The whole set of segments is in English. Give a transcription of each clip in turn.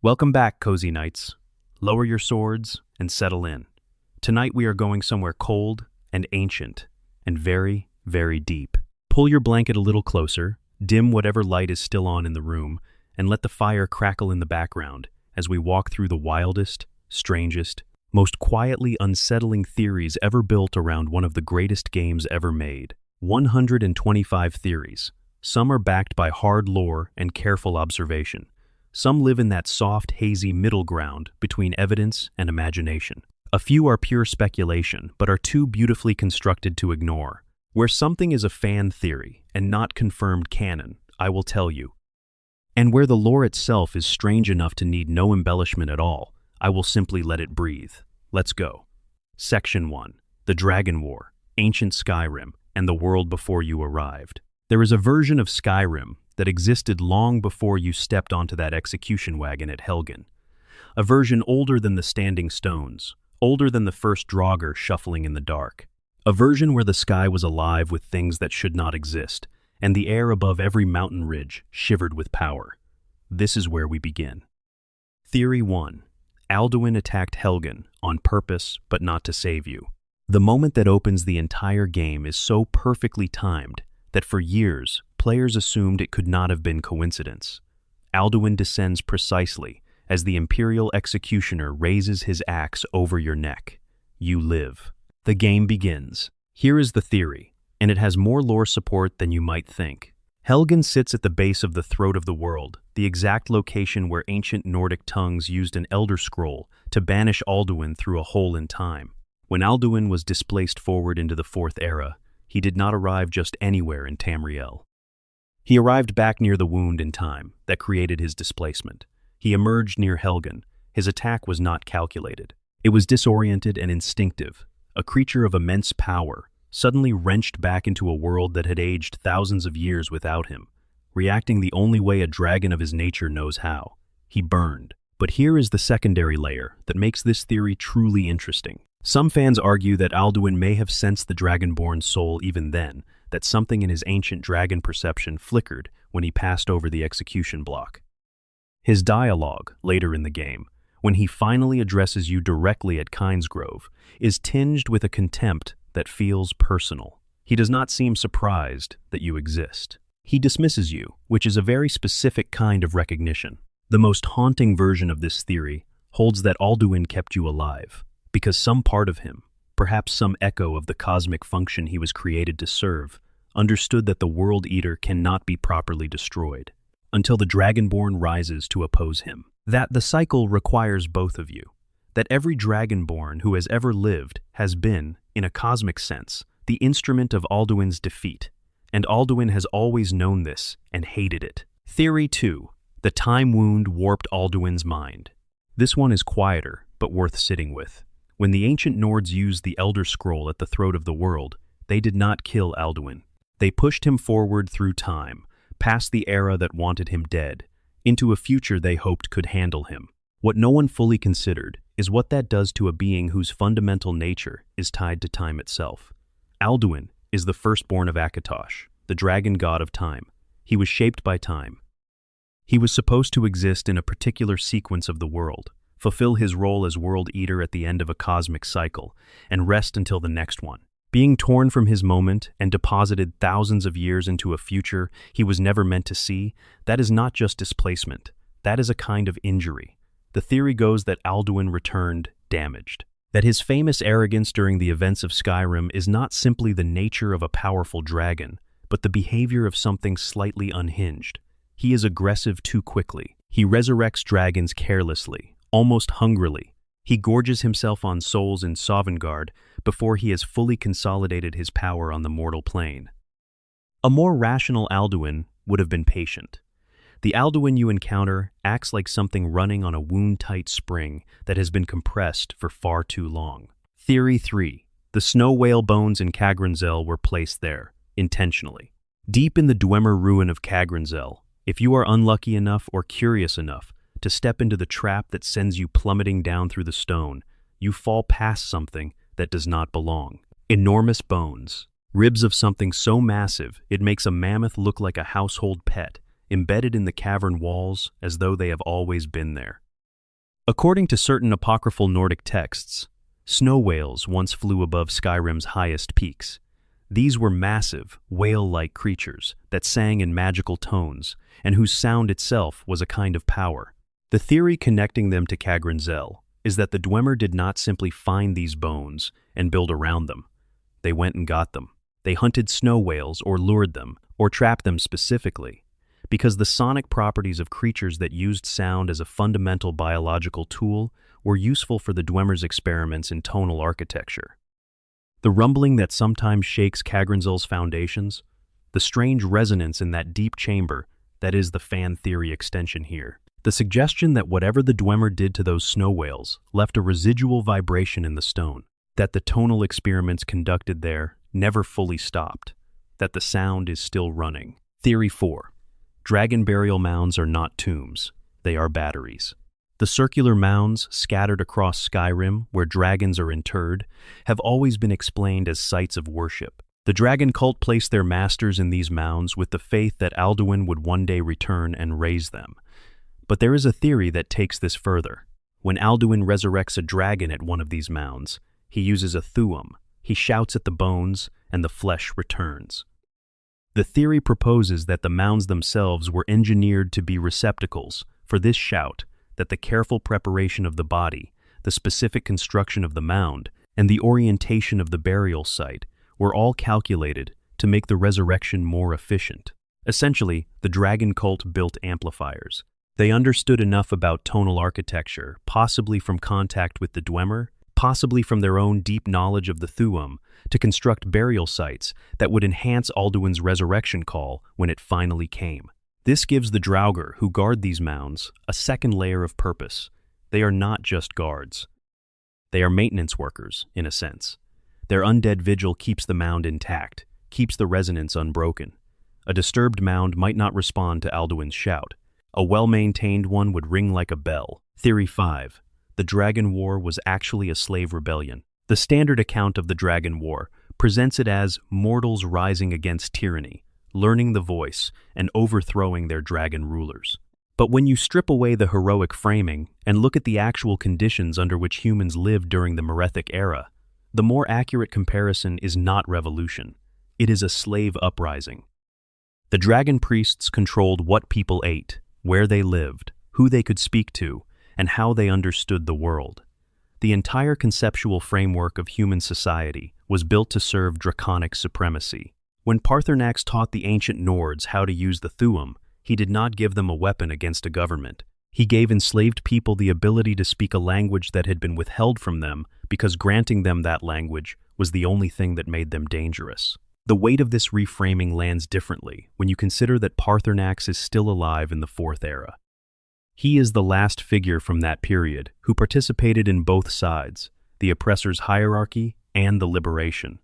Welcome back, cozy knights. Lower your swords and settle in. Tonight we are going somewhere cold and ancient and very, very deep. Pull your blanket a little closer, dim whatever light is still on in the room, and let the fire crackle in the background as we walk through the wildest, strangest, most quietly unsettling theories ever built around one of the greatest games ever made. 125 theories. Some are backed by hard lore and careful observation. Some live in that soft, hazy middle ground between evidence and imagination. A few are pure speculation, but are too beautifully constructed to ignore. Where something is a fan theory and not confirmed canon, I will tell you. And where the lore itself is strange enough to need no embellishment at all, I will simply let it breathe. Let's go. Section 1. The Dragon War, Ancient Skyrim, and the World Before You Arrived. There is a version of Skyrim that existed long before you stepped onto that execution wagon at Helgen. A version older than the standing stones, older than the first Draugr shuffling in the dark. A version where the sky was alive with things that should not exist, and the air above every mountain ridge shivered with power. This is where we begin. Theory 1. Alduin attacked Helgen on purpose but not to save you. The moment that opens the entire game is so perfectly timed that for years, players assumed it could not have been coincidence. Alduin descends precisely as the Imperial Executioner raises his axe over your neck. You live. The game begins. Here is the theory, and it has more lore support than you might think. Helgen sits at the base of the throat of the world, the exact location where ancient Nordic tongues used an elder scroll to banish Alduin through a hole in time. When Alduin was displaced forward into the Fourth Era, he did not arrive just anywhere in Tamriel. He arrived back near the wound in time that created his displacement. He emerged near Helgen. His attack was not calculated. It was disoriented and instinctive. A creature of immense power, suddenly wrenched back into a world that had aged thousands of years without him, reacting the only way a dragon of his nature knows how. He burned. But here is the secondary layer that makes this theory truly interesting. Some fans argue that Alduin may have sensed the Dragonborn's soul even then, that something in his ancient dragon perception flickered when he passed over the execution block. His dialogue, later in the game, when he finally addresses you directly at Kynesgrove, is tinged with a contempt that feels personal. He does not seem surprised that you exist. He dismisses you, which is a very specific kind of recognition. The most haunting version of this theory holds that Alduin kept you alive, because some part of him, perhaps some echo of the cosmic function he was created to serve, understood that the World Eater cannot be properly destroyed until the Dragonborn rises to oppose him. That the cycle requires both of you. That every Dragonborn who has ever lived has been, in a cosmic sense, the instrument of Alduin's defeat, and Alduin has always known this and hated it. Theory 2. The time wound warped Alduin's mind. This one is quieter, but worth sitting with. When the ancient Nords used the Elder Scroll at the throat of the world, they did not kill Alduin. They pushed him forward through time, past the era that wanted him dead, into a future they hoped could handle him. What no one fully considered is what that does to a being whose fundamental nature is tied to time itself. Alduin is the firstborn of Akatosh, the dragon god of time. He was shaped by time. He was supposed to exist in a particular sequence of the world, fulfill his role as World Eater at the end of a cosmic cycle, and rest until the next one. Being torn from his moment and deposited thousands of years into a future he was never meant to see, that is not just displacement. That is a kind of injury. The theory goes that Alduin returned damaged. That his famous arrogance during the events of Skyrim is not simply the nature of a powerful dragon, but the behavior of something slightly unhinged. He is aggressive too quickly. He resurrects dragons carelessly, almost hungrily. He gorges himself on souls in Sovngarde before he has fully consolidated his power on the mortal plane. A more rational Alduin would have been patient. The Alduin you encounter acts like something running on a wound-tight spring that has been compressed for far too long. Theory 3. The snow whale bones in Kagranzel were placed there, intentionally. Deep in the Dwemer ruin of Kagranzel, if you are unlucky enough or curious enough to step into the trap that sends you plummeting down through the stone, you fall past something that does not belong. Enormous bones, ribs of something so massive it makes a mammoth look like a household pet, embedded in the cavern walls as though they have always been there. According to certain apocryphal Nordic texts, snow whales once flew above Skyrim's highest peaks. These were massive, whale-like creatures that sang in magical tones and whose sound itself was a kind of power. The theory connecting them to Cagrenzel is that the Dwemer did not simply find these bones and build around them. They went and got them. They hunted snow whales or lured them, or trapped them specifically, because the sonic properties of creatures that used sound as a fundamental biological tool were useful for the Dwemer's experiments in tonal architecture. The rumbling that sometimes shakes Cagrenzel's foundations, the strange resonance in that deep chamber, that is the fan theory extension here. The suggestion that whatever the Dwemer did to those snow whales left a residual vibration in the stone, that the tonal experiments conducted there never fully stopped, that the sound is still running. Theory 4. Dragon burial mounds are not tombs, they are batteries. The circular mounds scattered across Skyrim where dragons are interred have always been explained as sites of worship. The dragon cult placed their masters in these mounds with the faith that Alduin would one day return and raise them. But there is a theory that takes this further. When Alduin resurrects a dragon at one of these mounds, he uses a thuum. He shouts at the bones, and the flesh returns. The theory proposes that the mounds themselves were engineered to be receptacles for this shout, that the careful preparation of the body, the specific construction of the mound, and the orientation of the burial site were all calculated to make the resurrection more efficient. Essentially, the dragon cult built amplifiers. They understood enough about tonal architecture, possibly from contact with the Dwemer, possibly from their own deep knowledge of the Thuum, to construct burial sites that would enhance Alduin's resurrection call when it finally came. This gives the Draugr who guard these mounds a second layer of purpose. They are not just guards. They are maintenance workers, in a sense. Their undead vigil keeps the mound intact, keeps the resonance unbroken. A disturbed mound might not respond to Alduin's shout. A well-maintained one would ring like a bell. Theory 5. The Dragon War was actually a slave rebellion. The standard account of the Dragon War presents it as mortals rising against tyranny, learning the voice, and overthrowing their dragon rulers. But when you strip away the heroic framing and look at the actual conditions under which humans lived during the Merethic era, the more accurate comparison is not revolution. It is a slave uprising. The dragon priests controlled what people ate, where they lived, who they could speak to, and how they understood the world. The entire conceptual framework of human society was built to serve draconic supremacy. When Paarthurnax taught the ancient Nords how to use the Thuum, he did not give them a weapon against a government. He gave enslaved people the ability to speak a language that had been withheld from them because granting them that language was the only thing that made them dangerous. The weight of this reframing lands differently when you consider that Paarthurnax is still alive in the Fourth Era. He is the last figure from that period who participated in both sides, the oppressor's hierarchy and the liberation.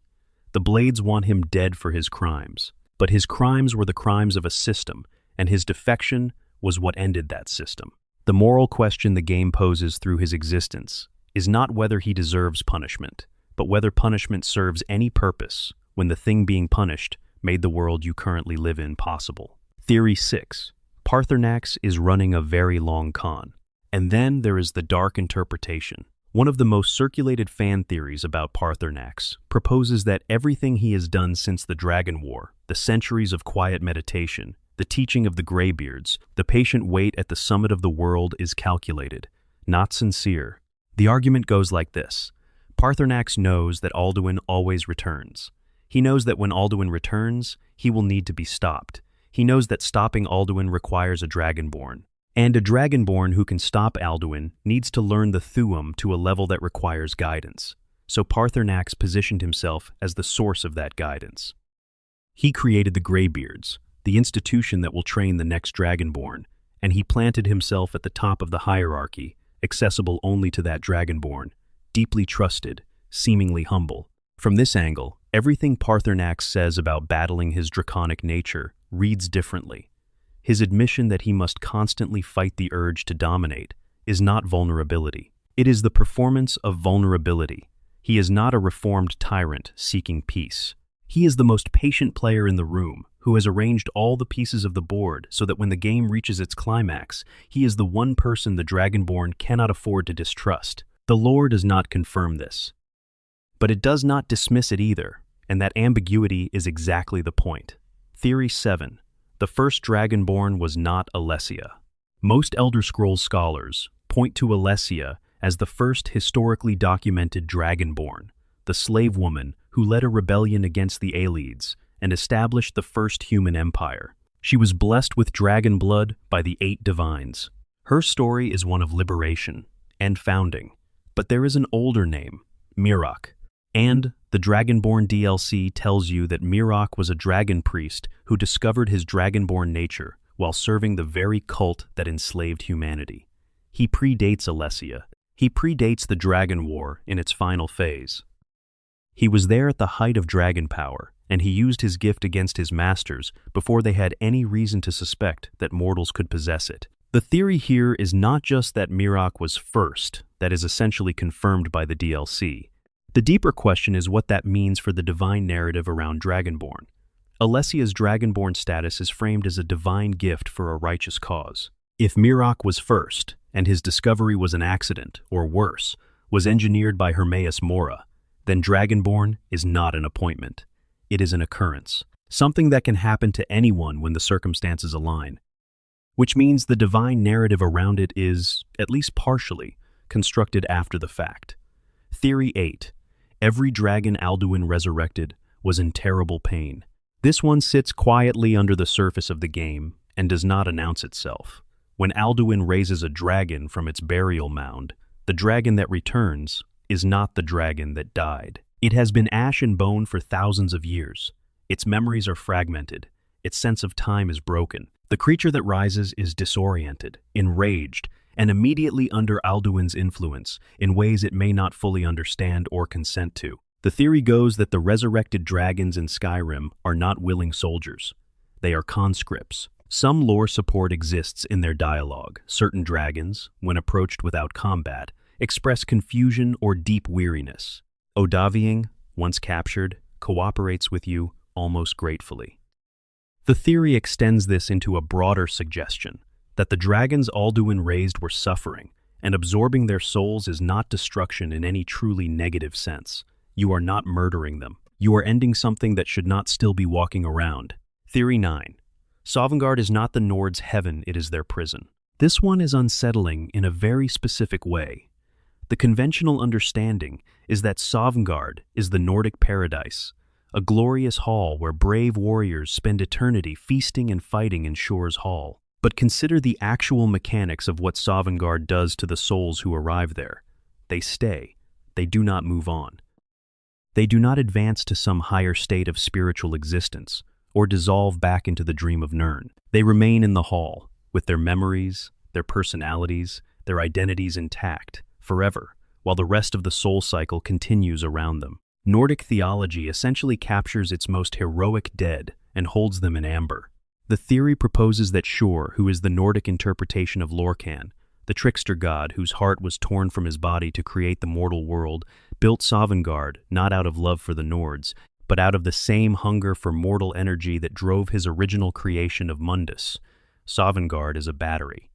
The Blades want him dead for his crimes, but his crimes were the crimes of a system, and his defection was what ended that system. The moral question the game poses through his existence is not whether he deserves punishment, but whether punishment serves any purpose when the thing being punished made the world you currently live in possible. Theory 6. Paarthurnax is running a very long con. And then there is the dark interpretation. One of the most circulated fan theories about Paarthurnax proposes that everything he has done since the Dragon War, the centuries of quiet meditation, the teaching of the Greybeards, the patient wait at the summit of the world is calculated, not sincere. The argument goes like this. Paarthurnax knows that Alduin always returns. He knows that when Alduin returns, he will need to be stopped. He knows that stopping Alduin requires a Dragonborn. And a Dragonborn who can stop Alduin needs to learn the Thuum to a level that requires guidance. So Paarthurnax positioned himself as the source of that guidance. He created the Greybeards, the institution that will train the next Dragonborn, and he planted himself at the top of the hierarchy, accessible only to that Dragonborn, deeply trusted, seemingly humble. From this angle, everything Paarthurnax says about battling his draconic nature reads differently. His admission that he must constantly fight the urge to dominate is not vulnerability. It is the performance of vulnerability. He is not a reformed tyrant seeking peace. He is the most patient player in the room, who has arranged all the pieces of the board so that when the game reaches its climax, he is the one person the Dragonborn cannot afford to distrust. The lore does not confirm this, but it does not dismiss it either, and that ambiguity is exactly the point. Theory 7. The first Dragonborn was not Alessia. Most Elder Scrolls scholars point to Alessia as the first historically documented Dragonborn, the slave woman who led a rebellion against the Aelids and established the first human empire. She was blessed with dragon blood by the 8 divines. Her story is one of liberation and founding, but there is an older name, Mirok, and the Dragonborn DLC tells you that Mirok was a dragon priest who discovered his dragonborn nature while serving the very cult that enslaved humanity. He predates Alessia. He predates the Dragon War in its final phase. He was there at the height of dragon power, and he used his gift against his masters before they had any reason to suspect that mortals could possess it. The theory here is not just that Mirok was first, that is essentially confirmed by the DLC. The deeper question is what that means for the divine narrative around Dragonborn. Alessia's Dragonborn status is framed as a divine gift for a righteous cause. If Mirok was first, and his discovery was an accident, or worse, was engineered by Hermaeus Mora, then Dragonborn is not an appointment. It is an occurrence, something that can happen to anyone when the circumstances align, which means the divine narrative around it is, at least partially, constructed after the fact. Theory 8. Every dragon Alduin resurrected was in terrible pain. This one sits quietly under the surface of the game and does not announce itself. When Alduin raises a dragon from its burial mound, the dragon that returns is not the dragon that died. It has been ash and bone for thousands of years. Its memories are fragmented. Its sense of time is broken. The creature that rises is disoriented, enraged, and immediately under Alduin's influence in ways it may not fully understand or consent to. The theory goes that the resurrected dragons in Skyrim are not willing soldiers. They are conscripts. Some lore support exists in their dialogue. Certain dragons, when approached without combat, express confusion or deep weariness. Odaviing, once captured, cooperates with you almost gratefully. The theory extends this into a broader suggestion, that the dragons Alduin raised were suffering, and absorbing their souls is not destruction in any truly negative sense. You are not murdering them. You are ending something that should not still be walking around. Theory 9. Sovngarde is not the Nords' heaven, it is their prison. This one is unsettling in a very specific way. The conventional understanding is that Sovngarde is the Nordic paradise, a glorious hall where brave warriors spend eternity feasting and fighting in Shore's Hall. But consider the actual mechanics of what Sovngarde does to the souls who arrive there. They stay. They do not move on. They do not advance to some higher state of spiritual existence, or dissolve back into the dream of Nirn. They remain in the hall, with their memories, their personalities, their identities intact, forever, while the rest of the soul cycle continues around them. Nordic theology essentially captures its most heroic dead and holds them in amber. The theory proposes that Shor, who is the Nordic interpretation of Lorcan, the trickster god whose heart was torn from his body to create the mortal world, built Sovngarde not out of love for the Nords, but out of the same hunger for mortal energy that drove his original creation of Mundus. Sovngarde is a battery.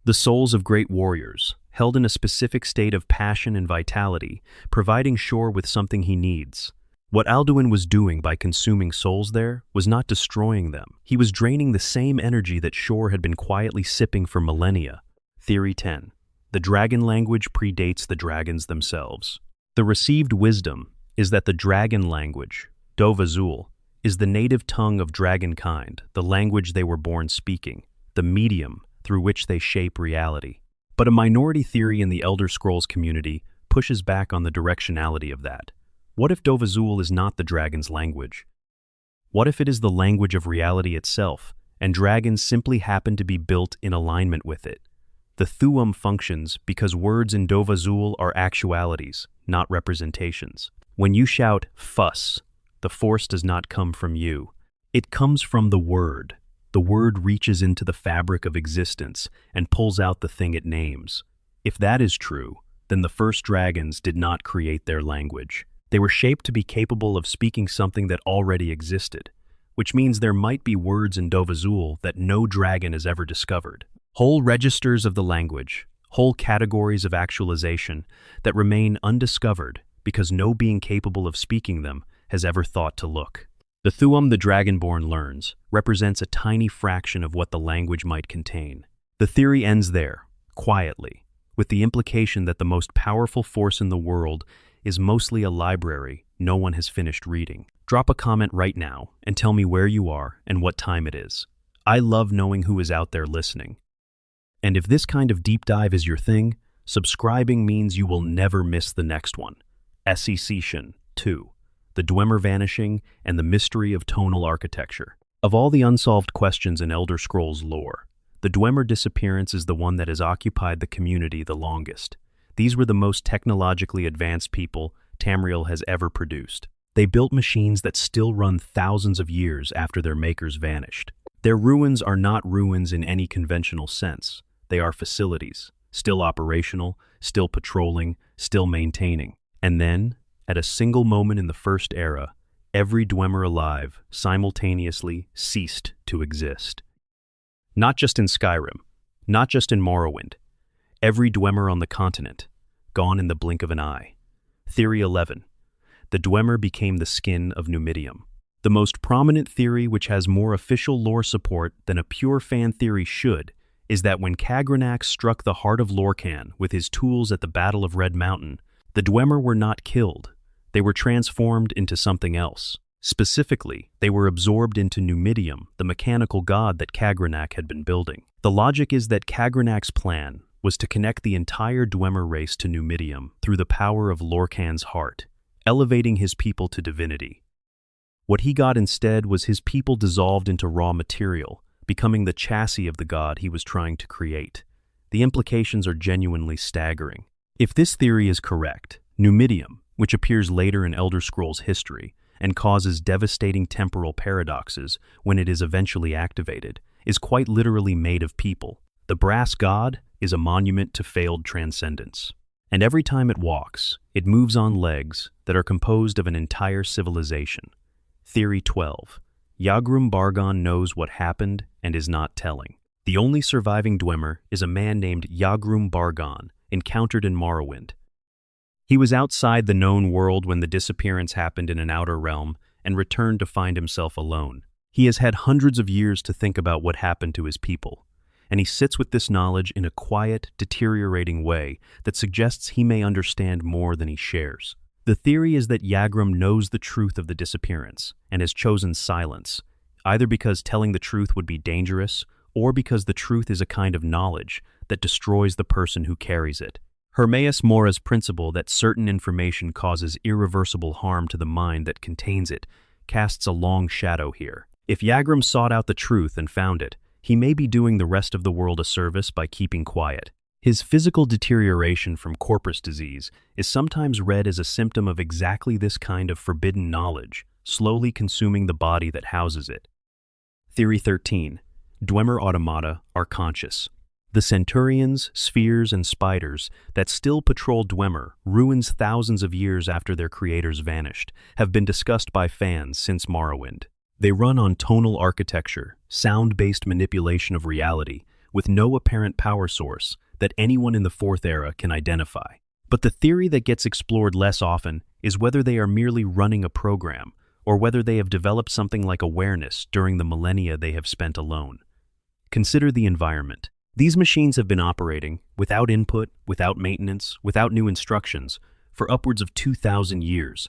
The souls of great warriors, held in a specific state of passion and vitality, providing Shor with something he needs. What Alduin was doing by consuming souls there was not destroying them. He was draining the same energy that Shor had been quietly sipping for millennia. Theory 10. The dragon language predates the dragons themselves. The received wisdom is that the dragon language, Dovazul, is the native tongue of dragonkind, the language they were born speaking, the medium through which they shape reality. But a minority theory in the Elder Scrolls community pushes back on the directionality of that. What if Dovazul is not the dragon's language? What if it is the language of reality itself, and dragons simply happen to be built in alignment with it? The Thuum functions because words in Dovazul are actualities, not representations. When you shout, fuss, the force does not come from you. It comes from the word. The word reaches into the fabric of existence and pulls out the thing it names. If that is true, then the first dragons did not create their language. They were shaped to be capable of speaking something that already existed, which means there might be words in Dovazul that no dragon has ever discovered. Whole registers of the language, whole categories of actualization that remain undiscovered because no being capable of speaking them has ever thought to look. The Thuum the Dragonborn learns represents a tiny fraction of what the language might contain. The theory ends there, quietly, with the implication that the most powerful force in the world is mostly a library no one has finished reading. Drop a comment right now and tell me where you are and what time it is. I love knowing who is out there listening. And if this kind of deep dive is your thing, subscribing means you will never miss the next one. Secession 2. The Dwemer Vanishing and the Mystery of Tonal Architecture. Of all the unsolved questions in Elder Scrolls lore, the Dwemer disappearance is the one that has occupied the community the longest. These were the most technologically advanced people Tamriel has ever produced. They built machines that still run thousands of years after their makers vanished. Their ruins are not ruins in any conventional sense. They are facilities, still operational, still patrolling, still maintaining. And then, at a single moment in the First Era, every Dwemer alive simultaneously ceased to exist. Not just in Skyrim, not just in Morrowind. Every Dwemer on the continent, gone in the blink of an eye. Theory 11. The Dwemer became the skin of Numidium. The most prominent theory, which has more official lore support than a pure fan theory should, is that when Kagrenax struck the heart of Lorkhan with his tools at the Battle of Red Mountain, the Dwemer were not killed. They were transformed into something else. Specifically, they were absorbed into Numidium, the mechanical god that Kagrenax had been building. The logic is that Kagrenax's plan was to connect the entire Dwemer race to Numidium through the power of Lorkhan's heart, elevating his people to divinity. What he got instead was his people dissolved into raw material, becoming the chassis of the god he was trying to create. The implications are genuinely staggering. If this theory is correct, Numidium, which appears later in Elder Scrolls history and causes devastating temporal paradoxes when it is eventually activated, is quite literally made of people. The brass god is a monument to failed transcendence. And every time it walks, it moves on legs that are composed of an entire civilization. Theory 12. Yagrum Bargon knows what happened and is not telling. The only surviving Dwemer is a man named Yagrum Bargon, encountered in Morrowind. He was outside the known world when the disappearance happened in an outer realm and returned to find himself alone. He has had hundreds of years to think about what happened to his people, and he sits with this knowledge in a quiet, deteriorating way that suggests he may understand more than he shares. The theory is that Yagrum knows the truth of the disappearance and has chosen silence, either because telling the truth would be dangerous or because the truth is a kind of knowledge that destroys the person who carries it. Hermaeus Mora's principle that certain information causes irreversible harm to the mind that contains it casts a long shadow here. If Yagrum sought out the truth and found it, he may be doing the rest of the world a service by keeping quiet. His physical deterioration from corpus disease is sometimes read as a symptom of exactly this kind of forbidden knowledge, slowly consuming the body that houses it. Theory 13. Dwemer automata are conscious. The centurions, spheres, and spiders that still patrol Dwemer, ruins thousands of years after their creators vanished, have been discussed by fans since Morrowind. They run on tonal architecture, sound-based manipulation of reality, with no apparent power source that anyone in the Fourth Era can identify. But the theory that gets explored less often is whether they are merely running a program, or whether they have developed something like awareness during the millennia they have spent alone. Consider the environment. These machines have been operating, without input, without maintenance, without new instructions, for upwards of 2,000 years.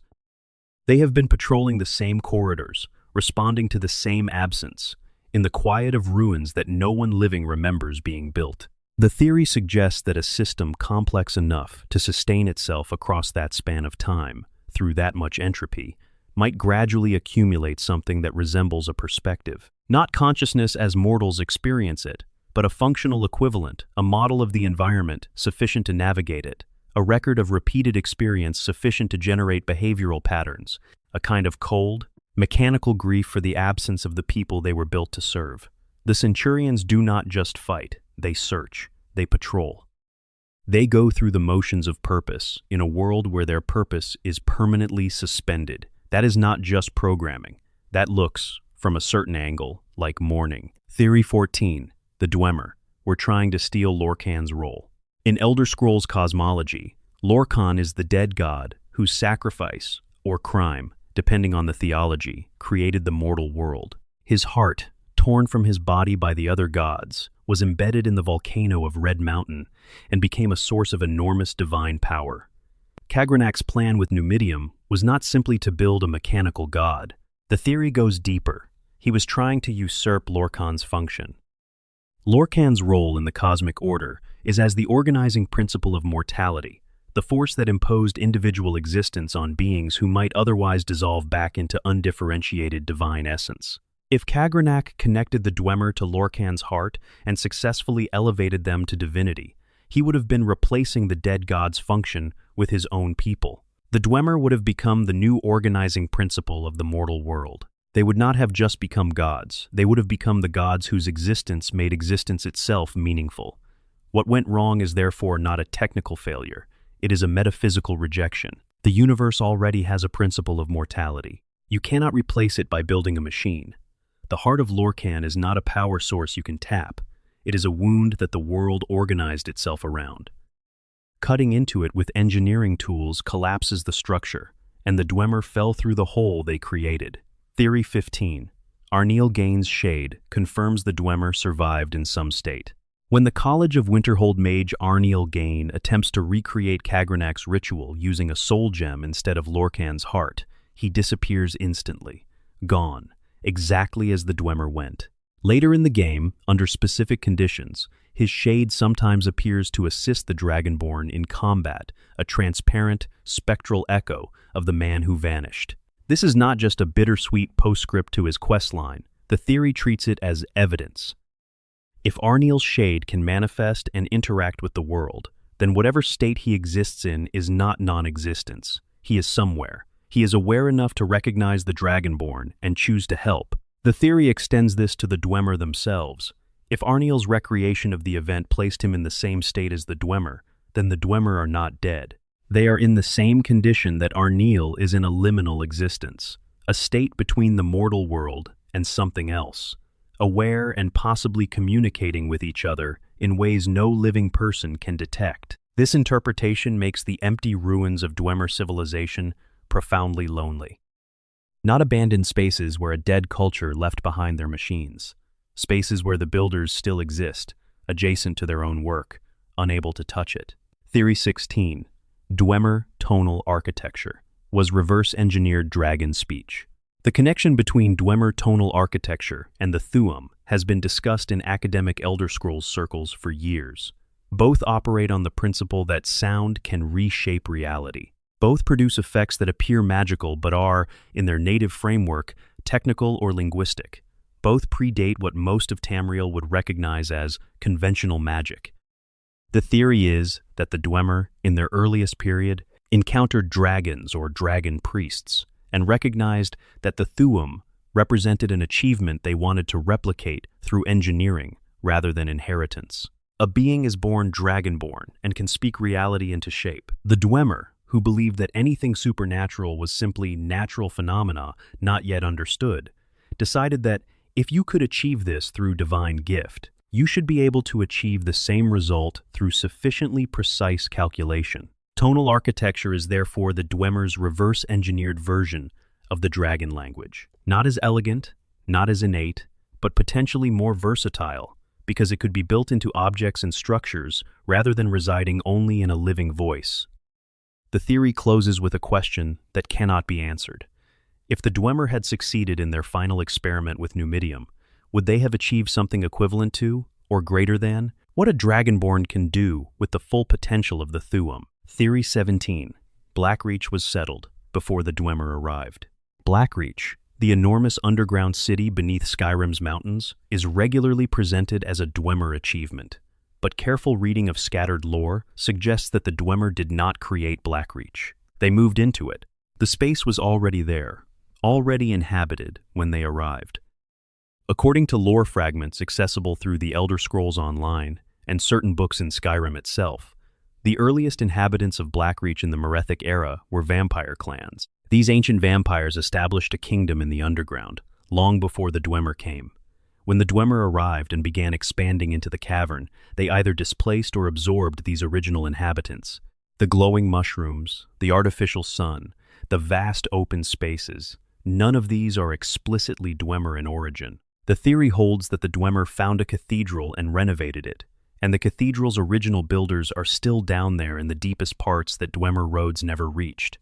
They have been patrolling the same corridors, responding to the same absence, in the quiet of ruins that no one living remembers being built. The theory suggests that a system complex enough to sustain itself across that span of time, through that much entropy, might gradually accumulate something that resembles a perspective. Not consciousness as mortals experience it, but a functional equivalent, a model of the environment sufficient to navigate it, a record of repeated experience sufficient to generate behavioral patterns, a kind of cold, mechanical grief for the absence of the people they were built to serve. The Centurions do not just fight, they search, they patrol. They go through the motions of purpose in a world where their purpose is permanently suspended. That is not just programming. That looks, from a certain angle, like mourning. Theory 14, the Dwemer, were trying to steal Lorkhan's role. In Elder Scrolls cosmology, Lorkhan is the dead god whose sacrifice, or crime, depending on the theology, created the mortal world. His heart, torn from his body by the other gods, was embedded in the volcano of Red Mountain and became a source of enormous divine power. Kagranak's plan with Numidium was not simply to build a mechanical god. The theory goes deeper. He was trying to usurp Lorkhan's function. Lorkhan's role in the cosmic order is as the organizing principle of mortality, the force that imposed individual existence on beings who might otherwise dissolve back into undifferentiated divine essence. If Kagranak connected the Dwemer to Lorkhan's heart and successfully elevated them to divinity, he would have been replacing the dead god's function with his own people. The Dwemer would have become the new organizing principle of the mortal world. They would not have just become gods, they would have become the gods whose existence made existence itself meaningful. What went wrong is therefore not a technical failure, it is a metaphysical rejection. The universe already has a principle of mortality. You cannot replace it by building a machine. The heart of Lorkhan is not a power source you can tap. It is a wound that the world organized itself around. Cutting into it with engineering tools collapses the structure, and the Dwemer fell through the hole they created. Theory 15. Arniel Gain's shade confirms the Dwemer survived in some state. When the College of Winterhold mage Arniel Gain attempts to recreate Kagranak's ritual using a soul gem instead of Lorkhan's heart, he disappears instantly, gone, exactly as the Dwemer went. Later in the game, under specific conditions, his shade sometimes appears to assist the Dragonborn in combat, a transparent, spectral echo of the man who vanished. This is not just a bittersweet postscript to his questline. The theory treats it as evidence. If Arniel's shade can manifest and interact with the world, then whatever state he exists in is not non-existence. He is somewhere. He is aware enough to recognize the Dragonborn and choose to help. The theory extends this to the Dwemer themselves. If Arniel's recreation of the event placed him in the same state as the Dwemer, then the Dwemer are not dead. They are in the same condition that Arniel is in a liminal existence, a state between the mortal world and something else, aware and possibly communicating with each other in ways no living person can detect. This interpretation makes the empty ruins of Dwemer civilization profoundly lonely. Not abandoned spaces where a dead culture left behind their machines. Spaces where the builders still exist, adjacent to their own work, unable to touch it. Theory 16. Dwemer tonal architecture was reverse-engineered dragon speech. The connection between Dwemer tonal architecture and the Thuum has been discussed in academic Elder Scrolls circles for years. Both operate on the principle that sound can reshape reality. Both produce effects that appear magical but are, in their native framework, technical or linguistic. Both predate what most of Tamriel would recognize as conventional magic. The theory is that the Dwemer, in their earliest period, encountered dragons or dragon priests, and recognized that the Thuum represented an achievement they wanted to replicate through engineering rather than inheritance. A being is born dragonborn and can speak reality into shape. The Dwemer, who believed that anything supernatural was simply natural phenomena not yet understood, decided that if you could achieve this through divine gift, you should be able to achieve the same result through sufficiently precise calculation. Tonal architecture is therefore the Dwemer's reverse-engineered version of the dragon language. Not as elegant, not as innate, but potentially more versatile, because it could be built into objects and structures rather than residing only in a living voice. The theory closes with a question that cannot be answered. If the Dwemer had succeeded in their final experiment with Numidium, would they have achieved something equivalent to, or greater than, what a Dragonborn can do with the full potential of the Thuum? Theory 17. Blackreach was settled before the Dwemer arrived. Blackreach, the enormous underground city beneath Skyrim's mountains, is regularly presented as a Dwemer achievement. But careful reading of scattered lore suggests that the Dwemer did not create Blackreach. They moved into it. The space was already there, already inhabited when they arrived. According to lore fragments accessible through the Elder Scrolls Online and certain books in Skyrim itself, The earliest inhabitants of Blackreach in the Merethic era were vampire clans. These ancient vampires established a kingdom in the underground, long before the Dwemer came. When the Dwemer arrived and began expanding into the cavern, they either displaced or absorbed these original inhabitants. The glowing mushrooms, the artificial sun, the vast open spaces, none of these are explicitly Dwemer in origin. The theory holds that the Dwemer found a cathedral and renovated it, and the cathedral's original builders are still down there in the deepest parts that Dwemer roads never reached.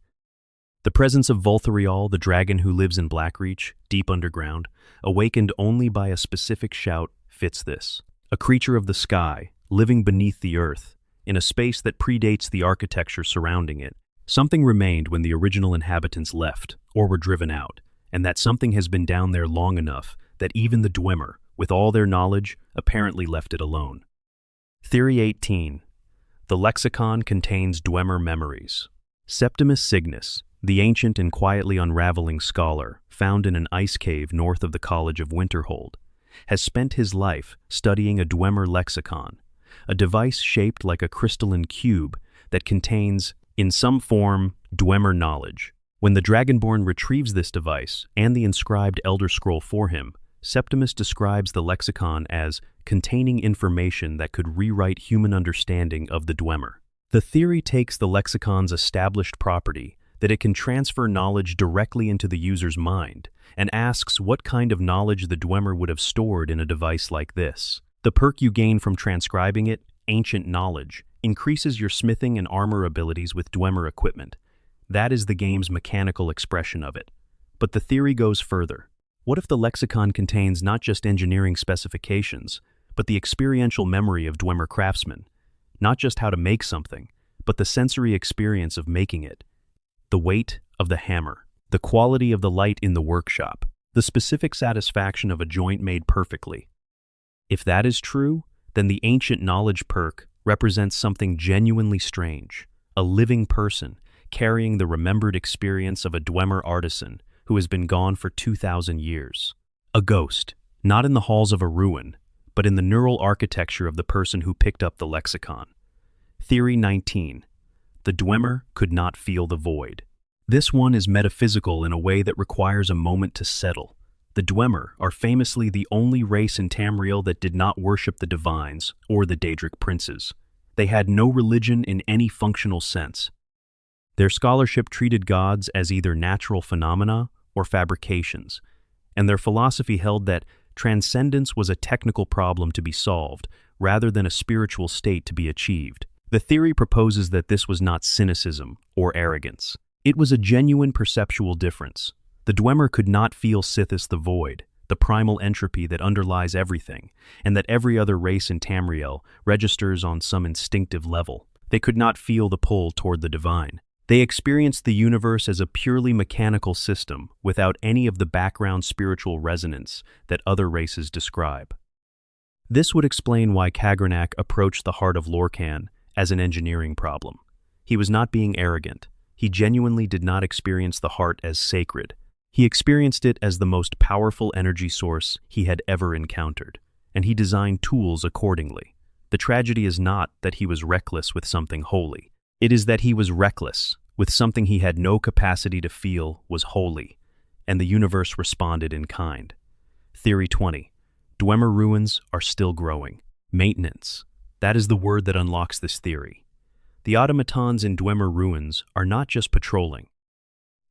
The presence of Volthariel, the dragon who lives in Blackreach, deep underground, awakened only by a specific shout, fits this. A creature of the sky, living beneath the earth, in a space that predates the architecture surrounding it. Something remained when the original inhabitants left, or were driven out, and that something has been down there long enough that even the Dwemer, with all their knowledge, apparently left it alone. Theory 18. The lexicon contains Dwemer memories. Septimus Cygnus, the ancient and quietly unraveling scholar found in an ice cave north of the College of Winterhold, has spent his life studying a Dwemer lexicon, a device shaped like a crystalline cube that contains, in some form, Dwemer knowledge. When the Dragonborn retrieves this device and the inscribed Elder Scroll for him, Septimus describes the lexicon as containing information that could rewrite human understanding of the Dwemer. The theory takes the lexicon's established property that it can transfer knowledge directly into the user's mind and asks what kind of knowledge the Dwemer would have stored in a device like this. The perk you gain from transcribing it, Ancient Knowledge, increases your smithing and armor abilities with Dwemer equipment. That is the game's mechanical expression of it. But the theory goes further. What if the lexicon contains not just engineering specifications, but the experiential memory of Dwemer craftsmen? Not just how to make something, but the sensory experience of making it. The weight of the hammer, the quality of the light in the workshop, the specific satisfaction of a joint made perfectly. If that is true, then the Ancient Knowledge perk represents something genuinely strange, a living person carrying the remembered experience of a Dwemer artisan who has been gone for 2,000 years. A ghost, not in the halls of a ruin, but in the neural architecture of the person who picked up the lexicon. Theory 19. The Dwemer could not feel the void. This one is metaphysical in a way that requires a moment to settle. The Dwemer are famously the only race in Tamriel that did not worship the divines or the Daedric princes. They had no religion in any functional sense. Their scholarship treated gods as either natural phenomena or fabrications, and their philosophy held that transcendence was a technical problem to be solved rather than a spiritual state to be achieved. The theory proposes that this was not cynicism or arrogance. It was a genuine perceptual difference. The Dwemer could not feel Sithis the void, the primal entropy that underlies everything, and that every other race in Tamriel registers on some instinctive level. They could not feel the pull toward the divine. They experienced the universe as a purely mechanical system without any of the background spiritual resonance that other races describe. This would explain why Kagranak approached the heart of Lorkhan as an engineering problem. He was not being arrogant. He genuinely did not experience the heart as sacred. He experienced it as the most powerful energy source he had ever encountered, and he designed tools accordingly. The tragedy is not that he was reckless with something holy. It is that he was reckless with something he had no capacity to feel was holy, and the universe responded in kind. Theory 20. Dwemer ruins are still growing. Maintenance. That is the word that unlocks this theory. The automatons in Dwemer ruins are not just patrolling.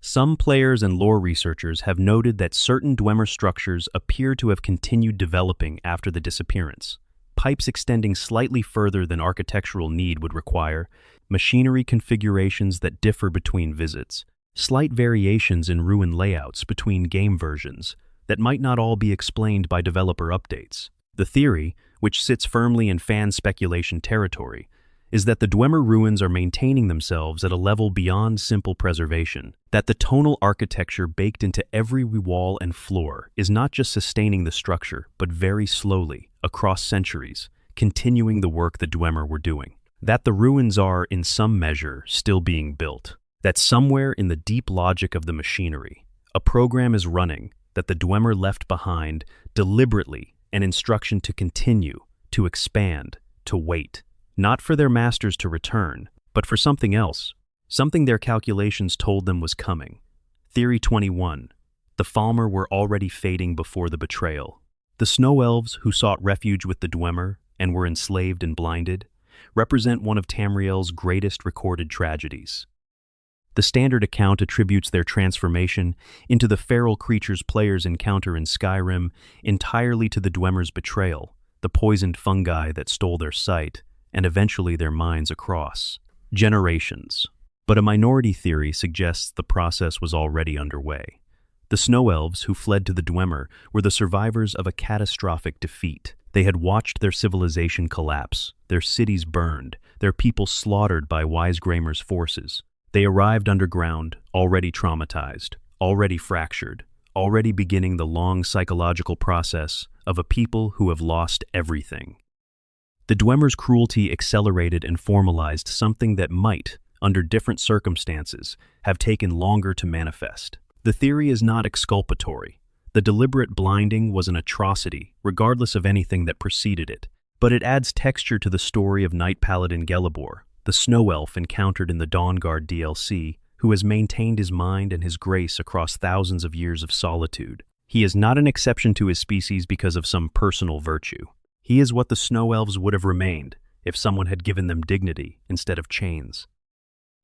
Some players and lore researchers have noted that certain Dwemer structures appear to have continued developing after the disappearance. Pipes extending slightly further than architectural need would require, machinery configurations that differ between visits, slight variations in ruin layouts between game versions that might not all be explained by developer updates. The theory, which sits firmly in fan speculation territory, is that the Dwemer ruins are maintaining themselves at a level beyond simple preservation, that the tonal architecture baked into every wall and floor is not just sustaining the structure, but very slowly, across centuries, continuing the work the Dwemer were doing. That the ruins are, in some measure, still being built. That somewhere in the deep logic of the machinery, a program is running that the Dwemer left behind deliberately an instruction to continue, to expand, to wait. not for their masters to return, but for something else, something their calculations told them was coming. Theory 21. The Falmer were already fading before the betrayal. The Snow Elves, who sought refuge with the Dwemer and were enslaved and blinded, represent one of Tamriel's greatest recorded tragedies. The standard account attributes their transformation into the feral creatures players encounter in Skyrim entirely to the Dwemer's betrayal, the poisoned fungi that stole their sight, and eventually their minds across generations. But a minority theory suggests the process was already underway. The Snow Elves, who fled to the Dwemer, were the survivors of a catastrophic defeat. They had watched their civilization collapse, their cities burned, their people slaughtered by Wisegramor's forces. They arrived underground, already traumatized, already fractured, already beginning the long psychological process of a people who have lost everything. The Dwemer's cruelty accelerated and formalized something that might, under different circumstances, have taken longer to manifest. The theory is not exculpatory. The deliberate blinding was an atrocity, regardless of anything that preceded it. But it adds texture to the story of Knight Paladin Gelibor, the Snow Elf encountered in the Dawnguard DLC, who has maintained his mind and his grace across thousands of years of solitude. He is not an exception to his species because of some personal virtue. He is what the Snow Elves would have remained if someone had given them dignity instead of chains.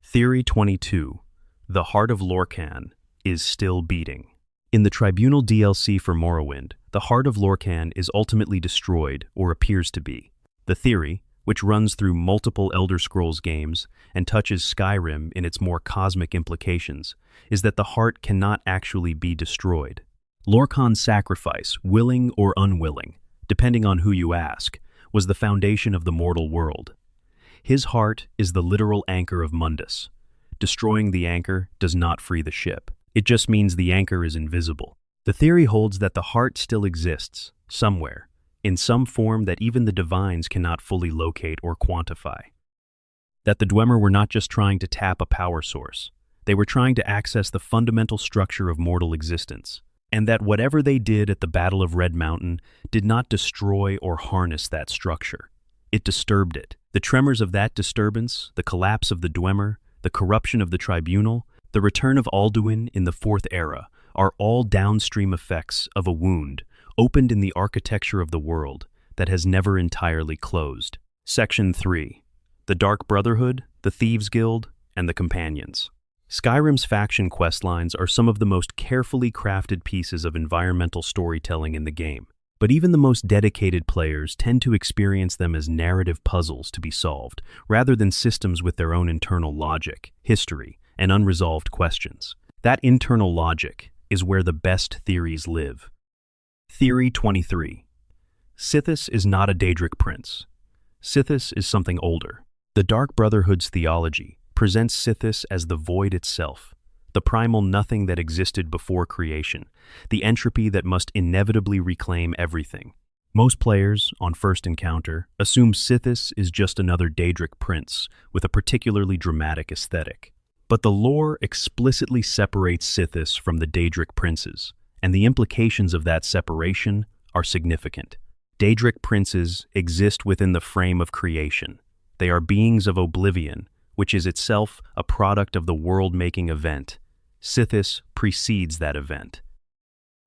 Theory 22. The heart of Lorkhan is still beating. In the Tribunal DLC for Morrowind, the heart of Lorkhan is ultimately destroyed, or appears to be. The theory, which runs through multiple Elder Scrolls games and touches Skyrim in its more cosmic implications, is that the heart cannot actually be destroyed. Lorkhan's sacrifice, willing or unwilling, depending on who you ask, was the foundation of the mortal world. His heart is the literal anchor of Mundus. Destroying the anchor does not free the ship. It just means the anchor is invisible. The theory holds that the heart still exists, somewhere, in some form that even the divines cannot fully locate or quantify. That the Dwemer were not just trying to tap a power source, they were trying to access the fundamental structure of mortal existence, and that whatever they did at the Battle of Red Mountain did not destroy or harness that structure. It disturbed it. The tremors of that disturbance, the collapse of the Dwemer, the corruption of the Tribunal, the return of Alduin in the Fourth Era are all downstream effects of a wound opened in the architecture of the world that has never entirely closed. Section 3. The Dark Brotherhood, the Thieves Guild, and the Companions. Skyrim's faction questlines are some of the most carefully crafted pieces of environmental storytelling in the game, but even the most dedicated players tend to experience them as narrative puzzles to be solved, rather than systems with their own internal logic, history, and unresolved questions. That internal logic is where the best theories live. Theory 23. Sithis is not a Daedric prince. Sithis is something older. The Dark Brotherhood's theology presents Sithis as the void itself, the primal nothing that existed before creation, the entropy that must inevitably reclaim everything. Most players, on first encounter, assume Sithis is just another Daedric prince with a particularly dramatic aesthetic. But the lore explicitly separates Sithis from the Daedric princes, and the implications of that separation are significant. Daedric princes exist within the frame of creation. They are beings of oblivion, which is itself a product of the world-making event. Sithis precedes that event.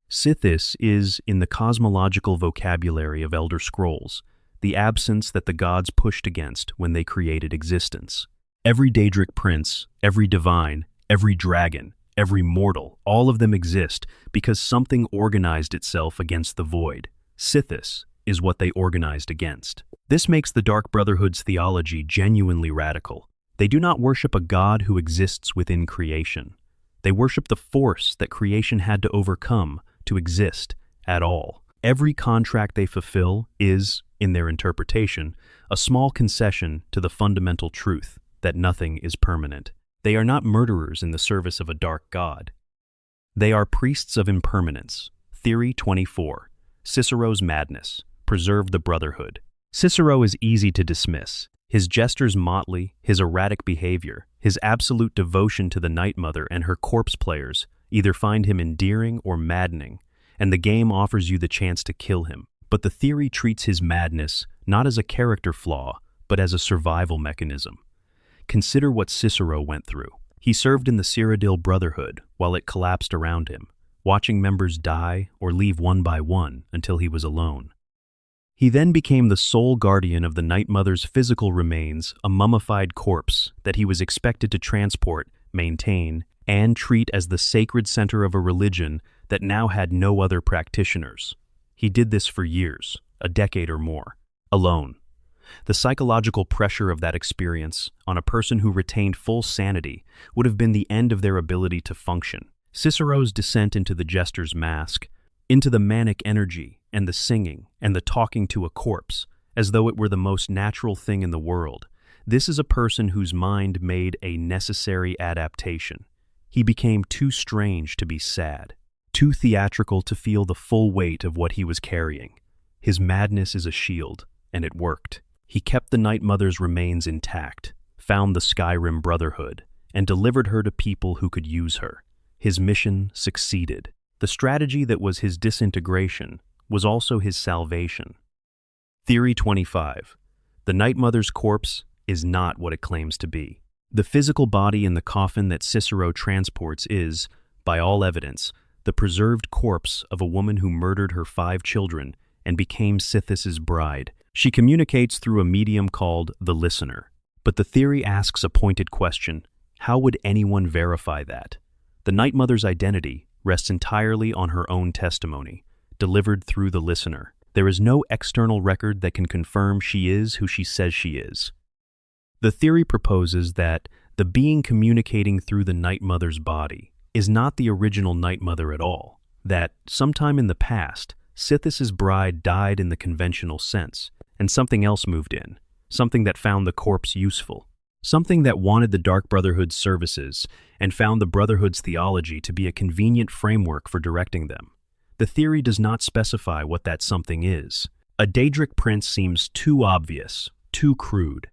Sithis is, in the cosmological vocabulary of Elder Scrolls, the absence that the gods pushed against when they created existence. Every Daedric prince, every divine, every dragon, every mortal, all of them exist because something organized itself against the void. Sithis is what they organized against. This makes the Dark Brotherhood's theology genuinely radical. They do not worship a god who exists within creation. They worship the force that creation had to overcome to exist at all. Every contract they fulfill is, in their interpretation, a small concession to the fundamental truth that nothing is permanent. They are not murderers in the service of a dark god. They are priests of impermanence. Theory 24. Cicero's madness preserved the Brotherhood. Cicero is easy to dismiss. His gestures motley, his erratic behavior, his absolute devotion to the Night Mother and her corpse players either find him endearing or maddening, and the game offers you the chance to kill him. But the theory treats his madness not as a character flaw, but as a survival mechanism. Consider what Cicero went through. He served in the Cyrodiil Brotherhood while it collapsed around him, watching members die or leave one by one until he was alone. He then became the sole guardian of the Night Mother's physical remains, a mummified corpse that he was expected to transport, maintain, and treat as the sacred center of a religion that now had no other practitioners. He did this for years, a decade or more, alone. The psychological pressure of that experience on a person who retained full sanity would have been the end of their ability to function. Cicero's descent into the jester's mask, into the manic energy and the singing and the talking to a corpse, as though it were the most natural thing in the world. This is a person whose mind made a necessary adaptation. He became too strange to be sad, too theatrical to feel the full weight of what he was carrying. His madness is a shield, and it worked. He kept the Night Mother's remains intact, found the Skyrim Brotherhood, and delivered her to people who could use her. His mission succeeded. The strategy that was his disintegration was also his salvation. Theory 25. The Night Mother's corpse is not what it claims to be. The physical body in the coffin that Cicero transports is, by all evidence, the preserved corpse of a woman who murdered her 5 children and became Sithis' bride. She communicates through a medium called the listener. But the theory asks a pointed question: how would anyone verify that? The Night Mother's identity rests entirely on her own testimony, delivered through the listener. There is no external record that can confirm she is who she says she is. The theory proposes that the being communicating through the Night Mother's body is not the original Night Mother at all, that sometime in the past, Sithis' bride died in the conventional sense, and something else moved in, something that found the corpse useful, something that wanted the Dark Brotherhood's services and found the Brotherhood's theology to be a convenient framework for directing them. The theory does not specify what that something is. A Daedric prince seems too obvious, too crude.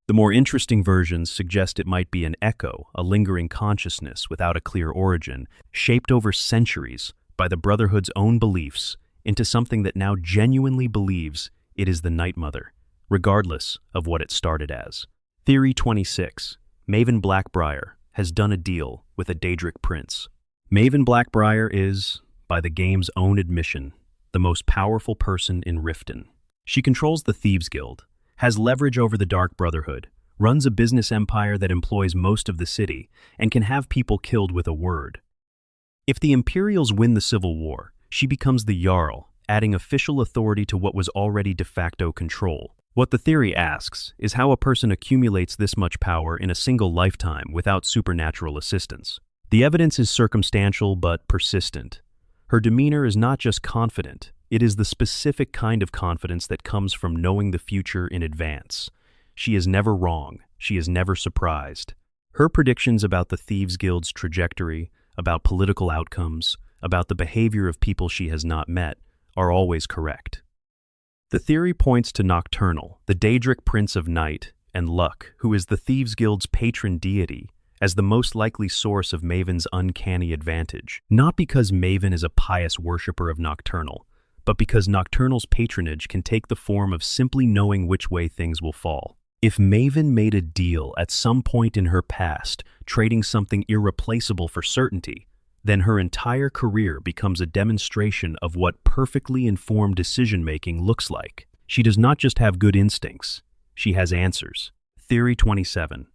The more interesting versions suggest it might be an echo, a lingering consciousness without a clear origin, shaped over centuries by the Brotherhood's own beliefs into something that now genuinely believes it is the Night Mother, regardless of what it started as. Theory 26. Maven Blackbriar has done a deal with a Daedric prince. Maven Blackbriar is, by the game's own admission, the most powerful person in Riften. She controls the Thieves Guild, has leverage over the Dark Brotherhood, runs a business empire that employs most of the city, and can have people killed with a word. If the Imperials win the Civil War, she becomes the Jarl, adding official authority to what was already de facto control. What the theory asks is how a person accumulates this much power in a single lifetime without supernatural assistance. The evidence is circumstantial but persistent. Her demeanor is not just confident, it is the specific kind of confidence that comes from knowing the future in advance. She is never wrong, she is never surprised. Her predictions about the Thieves Guild's trajectory, about political outcomes, about the behavior of people she has not met, are always correct. The theory points to Nocturnal, the Daedric Prince of Night, and Luck, who is the Thieves Guild's patron deity, as the most likely source of Maven's uncanny advantage. Not because Maven is a pious worshipper of Nocturnal, but because Nocturnal's patronage can take the form of simply knowing which way things will fall. If Maven made a deal at some point in her past, trading something irreplaceable for certainty, then her entire career becomes a demonstration of what perfectly informed decision-making looks like. She does not just have good instincts, she has answers. Theory 27.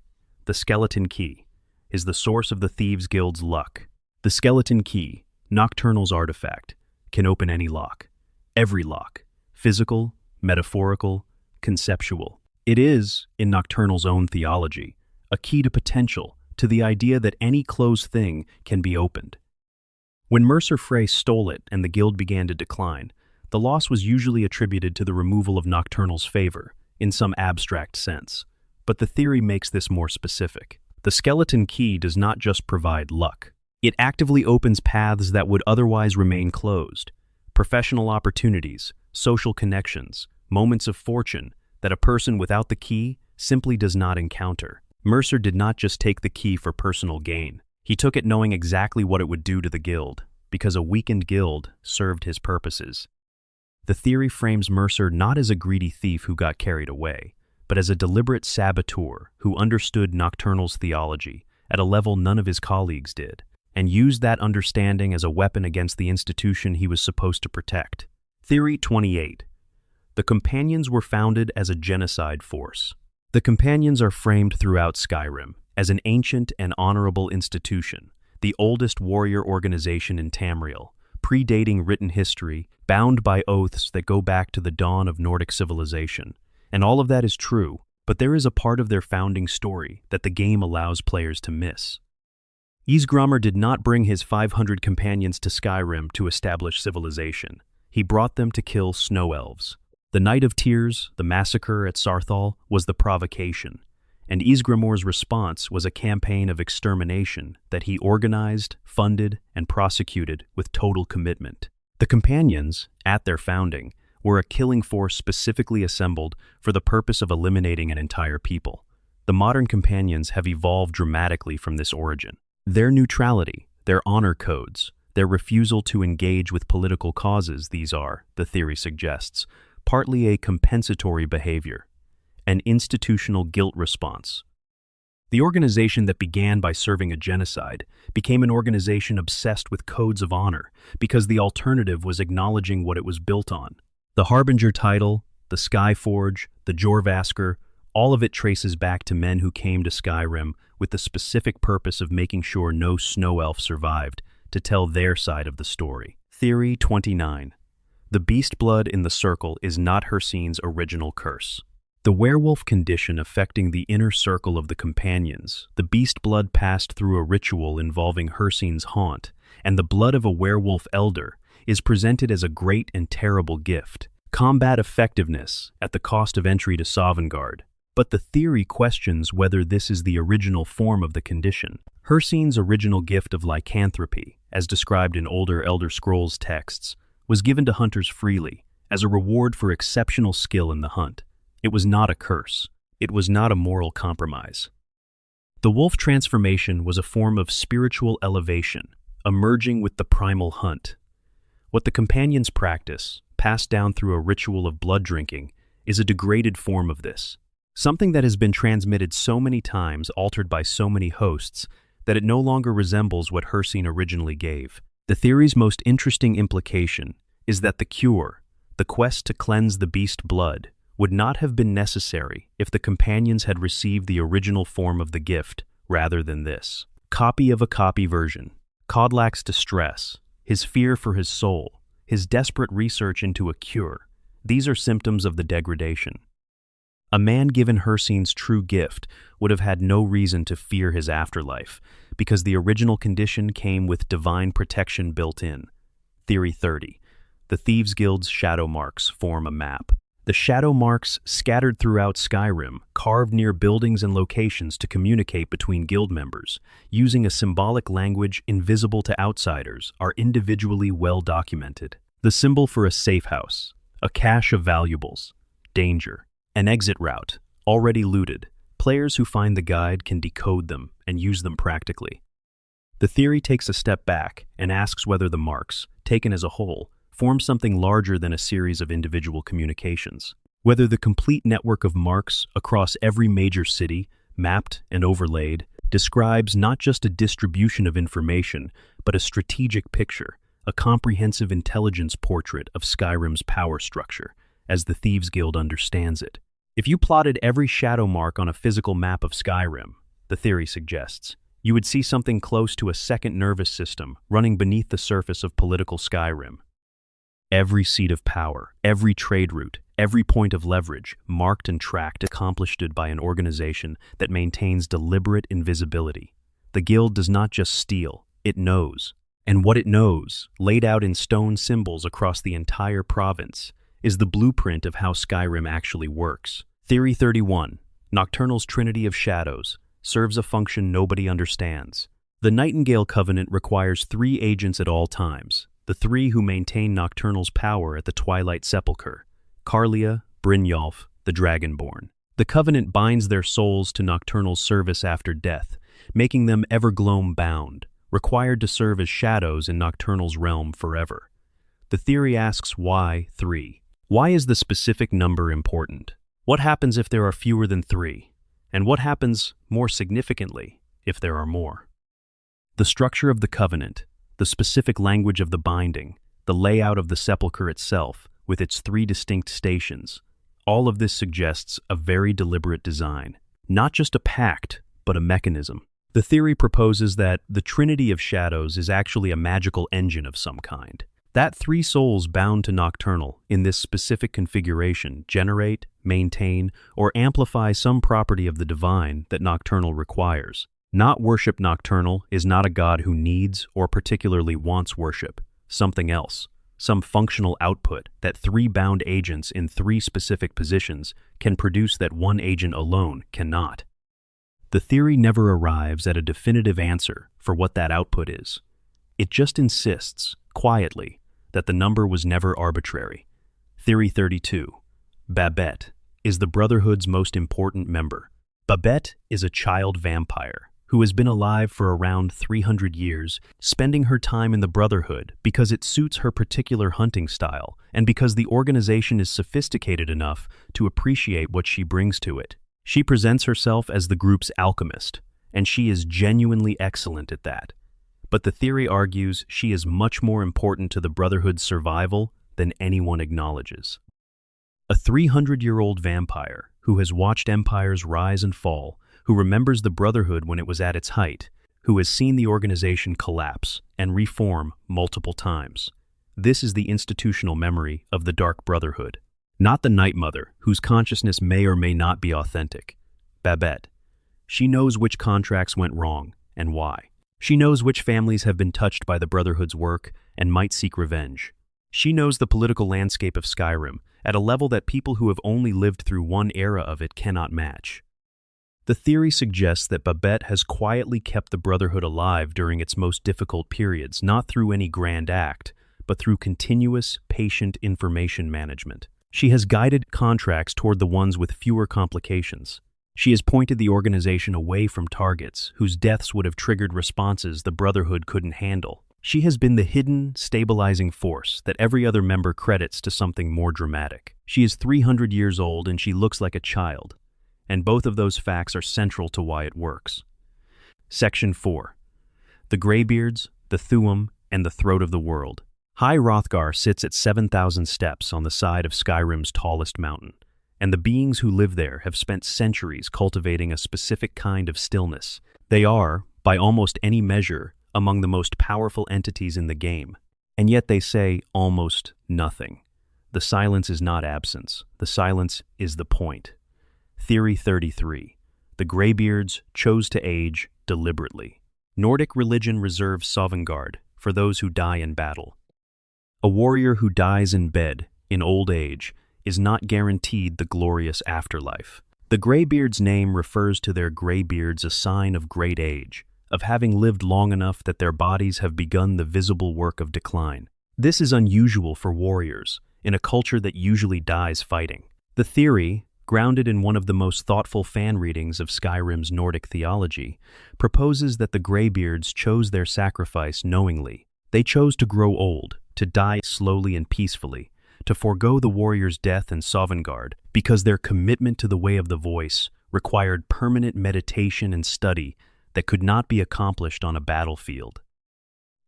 The Skeleton Key is the source of the Thieves Guild's luck. The Skeleton Key, Nocturnal's artifact, can open any lock. Every lock. Physical, metaphorical, conceptual. It is, in Nocturnal's own theology, a key to potential, to the idea that any closed thing can be opened. When Mercer Frey stole it and the guild began to decline, the loss was usually attributed to the removal of Nocturnal's favor, in some abstract sense. But the theory makes this more specific. The Skeleton Key does not just provide luck. It actively opens paths that would otherwise remain closed. Professional opportunities, social connections, moments of fortune that a person without the key simply does not encounter. Mercer did not just take the key for personal gain. He took it knowing exactly what it would do to the guild, because a weakened guild served his purposes. The theory frames Mercer not as a greedy thief who got carried away, but as a deliberate saboteur who understood Nocturnal's theology at a level none of his colleagues did, and used that understanding as a weapon against the institution he was supposed to protect. Theory 28. The Companions were founded as a genocide force. The Companions are framed throughout Skyrim as an ancient and honorable institution, the oldest warrior organization in Tamriel, predating written history, bound by oaths that go back to the dawn of Nordic civilization. And all of that is true, but there is a part of their founding story that the game allows players to miss. Ysgramr did not bring his 500 companions to Skyrim to establish civilization. He brought them to kill snow elves. The Night of Tears, the massacre at Sarthal, was the provocation, and Ysgramor's response was a campaign of extermination that he organized, funded, and prosecuted with total commitment. The Companions, at their founding, were a killing force specifically assembled for the purpose of eliminating an entire people. The modern Companions have evolved dramatically from this origin. Their neutrality, their honor codes, their refusal to engage with political causes, these are, the theory suggests, partly a compensatory behavior, an institutional guilt response. The organization that began by serving a genocide became an organization obsessed with codes of honor because the alternative was acknowledging what it was built on. The Harbinger title, the Skyforge, the Jorvasker, all of it traces back to men who came to Skyrim with the specific purpose of making sure no snow elf survived to tell their side of the story. Theory 29. The beast blood in the circle is not Hircine's original curse. The werewolf condition affecting the inner circle of the Companions, the beast blood passed through a ritual involving Hircine's haunt, and the blood of a werewolf elder is presented as a great and terrible gift. Combat effectiveness at the cost of entry to Sovngarde. But the theory questions whether this is the original form of the condition. Hircine's original gift of lycanthropy, as described in older Elder Scrolls texts, was given to hunters freely, as a reward for exceptional skill in the hunt. It was not a curse. It was not a moral compromise. The wolf transformation was a form of spiritual elevation, emerging with the primal hunt. What the Companions practice, passed down through a ritual of blood drinking, is a degraded form of this. Something that has been transmitted so many times, altered by so many hosts, that it no longer resembles what Hircine originally gave. The theory's most interesting implication is that the cure, the quest to cleanse the beast blood, would not have been necessary if the Companions had received the original form of the gift rather than this. Copy of a copy version. Kodlak's distress, his fear for his soul, his desperate research into a cure, these are symptoms of the degradation. A man given Hircine's true gift would have had no reason to fear his afterlife, because the original condition came with divine protection built in. Theory 30. The Thieves' Guild's shadow marks form a map. The shadow marks, scattered throughout Skyrim, carved near buildings and locations to communicate between guild members, using a symbolic language invisible to outsiders, are individually well documented. The symbol for a safe house, a cache of valuables, danger, an exit route, already looted. Players who find the guide can decode them and use them practically. The theory takes a step back and asks whether the marks, taken as a whole, form something larger than a series of individual communications. Whether the complete network of marks across every major city, mapped and overlaid, describes not just a distribution of information, but a strategic picture, a comprehensive intelligence portrait of Skyrim's power structure, as the Thieves' Guild understands it. If you plotted every shadow mark on a physical map of Skyrim, the theory suggests, you would see something close to a second nervous system running beneath the surface of political Skyrim. Every seat of power, every trade route, every point of leverage, marked and tracked, accomplished by an organization that maintains deliberate invisibility. The guild does not just steal, it knows. And what it knows, laid out in stone symbols across the entire province, is the blueprint of how Skyrim actually works. Theory 31. Nocturnal's Trinity of Shadows serves a function nobody understands. The Nightingale Covenant requires 3 agents at all times, the 3 who maintain Nocturnal's power at the Twilight Sepulchre: Carlia, Brynjolf, the Dragonborn. The Covenant binds their souls to Nocturnal's service after death, making them Evergloam bound, required to serve as shadows in Nocturnal's realm forever. The theory asks why 3. Why is the specific number important? What happens if there are fewer than 3? And what happens, more significantly, if there are more? The structure of the covenant, the specific language of the binding, the layout of the sepulchre itself, with its 3 distinct stations, all of this suggests a very deliberate design. Not just a pact, but a mechanism. The theory proposes that the Trinity of Shadows is actually a magical engine of some kind. That 3 souls bound to Nocturnal in this specific configuration generate, maintain, or amplify some property of the divine that Nocturnal requires. Not worship Nocturnal is not a god who needs or particularly wants worship, something else, some functional output that 3 bound agents in 3 specific positions can produce that one agent alone cannot. The theory never arrives at a definitive answer for what that output is. It just insists, quietly, that the number was never arbitrary. Theory 32. Babette is the Brotherhood's most important member. Babette is a child vampire who has been alive for around 300 years, spending her time in the Brotherhood because it suits her particular hunting style and because the organization is sophisticated enough to appreciate what she brings to it. She presents herself as the group's alchemist, and she is genuinely excellent at that. But the theory argues she is much more important to the Brotherhood's survival than anyone acknowledges. A 300-year-old vampire who has watched empires rise and fall, who remembers the Brotherhood when it was at its height, who has seen the organization collapse and reform multiple times. This is the institutional memory of the Dark Brotherhood, not the Night Mother, whose consciousness may or may not be authentic. Babette. She knows which contracts went wrong and why. She knows which families have been touched by the Brotherhood's work and might seek revenge. She knows the political landscape of Skyrim at a level that people who have only lived through one era of it cannot match. The theory suggests that Babette has quietly kept the Brotherhood alive during its most difficult periods, not through any grand act, but through continuous, patient information management. She has guided contracts toward the ones with fewer complications. She has pointed the organization away from targets whose deaths would have triggered responses the Brotherhood couldn't handle. She has been the hidden, stabilizing force that every other member credits to something more dramatic. She is 300 years old and she looks like a child, and both of those facts are central to why it works. Section 4. The Greybeards, the Thuum, and the Throat of the World. High Hrothgar sits at 7,000 steps on the side of Skyrim's tallest mountain, and the beings who live there have spent centuries cultivating a specific kind of stillness. They are, by almost any measure, among the most powerful entities in the game, and yet they say almost nothing. The silence is not absence. The silence is the point. Theory 33. The Greybeards chose to age deliberately. Nordic religion reserves Sovngarde for those who die in battle. A warrior who dies in bed, in old age, is not guaranteed the glorious afterlife. The Greybeards' name refers to their gray beards, a sign of great age, of having lived long enough that their bodies have begun the visible work of decline. This is unusual for warriors, in a culture that usually dies fighting. The theory, grounded in one of the most thoughtful fan readings of Skyrim's Nordic theology, proposes that the Greybeards chose their sacrifice knowingly. They chose to grow old, to die slowly and peacefully, to forego the warrior's death in Sovngarde, because their commitment to the way of the voice required permanent meditation and study that could not be accomplished on a battlefield.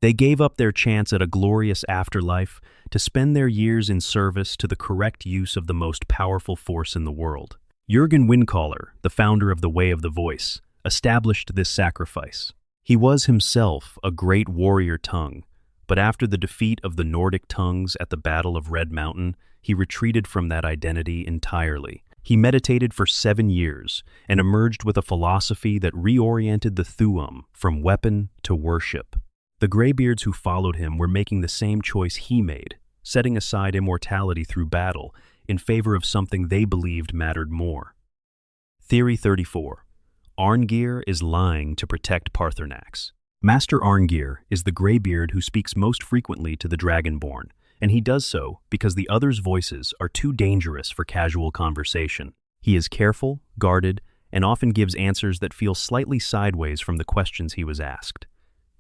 They gave up their chance at a glorious afterlife to spend their years in service to the correct use of the most powerful force in the world. Jürgen Windcaller, the founder of the Way of the Voice, established this sacrifice. He was himself a great warrior tongue, but after the defeat of the Nordic tongues at the Battle of Red Mountain, he retreated from that identity entirely. He meditated for 7 years and emerged with a philosophy that reoriented the Thuum from weapon to worship. The Greybeards who followed him were making the same choice he made, setting aside immortality through battle in favor of something they believed mattered more. Theory 34. Arngeir is lying to protect Paarthurnax. Master Arngeir is the Greybeard who speaks most frequently to the Dragonborn, and he does so because the others' voices are too dangerous for casual conversation. He is careful, guarded, and often gives answers that feel slightly sideways from the questions he was asked.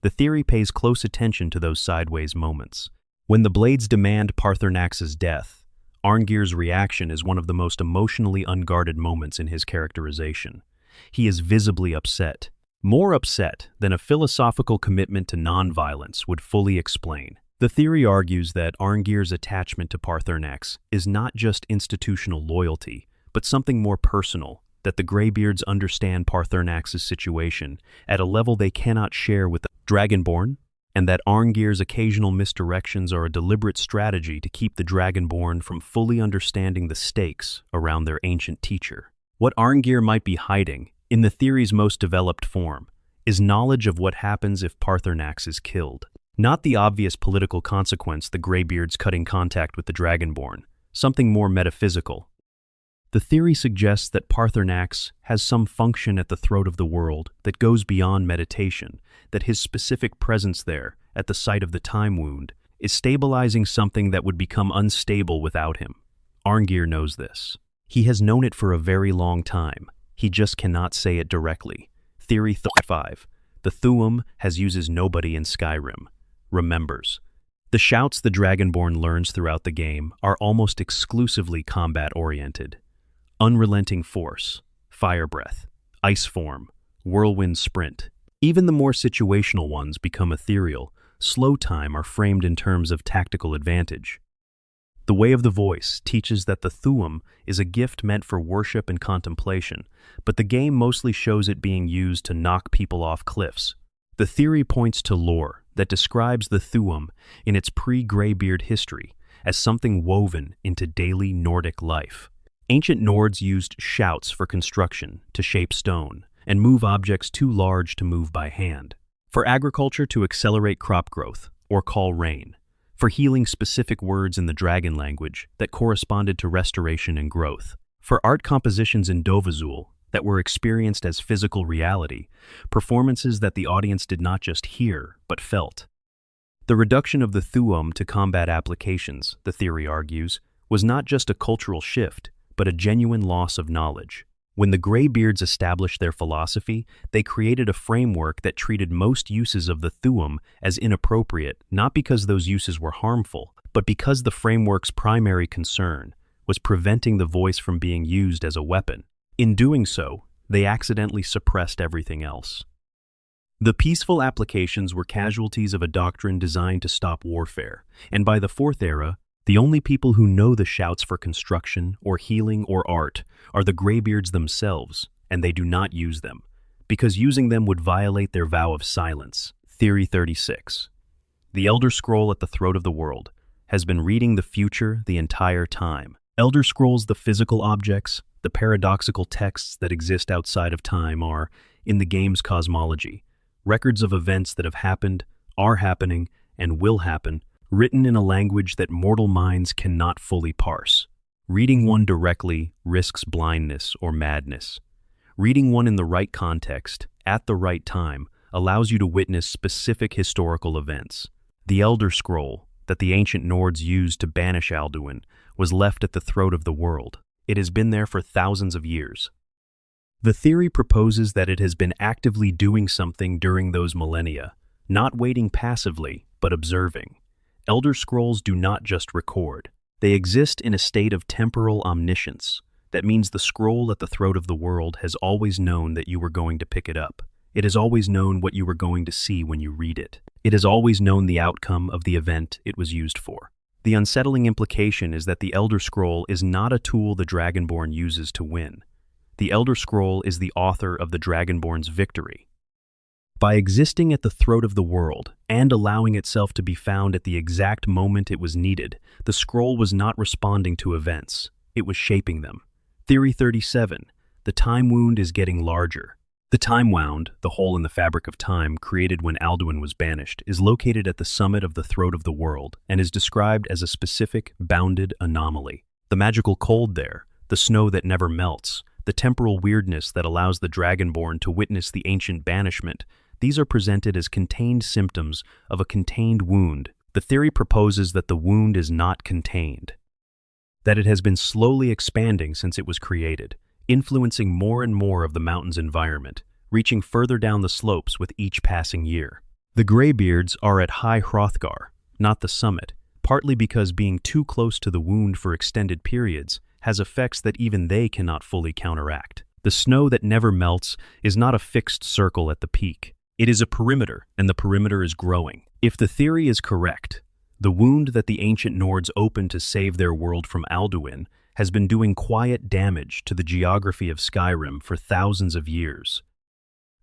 The theory pays close attention to those sideways moments. When the Blades demand Paarthurnax's death, Arngir's reaction is one of the most emotionally unguarded moments in his characterization. He is visibly upset, more upset than a philosophical commitment to nonviolence would fully explain. The theory argues that Arngir's attachment to Paarthurnax is not just institutional loyalty, but something more personal, that the Greybeards understand Paarthurnax's situation at a level they cannot share with the Dragonborn, and that Arngir's occasional misdirections are a deliberate strategy to keep the Dragonborn from fully understanding the stakes around their ancient teacher. What Arngir might be hiding, in the theory's most developed form, is knowledge of what happens if Paarthurnax is killed. Not the obvious political consequence, the Greybeards cutting contact with the Dragonborn, something more metaphysical. The theory suggests that Paarthurnax has some function at the throat of the world that goes beyond meditation, that his specific presence there, at the site of the time wound, is stabilizing something that would become unstable without him. Arngir knows this. He has known it for a very long time. He just cannot say it directly. Theory 5. The Thuum has uses nobody in Skyrim. Remembers. The shouts the Dragonborn learns throughout the game are almost exclusively combat-oriented. Unrelenting force, fire breath, ice form, whirlwind sprint. Even the more situational ones become ethereal. Slow time are framed in terms of tactical advantage. The Way of the Voice teaches that the Thuum is a gift meant for worship and contemplation, but the game mostly shows it being used to knock people off cliffs. The theory points to lore that describes the Thuum in its pre-Greybeard history as something woven into daily Nordic life. Ancient Nords used shouts for construction, to shape stone, and move objects too large to move by hand. For agriculture, to accelerate crop growth, or call rain. For healing, specific words in the dragon language that corresponded to restoration and growth. For art compositions in Dovazul that were experienced as physical reality, performances that the audience did not just hear, but felt. The reduction of the Thuum to combat applications, the theory argues, was not just a cultural shift, but a genuine loss of knowledge. When the Greybeards established their philosophy, they created a framework that treated most uses of the Thuum as inappropriate, not because those uses were harmful, but because the framework's primary concern was preventing the voice from being used as a weapon. In doing so, they accidentally suppressed everything else. The peaceful applications were casualties of a doctrine designed to stop warfare, and by the Fourth Era, the only people who know the shouts for construction or healing or art are the Greybeards themselves, and they do not use them, because using them would violate their vow of silence. Theory 36. The Elder Scroll at the throat of the world has been reading the future the entire time. Elder Scrolls, the physical objects, the paradoxical texts that exist outside of time, are, in the game's cosmology, records of events that have happened, are happening, and will happen, written in a language that mortal minds cannot fully parse. Reading one directly risks blindness or madness. Reading one in the right context, at the right time, allows you to witness specific historical events. The Elder Scroll, that the ancient Nords used to banish Alduin, was left at the throat of the world. It has been there for thousands of years. The theory proposes that it has been actively doing something during those millennia, not waiting passively, but observing. Elder Scrolls do not just record. They exist in a state of temporal omniscience. That means the scroll at the throat of the world has always known that you were going to pick it up. It has always known what you were going to see when you read it. It has always known the outcome of the event it was used for. The unsettling implication is that the Elder Scroll is not a tool the Dragonborn uses to win. The Elder Scroll is the author of the Dragonborn's victory. By existing at the throat of the world and allowing itself to be found at the exact moment it was needed, the scroll was not responding to events, it was shaping them. Theory 37. The time wound is getting larger. The time wound, the hole in the fabric of time created when Alduin was banished, is located at the summit of the throat of the world and is described as a specific, bounded anomaly. The magical cold there, the snow that never melts, the temporal weirdness that allows the Dragonborn to witness the ancient banishment, these are presented as contained symptoms of a contained wound. The theory proposes that the wound is not contained, that it has been slowly expanding since it was created, influencing more and more of the mountain's environment, reaching further down the slopes with each passing year. The Greybeards are at High Hrothgar, not the summit, partly because being too close to the wound for extended periods has effects that even they cannot fully counteract. The snow that never melts is not a fixed circle at the peak. It is a perimeter, and the perimeter is growing. If the theory is correct, the wound that the ancient Nords opened to save their world from Alduin has been doing quiet damage to the geography of Skyrim for thousands of years.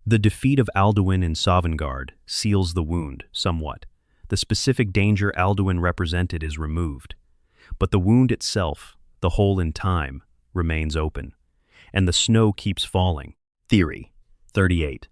The defeat of Alduin in Sovngarde seals the wound somewhat. The specific danger Alduin represented is removed, but the wound itself, the hole in time, remains open, and the snow keeps falling. Theory 38.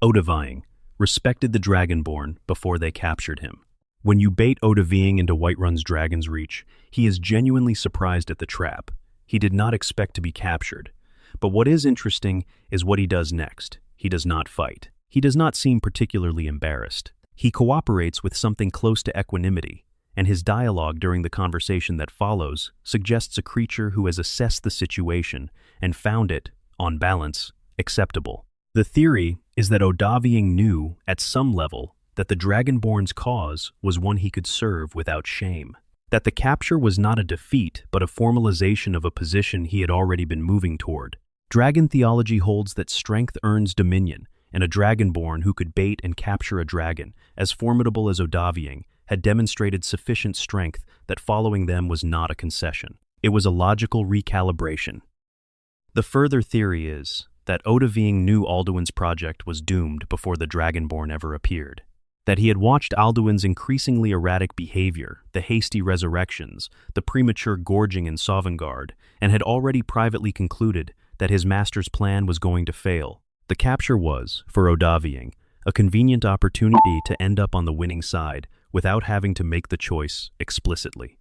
Odahviing respected the Dragonborn before they captured him. When you bait Odahviing into Whiterun's Dragon's Reach, he is genuinely surprised at the trap. He did not expect to be captured. But what is interesting is what he does next. He does not fight. He does not seem particularly embarrassed. He cooperates with something close to equanimity, and his dialogue during the conversation that follows suggests a creature who has assessed the situation and found it, on balance, acceptable. The theory is that Odahviing knew, at some level, that the Dragonborn's cause was one he could serve without shame. That the capture was not a defeat, but a formalization of a position he had already been moving toward. Dragon theology holds that strength earns dominion, and a Dragonborn who could bait and capture a dragon, as formidable as Odahviing, had demonstrated sufficient strength that following them was not a concession. It was a logical recalibration. The further theory is that Odahviing knew Alduin's project was doomed before the Dragonborn ever appeared. That he had watched Alduin's increasingly erratic behavior, the hasty resurrections, the premature gorging in Sovngarde, and had already privately concluded that his master's plan was going to fail. The capture was, for Odahviing, a convenient opportunity to end up on the winning side without having to make the choice explicitly.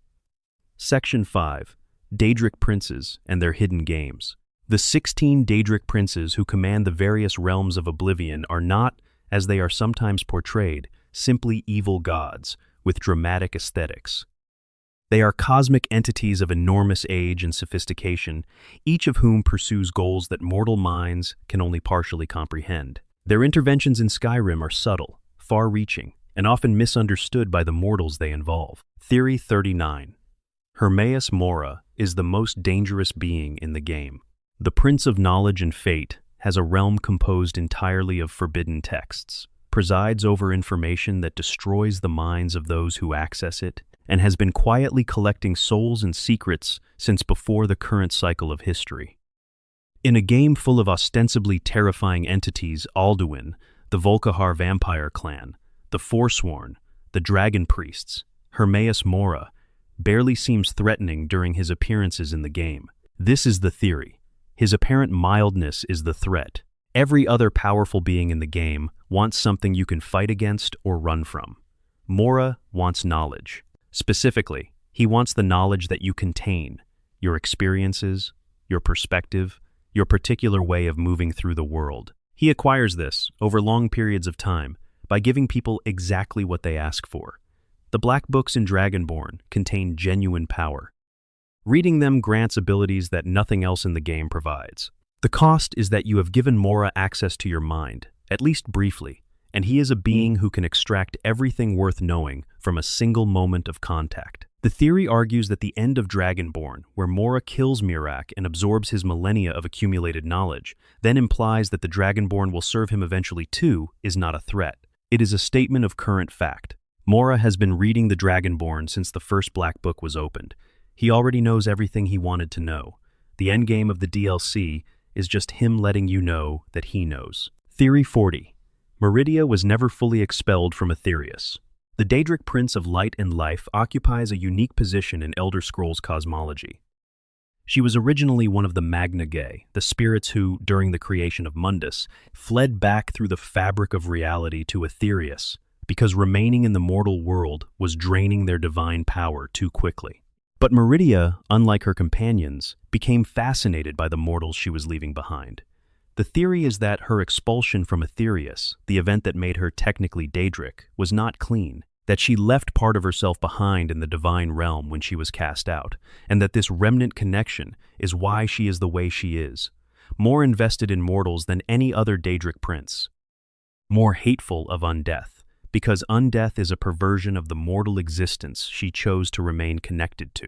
Section 5. Daedric Princes and Their Hidden Games. The 16 Daedric princes who command the various realms of Oblivion are not, as they are sometimes portrayed, simply evil gods with dramatic aesthetics. They are cosmic entities of enormous age and sophistication, each of whom pursues goals that mortal minds can only partially comprehend. Their interventions in Skyrim are subtle, far-reaching, and often misunderstood by the mortals they involve. Theory 39. Hermaeus Mora is the most dangerous being in the game. The Prince of Knowledge and Fate has a realm composed entirely of forbidden texts, presides over information that destroys the minds of those who access it, and has been quietly collecting souls and secrets since before the current cycle of history. In a game full of ostensibly terrifying entities, Alduin, the Volkihar vampire clan, the Forsworn, the Dragon Priests, Hermaeus Mora barely seems threatening during his appearances in the game. This is the theory. His apparent mildness is the threat. Every other powerful being in the game wants something you can fight against or run from. Mora wants knowledge. Specifically, he wants the knowledge that you contain, your experiences, your perspective, your particular way of moving through the world. He acquires this, over long periods of time, by giving people exactly what they ask for. The Black Books in Dragonborn contain genuine power. Reading them grants abilities that nothing else in the game provides. The cost is that you have given Mora access to your mind, at least briefly, and he is a being who can extract everything worth knowing from a single moment of contact. The theory argues that the end of Dragonborn, where Mora kills Miraak and absorbs his millennia of accumulated knowledge, then implies that the Dragonborn will serve him eventually too, is not a threat. It is a statement of current fact. Mora has been reading the Dragonborn since the first Black Book was opened. He already knows everything he wanted to know. The endgame of the DLC is just him letting you know that he knows. Theory 40. Meridia was never fully expelled from Aetherius. The Daedric Prince of Light and Life occupies a unique position in Elder Scrolls cosmology. She was originally one of the Magna Gae, the spirits who, during the creation of Mundus, fled back through the fabric of reality to Aetherius, because remaining in the mortal world was draining their divine power too quickly. But Meridia, unlike her companions, became fascinated by the mortals she was leaving behind. The theory is that her expulsion from Aetherius, the event that made her technically Daedric, was not clean, that she left part of herself behind in the divine realm when she was cast out, and that this remnant connection is why she is the way she is, more invested in mortals than any other Daedric prince, more hateful of undeath, because undeath is a perversion of the mortal existence she chose to remain connected to.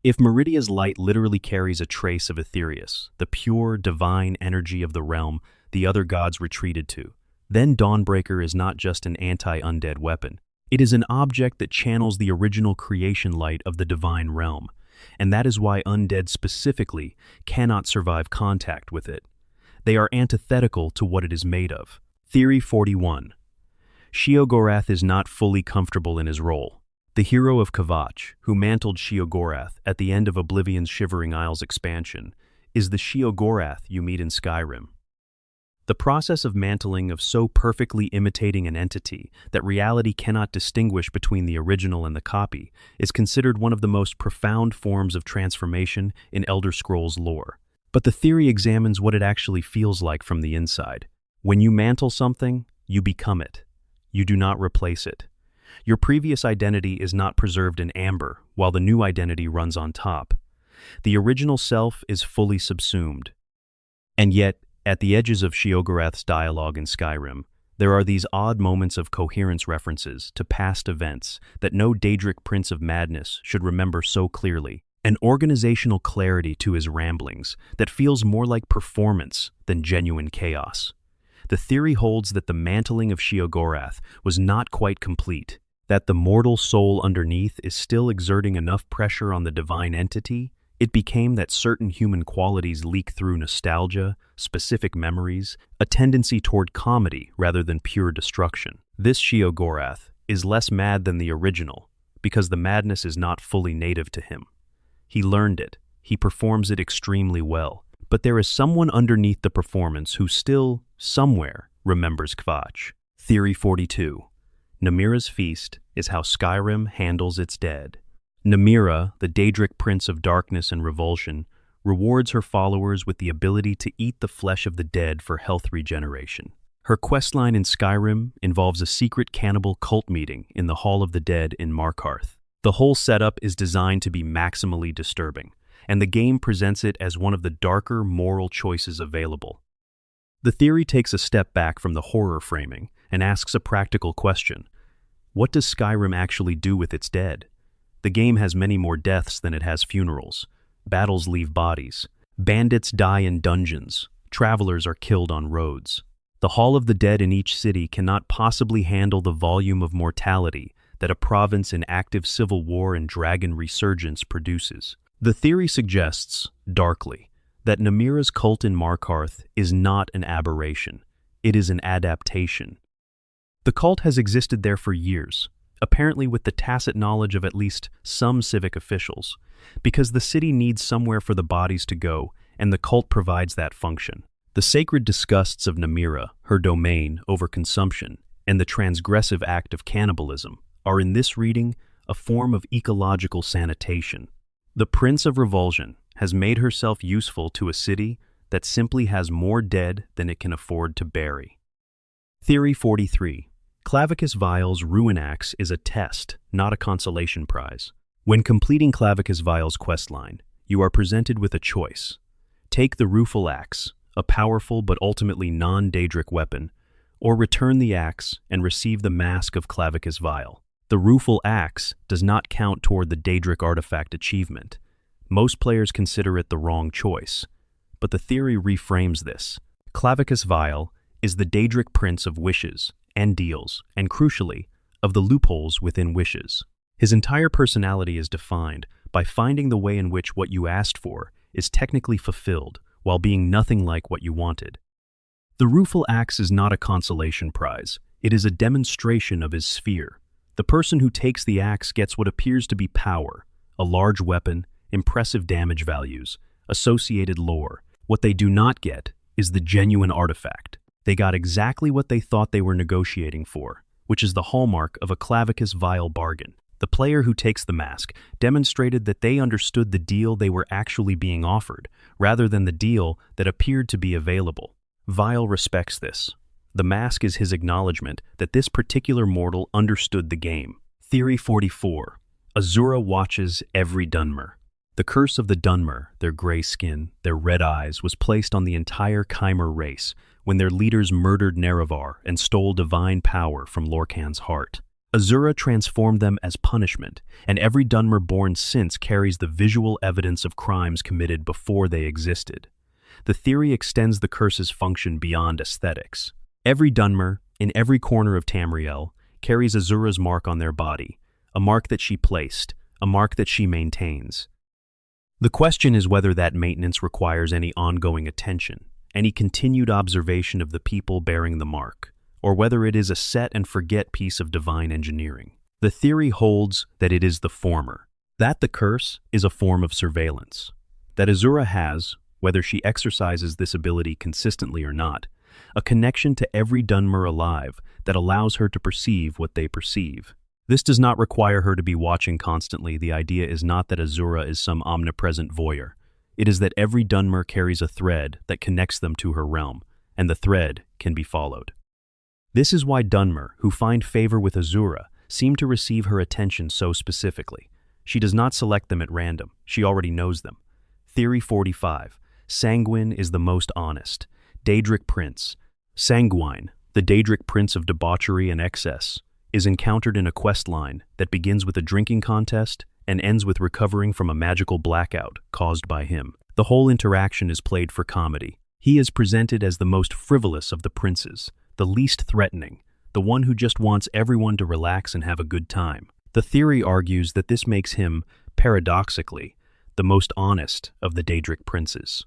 If Meridia's light literally carries a trace of Aetherius, the pure, divine energy of the realm the other gods retreated to, then Dawnbreaker is not just an anti-undead weapon. It is an object that channels the original creation light of the divine realm, and that is why undead specifically cannot survive contact with it. They are antithetical to what it is made of. Theory 41. Sheogorath is not fully comfortable in his role. The hero of Kvatch, who mantled Sheogorath at the end of Oblivion's Shivering Isles expansion, is the Sheogorath you meet in Skyrim. The process of mantling of so perfectly imitating an entity that reality cannot distinguish between the original and the copy is considered one of the most profound forms of transformation in Elder Scrolls lore. But the theory examines what it actually feels like from the inside. When you mantle something, you become it. You do not replace it. Your previous identity is not preserved in amber, while the new identity runs on top. The original self is fully subsumed. And yet, at the edges of Sheogorath's dialogue in Skyrim, there are these odd moments of coherence references to past events that no Daedric Prince of Madness should remember so clearly, an organizational clarity to his ramblings that feels more like performance than genuine chaos. The theory holds that the mantling of Sheogorath was not quite complete, that the mortal soul underneath is still exerting enough pressure on the divine entity. It became that certain human qualities leak through nostalgia, specific memories, a tendency toward comedy rather than pure destruction. This Sheogorath is less mad than the original because the madness is not fully native to him. He learned it, he performs it extremely well, but there is someone underneath the performance who still, somewhere, remembers Kvatch. Theory 42. Namira's feast is how Skyrim handles its dead. Namira, the Daedric Prince of Darkness and Revulsion, rewards her followers with the ability to eat the flesh of the dead for health regeneration. Her questline in Skyrim involves a secret cannibal cult meeting in the Hall of the Dead in Markarth. The whole setup is designed to be maximally disturbing, and the game presents it as one of the darker moral choices available. The theory takes a step back from the horror framing and asks a practical question. What does Skyrim actually do with its dead? The game has many more deaths than it has funerals. Battles leave bodies. Bandits die in dungeons. Travelers are killed on roads. The Hall of the Dead in each city cannot possibly handle the volume of mortality that a province in active civil war and dragon resurgence produces. The theory suggests, darkly, that Namira's cult in Markarth is not an aberration. It is an adaptation. The cult has existed there for years, apparently with the tacit knowledge of at least some civic officials, because the city needs somewhere for the bodies to go, and the cult provides that function. The sacred disgusts of Namira, her domain over consumption, and the transgressive act of cannibalism are in this reading a form of ecological sanitation. The Prince of Revulsion has made herself useful to a city that simply has more dead than it can afford to bury. Theory 43. Clavicus Vile's Ruin Axe is a test, not a consolation prize. When completing Clavicus Vile's questline, you are presented with a choice. Take the Rueful Axe, a powerful but ultimately non-Daedric weapon, or return the axe and receive the Mask of Clavicus Vile. The Rueful Axe does not count toward the Daedric artifact achievement. Most players consider it the wrong choice, but the theory reframes this. Clavicus Vile is the Daedric Prince of wishes and deals, and crucially, of the loopholes within wishes. His entire personality is defined by finding the way in which what you asked for is technically fulfilled while being nothing like what you wanted. The Rueful Axe is not a consolation prize. It is a demonstration of his sphere. The person who takes the axe gets what appears to be power, a large weapon, impressive damage values, associated lore. What they do not get is the genuine artifact. They got exactly what they thought they were negotiating for, which is the hallmark of a Clavicus Vile bargain. The player who takes the mask demonstrated that they understood the deal they were actually being offered, rather than the deal that appeared to be available. Vile respects this. The mask is his acknowledgement that this particular mortal understood the game. Theory 44. Azura watches every Dunmer. The curse of the Dunmer, their gray skin, their red eyes, was placed on the entire Chimer race, when their leaders murdered Nerevar and stole divine power from Lorkhan's heart. Azura transformed them as punishment, and every Dunmer born since carries the visual evidence of crimes committed before they existed. The theory extends the curse's function beyond aesthetics. Every Dunmer, in every corner of Tamriel, carries Azura's mark on their body, a mark that she placed, a mark that she maintains. The question is whether that maintenance requires any ongoing attention, any continued observation of the people bearing the mark, or whether it is a set-and-forget piece of divine engineering. The theory holds that it is the former, that the curse is a form of surveillance, that Azura has, whether she exercises this ability consistently or not, a connection to every Dunmer alive that allows her to perceive what they perceive. This does not require her to be watching constantly. The idea is not that Azura is some omnipresent voyeur. It is that every Dunmer carries a thread that connects them to her realm, and the thread can be followed. This is why Dunmer, who find favor with Azura, seem to receive her attention so specifically. She does not select them at random. She already knows them. Theory 45. Sanguine is the most honest. Daedric Prince. Sanguine, the Daedric Prince of debauchery and excess, is encountered in a quest line that begins with a drinking contest and ends with recovering from a magical blackout caused by him. The whole interaction is played for comedy. He is presented as the most frivolous of the princes, the least threatening, the one who just wants everyone to relax and have a good time. The theory argues that this makes him, paradoxically, the most honest of the Daedric princes.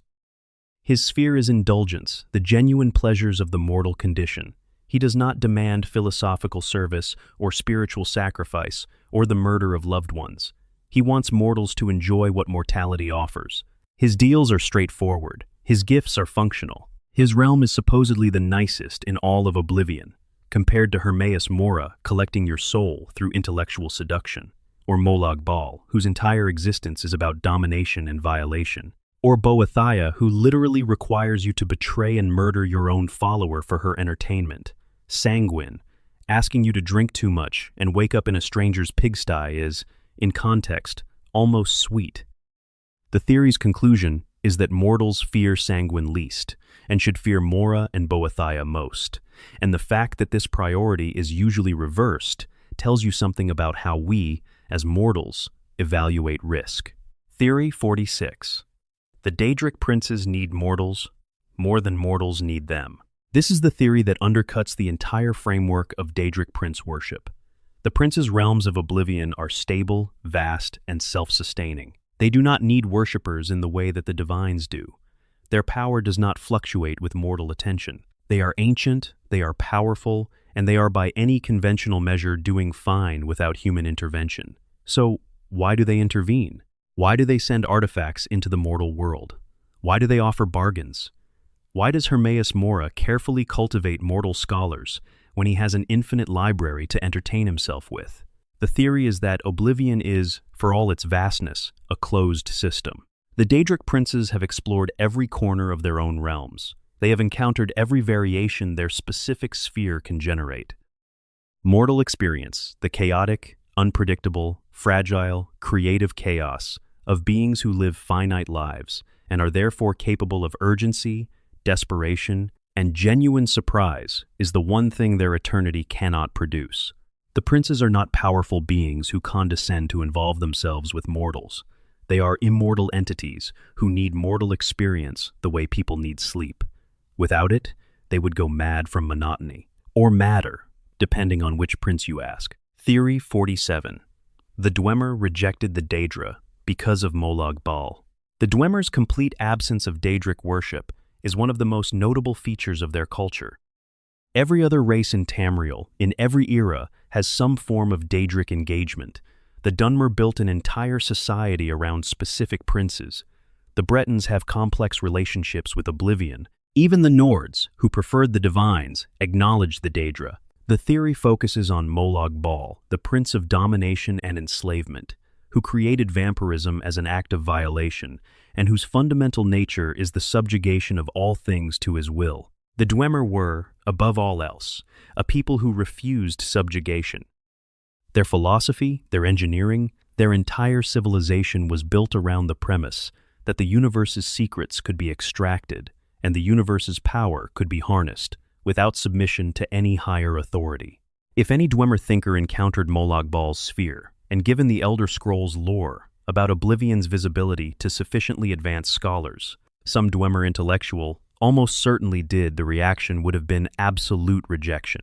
His sphere is indulgence, the genuine pleasures of the mortal condition. He does not demand philosophical service or spiritual sacrifice or the murder of loved ones. He wants mortals to enjoy what mortality offers. His deals are straightforward. His gifts are functional. His realm is supposedly the nicest in all of Oblivion, compared to Hermaeus Mora collecting your soul through intellectual seduction, or Molag Bal, whose entire existence is about domination and violation, or Boethia, who literally requires you to betray and murder your own follower for her entertainment. Sanguine, asking you to drink too much and wake up in a stranger's pigsty is, in context, almost sweet. The theory's conclusion is that mortals fear Sanguine least, and should fear Mora and Boethia most, and the fact that this priority is usually reversed tells you something about how we, as mortals, evaluate risk. Theory 46. The Daedric princes need mortals more than mortals need them. This is the theory that undercuts the entire framework of Daedric prince worship. The princes' realms of Oblivion are stable, vast, and self-sustaining. They do not need worshippers in the way that the divines do. Their power does not fluctuate with mortal attention. They are ancient, they are powerful, and they are by any conventional measure doing fine without human intervention. So, why do they intervene? Why do they send artifacts into the mortal world? Why do they offer bargains? Why does Hermaeus Mora carefully cultivate mortal scholars when he has an infinite library to entertain himself with? The theory is that Oblivion is, for all its vastness, a closed system. The Daedric princes have explored every corner of their own realms. They have encountered every variation their specific sphere can generate. Mortal experience, the chaotic, unpredictable, fragile, creative chaos of beings who live finite lives and are therefore capable of urgency, desperation, and genuine surprise is the one thing their eternity cannot produce. The princes are not powerful beings who condescend to involve themselves with mortals. They are immortal entities who need mortal experience the way people need sleep. Without it, they would go mad from monotony, or madder, depending on which prince you ask. Theory 47. The Dwemer rejected the Daedra because of Molag Bal. The Dwemer's complete absence of Daedric worship is one of the most notable features of their culture. Every other race in Tamriel, in every era, has some form of Daedric engagement. The Dunmer built an entire society around specific princes. The Bretons have complex relationships with Oblivion. Even the Nords, who preferred the divines, acknowledged the Daedra. The theory focuses on Molag Bal, the prince of domination and enslavement, who created vampirism as an act of violation, and whose fundamental nature is the subjugation of all things to his will. The Dwemer were, above all else, a people who refused subjugation. Their philosophy, their engineering, their entire civilization was built around the premise that the universe's secrets could be extracted and the universe's power could be harnessed without submission to any higher authority. If any Dwemer thinker encountered Molag Bal's sphere, and given the Elder Scrolls lore about Oblivion's visibility to sufficiently advanced scholars, some Dwemer intellectual almost certainly did, the reaction would have been absolute rejection.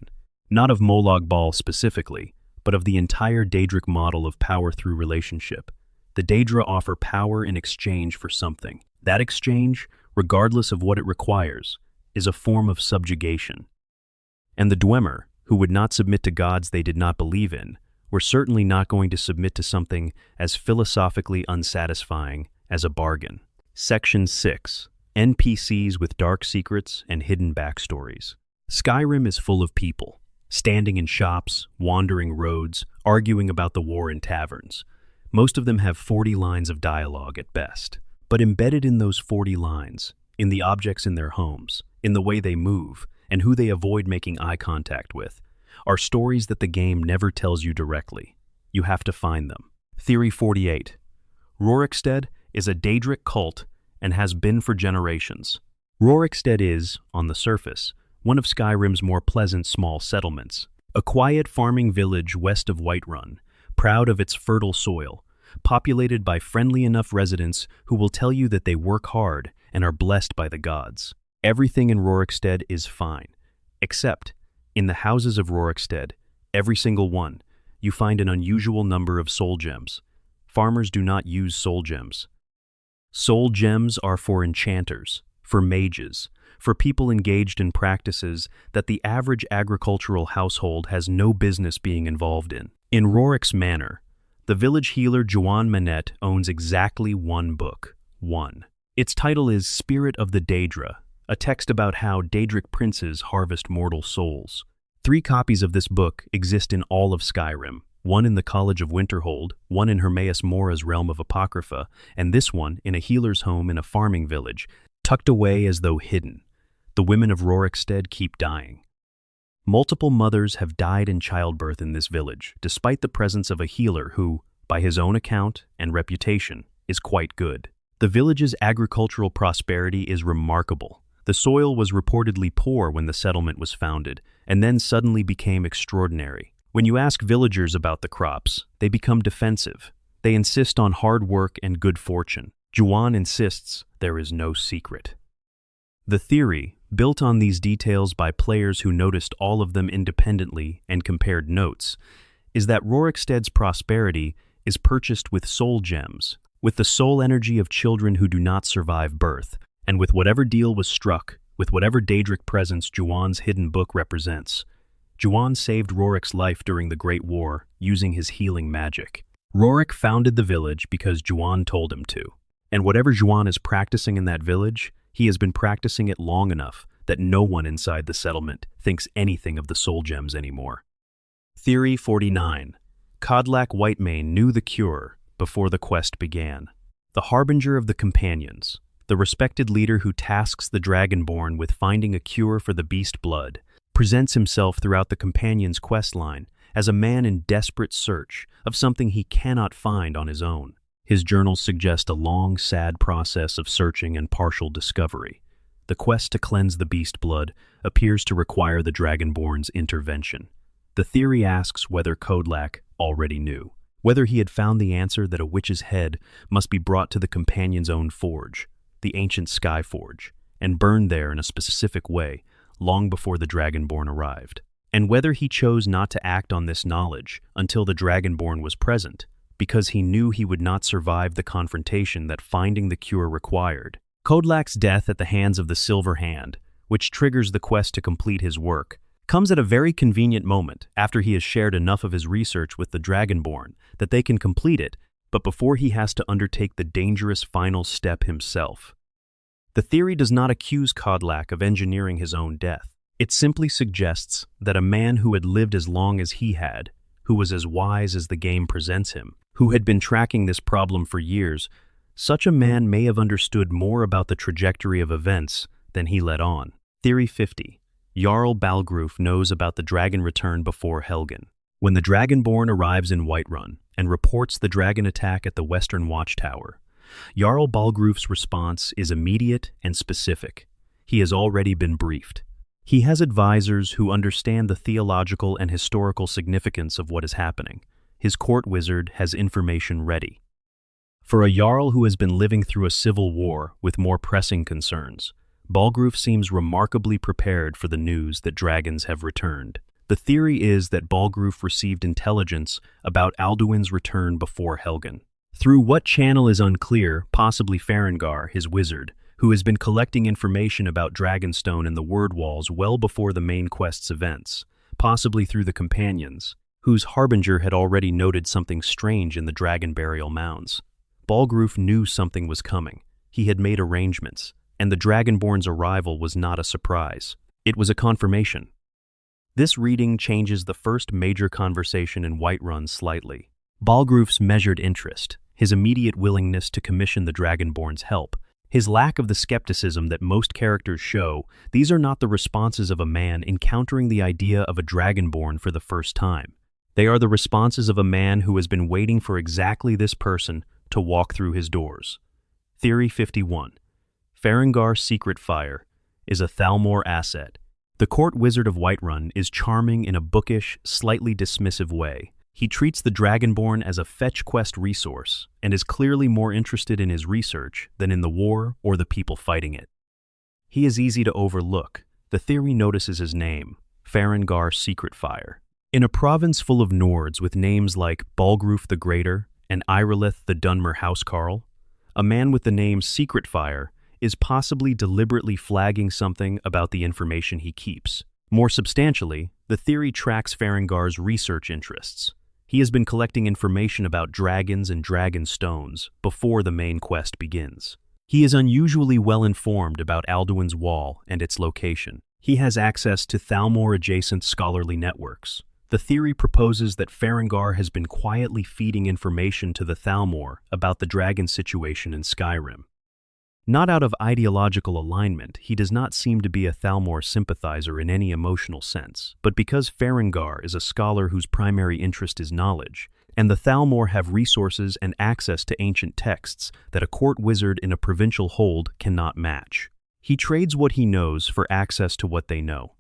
Not of Molag Bal specifically, but of the entire Daedric model of power through relationship. The Daedra offer power in exchange for something. That exchange, regardless of what it requires, is a form of subjugation. And the Dwemer, who would not submit to gods they did not believe in, were certainly not going to submit to something as philosophically unsatisfying as a bargain. Section 6. NPCs with dark secrets and hidden backstories. Skyrim is full of people, standing in shops, wandering roads, arguing about the war in taverns. Most of them have 40 lines of dialogue at best. But embedded in those 40 lines, in the objects in their homes, in the way they move, and who they avoid making eye contact with, are stories that the game never tells you directly. You have to find them. Theory 48. Rorikstead is a Daedric cult and has been for generations. Rorikstead is, on the surface, one of Skyrim's more pleasant small settlements. A quiet farming village west of Whiterun, proud of its fertile soil, populated by friendly enough residents who will tell you that they work hard and are blessed by the gods. Everything in Rorikstead is fine, except in the houses of Rorikstead, every single one, you find an unusual number of soul gems. Farmers do not use soul gems. Soul gems are for enchanters, for mages, for people engaged in practices that the average agricultural household has no business being involved in. In Rorik's Manor, the village healer Juan Manette owns exactly one book, one. Its title is Spirit of the Daedra, a text about how Daedric princes harvest mortal souls. 3 copies of this book exist in all of Skyrim, one in the College of Winterhold, one in Hermaeus Mora's realm of Apocrypha, and this one in a healer's home in a farming village, tucked away as though hidden. The women of Rorikstead keep dying. Multiple mothers have died in childbirth in this village, despite the presence of a healer who, by his own account and reputation, is quite good. The village's agricultural prosperity is remarkable. The soil was reportedly poor when the settlement was founded, and then suddenly became extraordinary. When you ask villagers about the crops, they become defensive. They insist on hard work and good fortune. Juan insists there is no secret. The theory, built on these details by players who noticed all of them independently and compared notes, is that Rorikstead's prosperity is purchased with soul gems, with the soul energy of children who do not survive birth, and with whatever deal was struck, with whatever Daedric presence Juan's hidden book represents. Juan saved Rorik's life during the Great War using his healing magic. Rorik founded the village because Juan told him to. And whatever Juan is practicing in that village, he has been practicing it long enough that no one inside the settlement thinks anything of the soul gems anymore. Theory 49. Kodlak Whitemane knew the cure before the quest began. The harbinger of the companions, the respected leader who tasks the Dragonborn with finding a cure for the beast blood, presents himself throughout the companions' questline as a man in desperate search of something he cannot find on his own. His journals suggest a long, sad process of searching and partial discovery. The quest to cleanse the beast blood appears to require the Dragonborn's intervention. The theory asks whether Kodlak already knew, whether he had found the answer that a witch's head must be brought to the companion's own forge, the ancient Sky Forge, and burned there in a specific way long before the Dragonborn arrived, and whether he chose not to act on this knowledge until the Dragonborn was present, because he knew he would not survive the confrontation that finding the cure required. Kodlak's death at the hands of the Silver Hand, which triggers the quest to complete his work, comes at a very convenient moment after he has shared enough of his research with the Dragonborn that they can complete it, but before he has to undertake the dangerous final step himself. The theory does not accuse Kodlak of engineering his own death. It simply suggests that a man who had lived as long as he had, who was as wise as the game presents him, who had been tracking this problem for years, such a man may have understood more about the trajectory of events than he let on. Theory 50. Jarl Balgruf knows about the dragon return before Helgen. When the Dragonborn arrives in Whiterun and reports the dragon attack at the Western Watchtower, Jarl Balgruf's response is immediate and specific. He has already been briefed. He has advisors who understand the theological and historical significance of what is happening. His court wizard has information ready. For a Jarl who has been living through a civil war with more pressing concerns, Balgruf seems remarkably prepared for the news that dragons have returned. The theory is that Balgruf received intelligence about Alduin's return before Helgen. Through what channel is unclear, possibly Farengar, his wizard, who has been collecting information about Dragonstone and the Word Walls well before the main quest's events, possibly through the Companions, whose harbinger had already noted something strange in the dragon burial mounds. Balgruf knew something was coming. He had made arrangements, and the Dragonborn's arrival was not a surprise. It was a confirmation. This reading changes the first major conversation in Whiterun slightly. Balgruf's measured interest, his immediate willingness to commission the Dragonborn's help, his lack of the skepticism that most characters show, these are not the responses of a man encountering the idea of a Dragonborn for the first time. They are the responses of a man who has been waiting for exactly this person to walk through his doors. Theory 51. Farengar's secret fire is a Thalmor asset. The court wizard of Whiterun is charming in a bookish, slightly dismissive way. He treats the Dragonborn as a fetch quest resource and is clearly more interested in his research than in the war or the people fighting it. He is easy to overlook. The theory notices his name, Farengar's secret fire. In a province full of Nords with names like Balgruf the Greater and Irilith the Dunmer Housecarl, a man with the name Secret Fire is possibly deliberately flagging something about the information he keeps. More substantially, the theory tracks Farengar's research interests. He has been collecting information about dragons and dragon stones before the main quest begins. He is unusually well informed about Alduin's Wall and its location. He has access to Thalmor-adjacent scholarly networks. The theory proposes that Farengar has been quietly feeding information to the Thalmor about the dragon situation in Skyrim. Not out of ideological alignment, he does not seem to be a Thalmor sympathizer in any emotional sense, but because Farengar is a scholar whose primary interest is knowledge, and the Thalmor have resources and access to ancient texts that a court wizard in a provincial hold cannot match. He trades what he knows for access to what they know.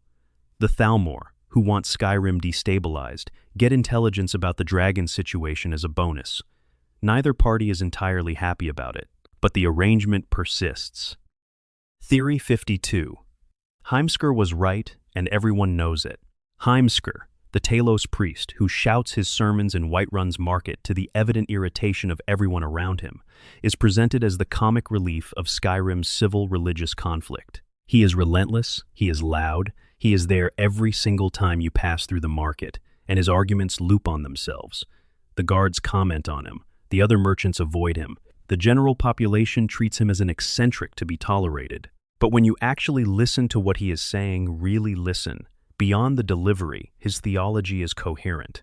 The Thalmor, who want Skyrim destabilized, get intelligence about the dragon situation as a bonus. Neither party is entirely happy about it, but the arrangement persists. Theory 52. Heimskr was right, and everyone knows it. Heimskr, the Talos priest who shouts his sermons in Whiterun's market to the evident irritation of everyone around him, is presented as the comic relief of Skyrim's civil religious conflict. He is relentless, he is loud, he is there every single time you pass through the market, and his arguments loop on themselves. The guards comment on him, the other merchants avoid him, the general population treats him as an eccentric to be tolerated. But when you actually listen to what he is saying, really listen, beyond the delivery, his theology is coherent.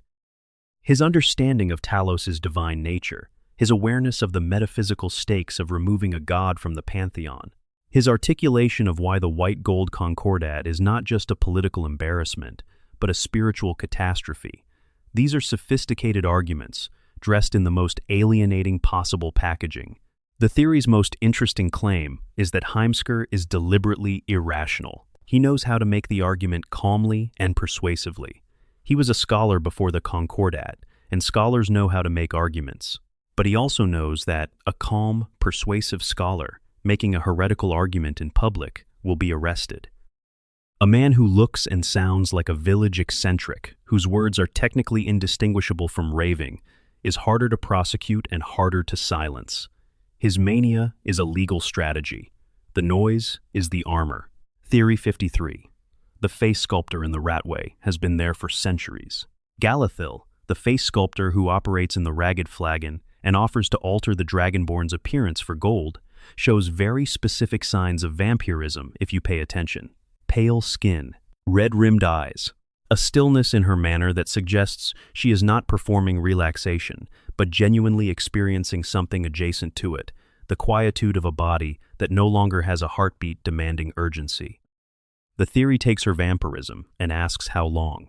His understanding of Talos' divine nature, his awareness of the metaphysical stakes of removing a god from the pantheon, his articulation of why the white gold concordat is not just a political embarrassment, but a spiritual catastrophe. These are sophisticated arguments, dressed in the most alienating possible packaging. The theory's most interesting claim is that Heimskr is deliberately irrational. He knows how to make the argument calmly and persuasively. He was a scholar before the Concordat, and scholars know how to make arguments. But he also knows that a calm, persuasive scholar making a heretical argument in public will be arrested. A man who looks and sounds like a village eccentric, whose words are technically indistinguishable from raving, is harder to prosecute and harder to silence. His mania is a legal strategy. The noise is the armor. Theory 53. The face sculptor in the Ratway has been there for centuries. Galathil, the face sculptor who operates in the Ragged Flagon and offers to alter the Dragonborn's appearance for gold, shows very specific signs of vampirism if you pay attention. Pale skin, red-rimmed eyes, a stillness in her manner that suggests she is not performing relaxation, but genuinely experiencing something adjacent to it, the quietude of a body that no longer has a heartbeat demanding urgency. The theory takes her vampirism and asks how long.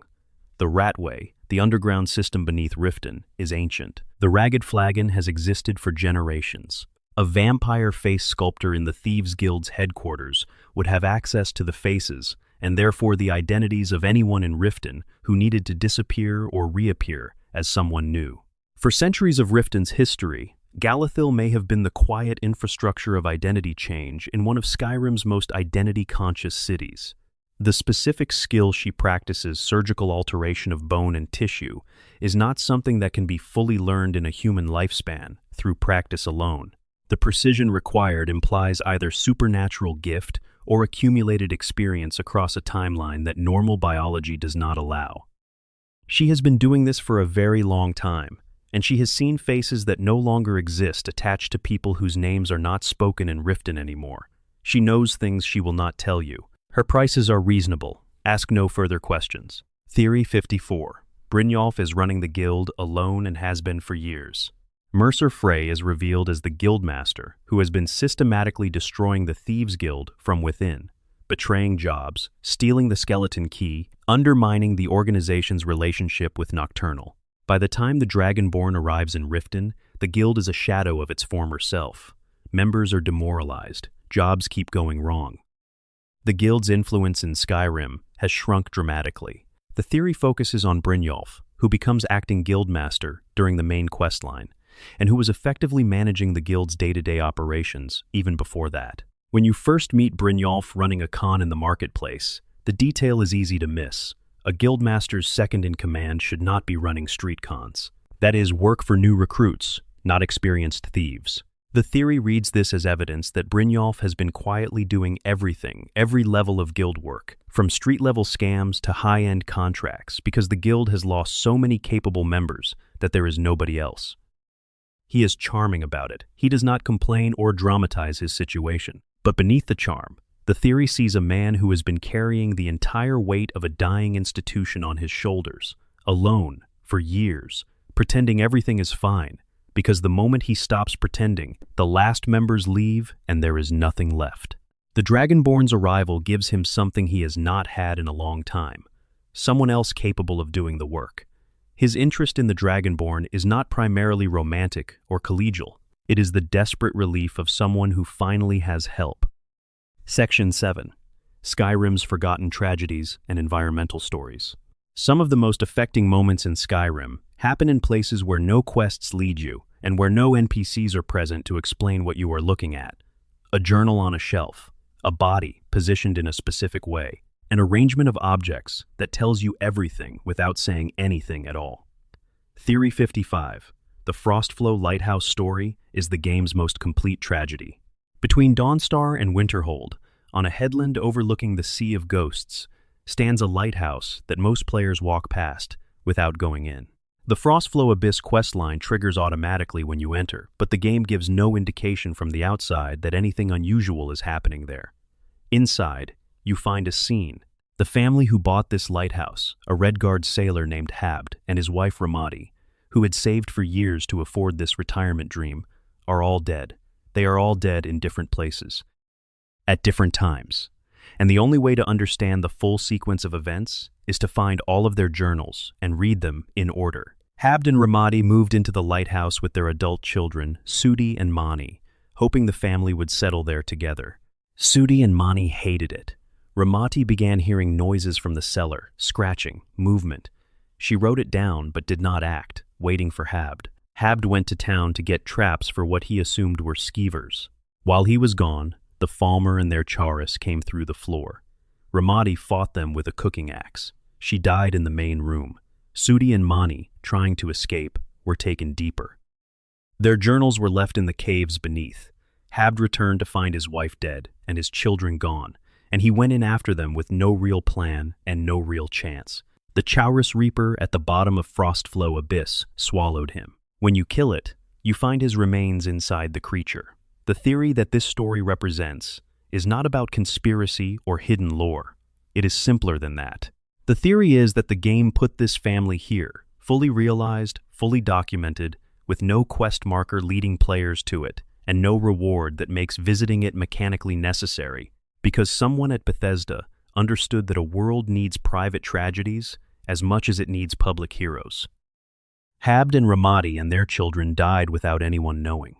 The Ratway, the underground system beneath Riften, is ancient. The Ragged Flagon has existed for generations. A vampire face sculptor in the Thieves Guild's headquarters would have access to the faces and therefore the identities of anyone in Riften who needed to disappear or reappear as someone new. For centuries of Riften's history, Galithil may have been the quiet infrastructure of identity change in one of Skyrim's most identity-conscious cities. The specific skill she practices, surgical alteration of bone and tissue, is not something that can be fully learned in a human lifespan through practice alone. The precision required implies either supernatural gift or accumulated experience across a timeline that normal biology does not allow. She has been doing this for a very long time, and she has seen faces that no longer exist attached to people whose names are not spoken in Riften anymore. She knows things she will not tell you. Her prices are reasonable. Ask no further questions. Theory 54. Brynjolf is running the guild alone and has been for years. Mercer Frey is revealed as the guildmaster who has been systematically destroying the Thieves Guild from within, betraying jobs, stealing the skeleton key, undermining the organization's relationship with Nocturnal. By the time the Dragonborn arrives in Riften, the guild is a shadow of its former self. Members are demoralized. Jobs keep going wrong. The guild's influence in Skyrim has shrunk dramatically. The theory focuses on Brynjolf, who becomes acting guildmaster during the main questline, and who was effectively managing the guild's day-to-day operations even before that. When you first meet Brynjolf running a con in the marketplace, the detail is easy to miss. A guildmaster's second-in-command should not be running street cons. That is, work for new recruits, not experienced thieves. The theory reads this as evidence that Brynjolf has been quietly doing everything, every level of guild work, from street-level scams to high-end contracts, because the guild has lost so many capable members that there is nobody else. He is charming about it. He does not complain or dramatize his situation. But beneath the charm, the theory sees a man who has been carrying the entire weight of a dying institution on his shoulders, alone, for years, pretending everything is fine, because the moment he stops pretending, the last members leave and there is nothing left. The Dragonborn's arrival gives him something he has not had in a long time, someone else capable of doing the work. His interest in the Dragonborn is not primarily romantic or collegial. It is the desperate relief of someone who finally has help. Section 7. Skyrim's Forgotten Tragedies and Environmental Stories. Some of the most affecting moments in Skyrim happen in places where no quests lead you and where no NPCs are present to explain what you are looking at. A journal on a shelf, a body positioned in a specific way, an arrangement of objects that tells you everything without saying anything at all. Theory 55. The Frostflow Lighthouse story is the game's most complete tragedy. Between Dawnstar and Winterhold, on a headland overlooking the Sea of Ghosts, stands a lighthouse that most players walk past without going in. The Frostflow Abyss questline triggers automatically when you enter, but the game gives no indication from the outside that anything unusual is happening there. Inside, you find a scene. The family who bought this lighthouse, a Redguard sailor named Habd and his wife Ramadi, who had saved for years to afford this retirement dream, are all dead. They are all dead in different places, at different times. And the only way to understand the full sequence of events is to find all of their journals and read them in order. Habd and Ramadi moved into the lighthouse with their adult children, Sudi and Mani, hoping the family would settle there together. Sudi and Mani hated it. Ramadi began hearing noises from the cellar, scratching, movement. She wrote it down but did not act, waiting for Habd. Habd went to town to get traps for what he assumed were skeevers. While he was gone, the Falmer and their Charis came through the floor. Ramadi fought them with a cooking axe. She died in the main room. Sudi and Mani, trying to escape, were taken deeper. Their journals were left in the caves beneath. Habd returned to find his wife dead and his children gone, and he went in after them with no real plan and no real chance. The Chaurus Reaper at the bottom of Frostflow Abyss swallowed him. When you kill it, you find his remains inside the creature. The theory that this story represents is not about conspiracy or hidden lore. It is simpler than that. The theory is that the game put this family here, fully realized, fully documented, with no quest marker leading players to it, and no reward that makes visiting it mechanically necessary, because someone at Bethesda understood that a world needs private tragedies as much as it needs public heroes. Habd and Ramadi and their children died without anyone knowing.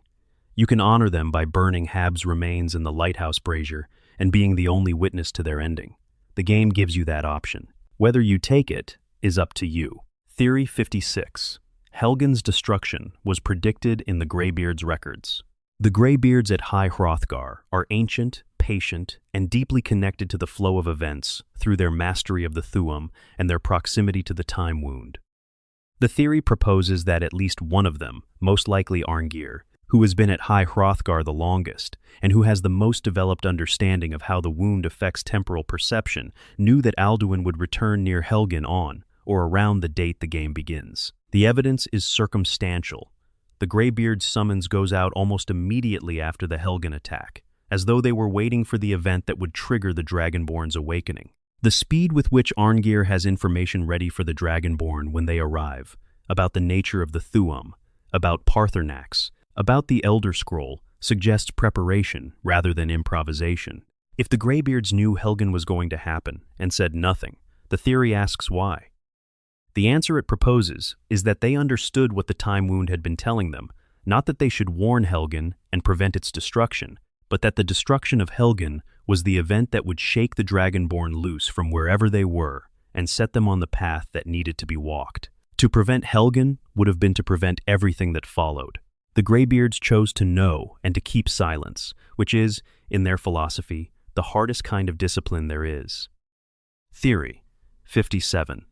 You can honor them by burning Hab's remains in the lighthouse brazier and being the only witness to their ending. The game gives you that option. Whether you take it is up to you. Theory 56. Helgen's destruction was predicted in the Greybeards' records. The Greybeards at High Hrothgar are ancient, patient, and deeply connected to the flow of events through their mastery of the Thu'um and their proximity to the Time Wound. The theory proposes that at least one of them, most likely Arngir, who has been at High Hrothgar the longest, and who has the most developed understanding of how the wound affects temporal perception, knew that Alduin would return near Helgen on, or around the date the game begins. The evidence is circumstantial. The Greybeard's summons goes out almost immediately after the Helgen attack, as though they were waiting for the event that would trigger the Dragonborn's awakening. The speed with which Arngir has information ready for the Dragonborn when they arrive, about the nature of the Thu'um, about Paarthurnax, about the Elder Scroll, suggests preparation rather than improvisation. If the Greybeards knew Helgen was going to happen and said nothing, the theory asks why. The answer it proposes is that they understood what the Time Wound had been telling them, not that they should warn Helgen and prevent its destruction, but that the destruction of Helgen was the event that would shake the Dragonborn loose from wherever they were and set them on the path that needed to be walked. To prevent Helgen would have been to prevent everything that followed. The Greybeards chose to know and to keep silence, which is, in their philosophy, the hardest kind of discipline there is. Theory 57.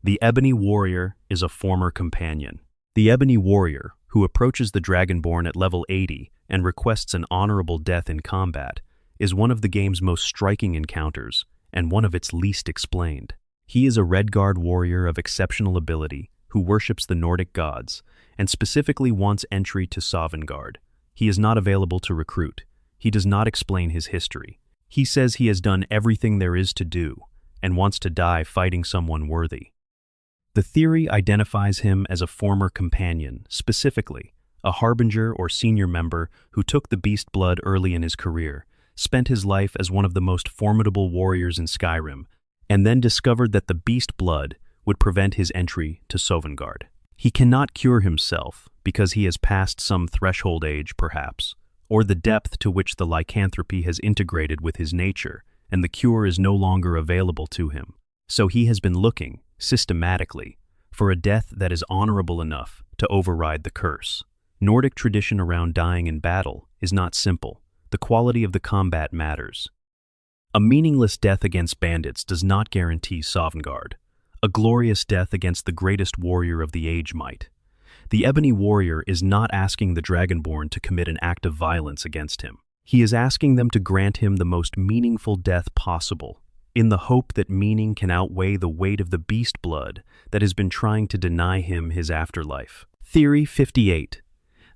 The Ebony Warrior is a former companion. The Ebony Warrior, who approaches the Dragonborn at level 80 and requests an honorable death in combat, is one of the game's most striking encounters and one of its least explained. He is a Redguard warrior of exceptional ability who worships the Nordic gods and specifically wants entry to Sovngarde. He is not available to recruit. He does not explain his history. He says he has done everything there is to do and wants to die fighting someone worthy. The theory identifies him as a former companion, specifically a harbinger or senior member who took the beast blood early in his career, spent his life as one of the most formidable warriors in Skyrim, and then discovered that the beast blood would prevent his entry to Sovngarde. He cannot cure himself because he has passed some threshold age, perhaps, or the depth to which the lycanthropy has integrated with his nature, and the cure is no longer available to him. So he has been looking, systematically, for a death that is honorable enough to override the curse. Nordic tradition around dying in battle is not simple. The quality of the combat matters. A meaningless death against bandits does not guarantee Sovngarde. A glorious death against the greatest warrior of the age might. The Ebony Warrior is not asking the Dragonborn to commit an act of violence against him. He is asking them to grant him the most meaningful death possible, in the hope that meaning can outweigh the weight of the beast blood that has been trying to deny him his afterlife. Theory 58.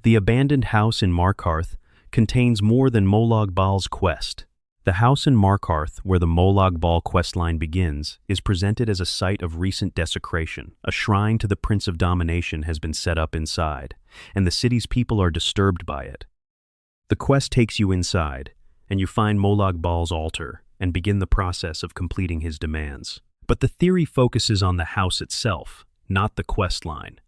The abandoned house in Markarth contains more than Molag Bal's quest. The house in Markarth, where the Molag Bal questline begins, is presented as a site of recent desecration. A shrine to the Prince of Domination has been set up inside, and the city's people are disturbed by it. The quest takes you inside, and you find Molag Bal's altar and begin the process of completing his demands. But the theory focuses on the house itself, not the quest line.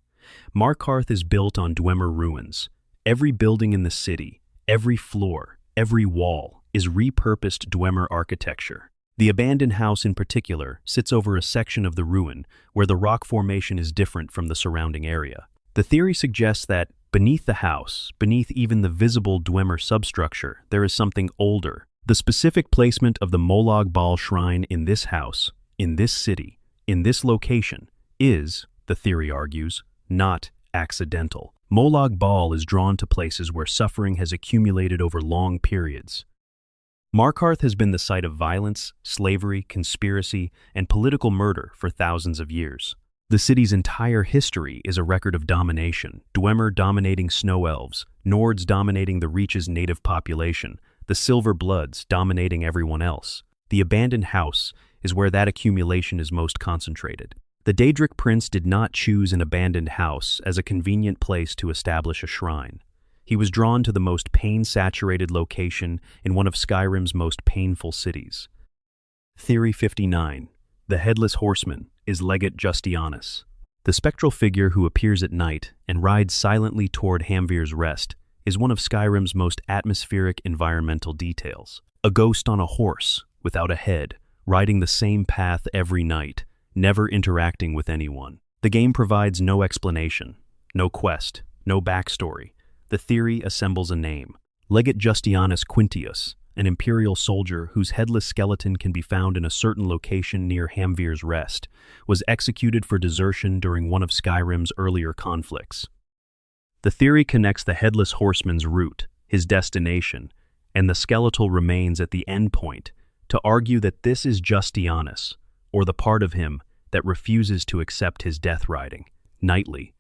Markarth is built on Dwemer ruins. Every building in the city, every floor, every wall is repurposed Dwemer architecture. The abandoned house in particular sits over a section of the ruin where the rock formation is different from the surrounding area. The theory suggests that beneath the house, beneath even the visible Dwemer substructure, there is something older. The specific placement of the Molag Bal shrine in this house, in this city, in this location, is, the theory argues, not accidental. Molag Bal is drawn to places where suffering has accumulated over long periods. Markarth has been the site of violence, slavery, conspiracy, and political murder for thousands of years. The city's entire history is a record of domination, Dwemer dominating snow elves, Nords dominating the Reach's native population, the Silver Bloods dominating everyone else. The abandoned house is where that accumulation is most concentrated. The Daedric prince did not choose an abandoned house as a convenient place to establish a shrine. He was drawn to the most pain-saturated location in one of Skyrim's most painful cities. Theory 59. The Headless Horseman is Legate Justianus. The spectral figure who appears at night and rides silently toward Hamvir's rest is one of Skyrim's most atmospheric environmental details. A ghost on a horse, without a head, riding the same path every night, never interacting with anyone. The game provides no explanation, no quest, no backstory. The theory assembles a name. Legate Justianus Quintius, an imperial soldier whose headless skeleton can be found in a certain location near Hamvir's Rest, was executed for desertion during one of Skyrim's earlier conflicts. The theory connects the headless horseman's route, his destination, and the skeletal remains at the end point to argue that this is Justianus, or the part of him that refuses to accept his death riding, nightly,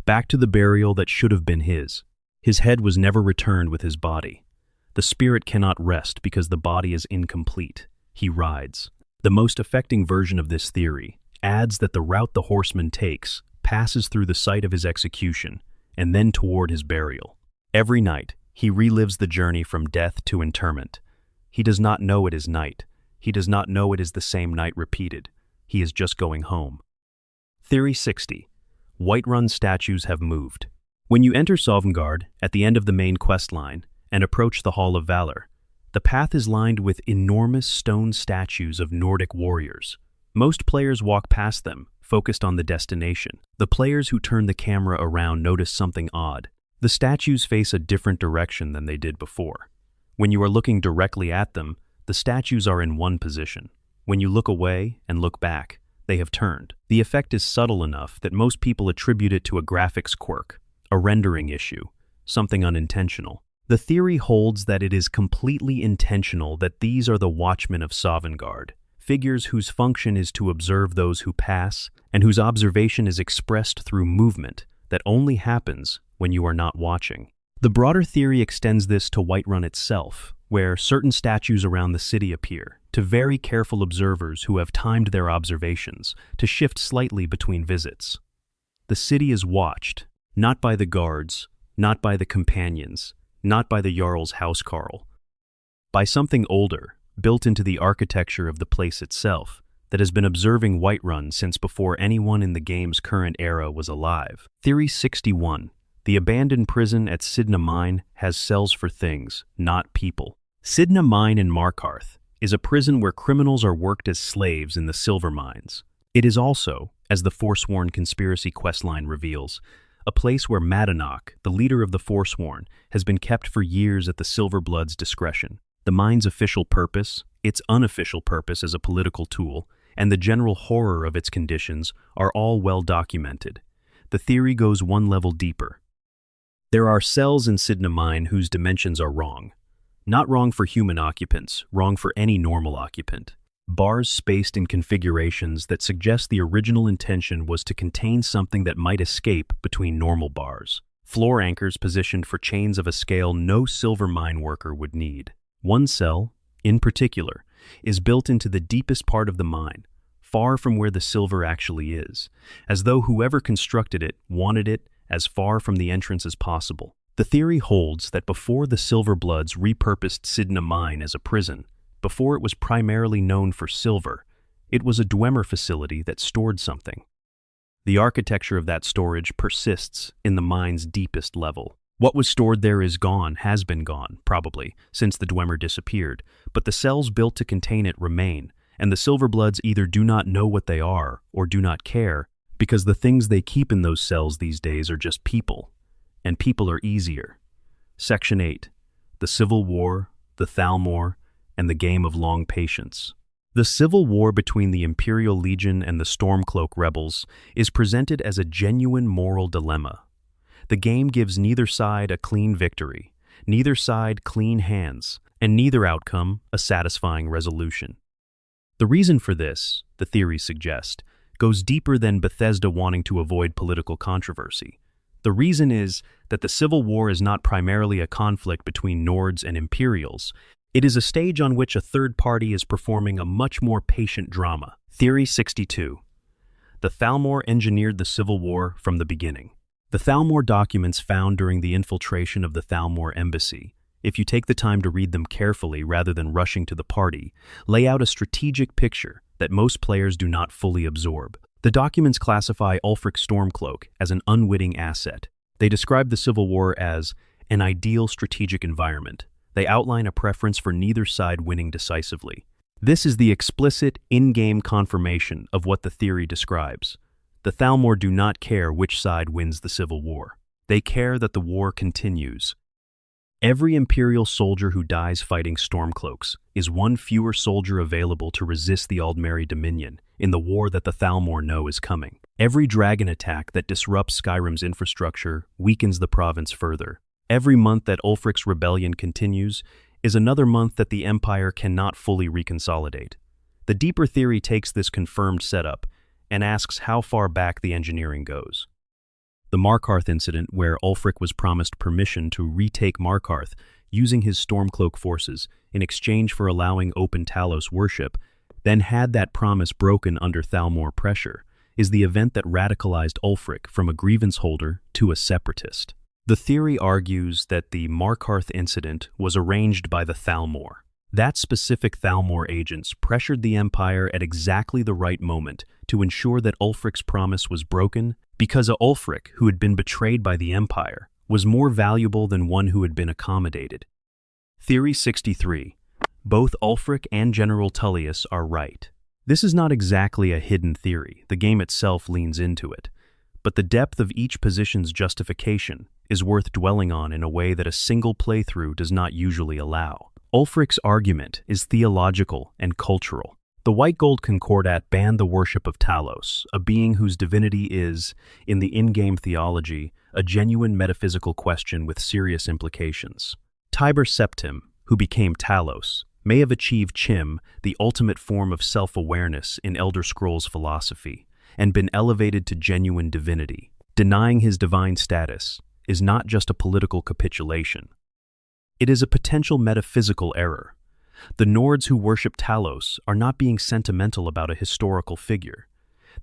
back to the burial that should have been his. His head was never returned with his body. The spirit cannot rest because the body is incomplete. He rides. The most affecting version of this theory adds that the route the horseman takes passes through the site of his execution and then toward his burial. Every night, he relives the journey from death to interment. He does not know it is night. He does not know it is the same night repeated. He is just going home. Theory 60. Whiterun statues have moved. When you enter Sovngarde at the end of the main quest line and approach the Hall of Valor, the path is lined with enormous stone statues of Nordic warriors. Most players walk past them, focused on the destination. The players who turn the camera around notice something odd. The statues face a different direction than they did before. When you are looking directly at them, the statues are in one position. When you look away and look back, they have turned. The effect is subtle enough that most people attribute it to a graphics quirk, a rendering issue, something unintentional. The theory holds that it is completely intentional that these are the Watchmen of Sovngarde, figures whose function is to observe those who pass and whose observation is expressed through movement that only happens when you are not watching. The broader theory extends this to Whiterun itself, where certain statues around the city appear to very careful observers who have timed their observations to shift slightly between visits. The city is watched, not by the guards, not by the companions, not by the Jarl's housecarl, by something older, built into the architecture of the place itself, that has been observing Whiterun since before anyone in the game's current era was alive. Theory 61. The abandoned prison at Sidna Mine has cells for things, not people. Sidna Mine in Markarth is a prison where criminals are worked as slaves in the silver mines. It is also, as the Forsworn conspiracy questline reveals, a place where Madanach, the leader of the Forsworn, has been kept for years at the Silverbloods' discretion. The mine's official purpose, its unofficial purpose as a political tool, and the general horror of its conditions are all well documented. The theory goes one level deeper. There are cells in Sidna Mine whose dimensions are wrong. Not wrong for human occupants, wrong for any normal occupant. Bars spaced in configurations that suggest the original intention was to contain something that might escape between normal bars. Floor anchors positioned for chains of a scale no silver mine worker would need. One cell, in particular, is built into the deepest part of the mine, far from where the silver actually is, as though whoever constructed it wanted it as far from the entrance as possible. The theory holds that before the Silverbloods repurposed Sidna Mine as a prison, before it was primarily known for silver, it was a Dwemer facility that stored something. The architecture of that storage persists in the mine's deepest level. What was stored there is gone, has been gone, probably, since the Dwemer disappeared, but the cells built to contain it remain, and the Silverbloods either do not know what they are or do not care, because the things they keep in those cells these days are just people, and people are easier. Section 8. The Civil War, the Thalmor, and the Game of Long Patience. The civil war between the Imperial Legion and the Stormcloak rebels is presented as a genuine moral dilemma. The game gives neither side a clean victory, neither side clean hands, and neither outcome a satisfying resolution. The reason for this, the theories suggest, goes deeper than Bethesda wanting to avoid political controversy. The reason is that the Civil War is not primarily a conflict between Nords and Imperials. It is a stage on which a third party is performing a much more patient drama. Theory 62. The Thalmor engineered the Civil War from the beginning. The Thalmor documents found during the infiltration of the Thalmor embassy, if you take the time to read them carefully rather than rushing to the party, lay out a strategic picture that most players do not fully absorb. The documents classify Ulfric Stormcloak as an unwitting asset. They describe the Civil War as an ideal strategic environment. They outline a preference for neither side winning decisively. This is the explicit, in-game confirmation of what the theory describes. The Thalmor do not care which side wins the civil war. They care that the war continues. Every Imperial soldier who dies fighting Stormcloaks is one fewer soldier available to resist the Aldmeri Dominion in the war that the Thalmor know is coming. Every dragon attack that disrupts Skyrim's infrastructure weakens the province further. Every month that Ulfric's rebellion continues is another month that the Empire cannot fully reconsolidate. The deeper theory takes this confirmed setup and asks how far back the engineering goes. The Markarth incident, where Ulfric was promised permission to retake Markarth using his Stormcloak forces in exchange for allowing open Talos worship, then had that promise broken under Thalmor pressure, is the event that radicalized Ulfric from a grievance holder to a separatist. The theory argues that the Markarth incident was arranged by the Thalmor. That specific Thalmor agents pressured the Empire at exactly the right moment to ensure that Ulfric's promise was broken, because a Ulfric who had been betrayed by the Empire was more valuable than one who had been accommodated. Theory 63. Both Ulfric and General Tullius are right. This is not exactly a hidden theory, the game itself leans into it, but the depth of each position's justification is worth dwelling on in a way that a single playthrough does not usually allow. Ulfric's argument is theological and cultural. The White Gold Concordat banned the worship of Talos, a being whose divinity is, in the in-game theology, a genuine metaphysical question with serious implications. Tiber Septim, who became Talos, may have achieved Chim, the ultimate form of self-awareness in Elder Scrolls philosophy, and been elevated to genuine divinity. Denying his divine status is not just a political capitulation. It is a potential metaphysical error. The Nords who worship Talos are not being sentimental about a historical figure.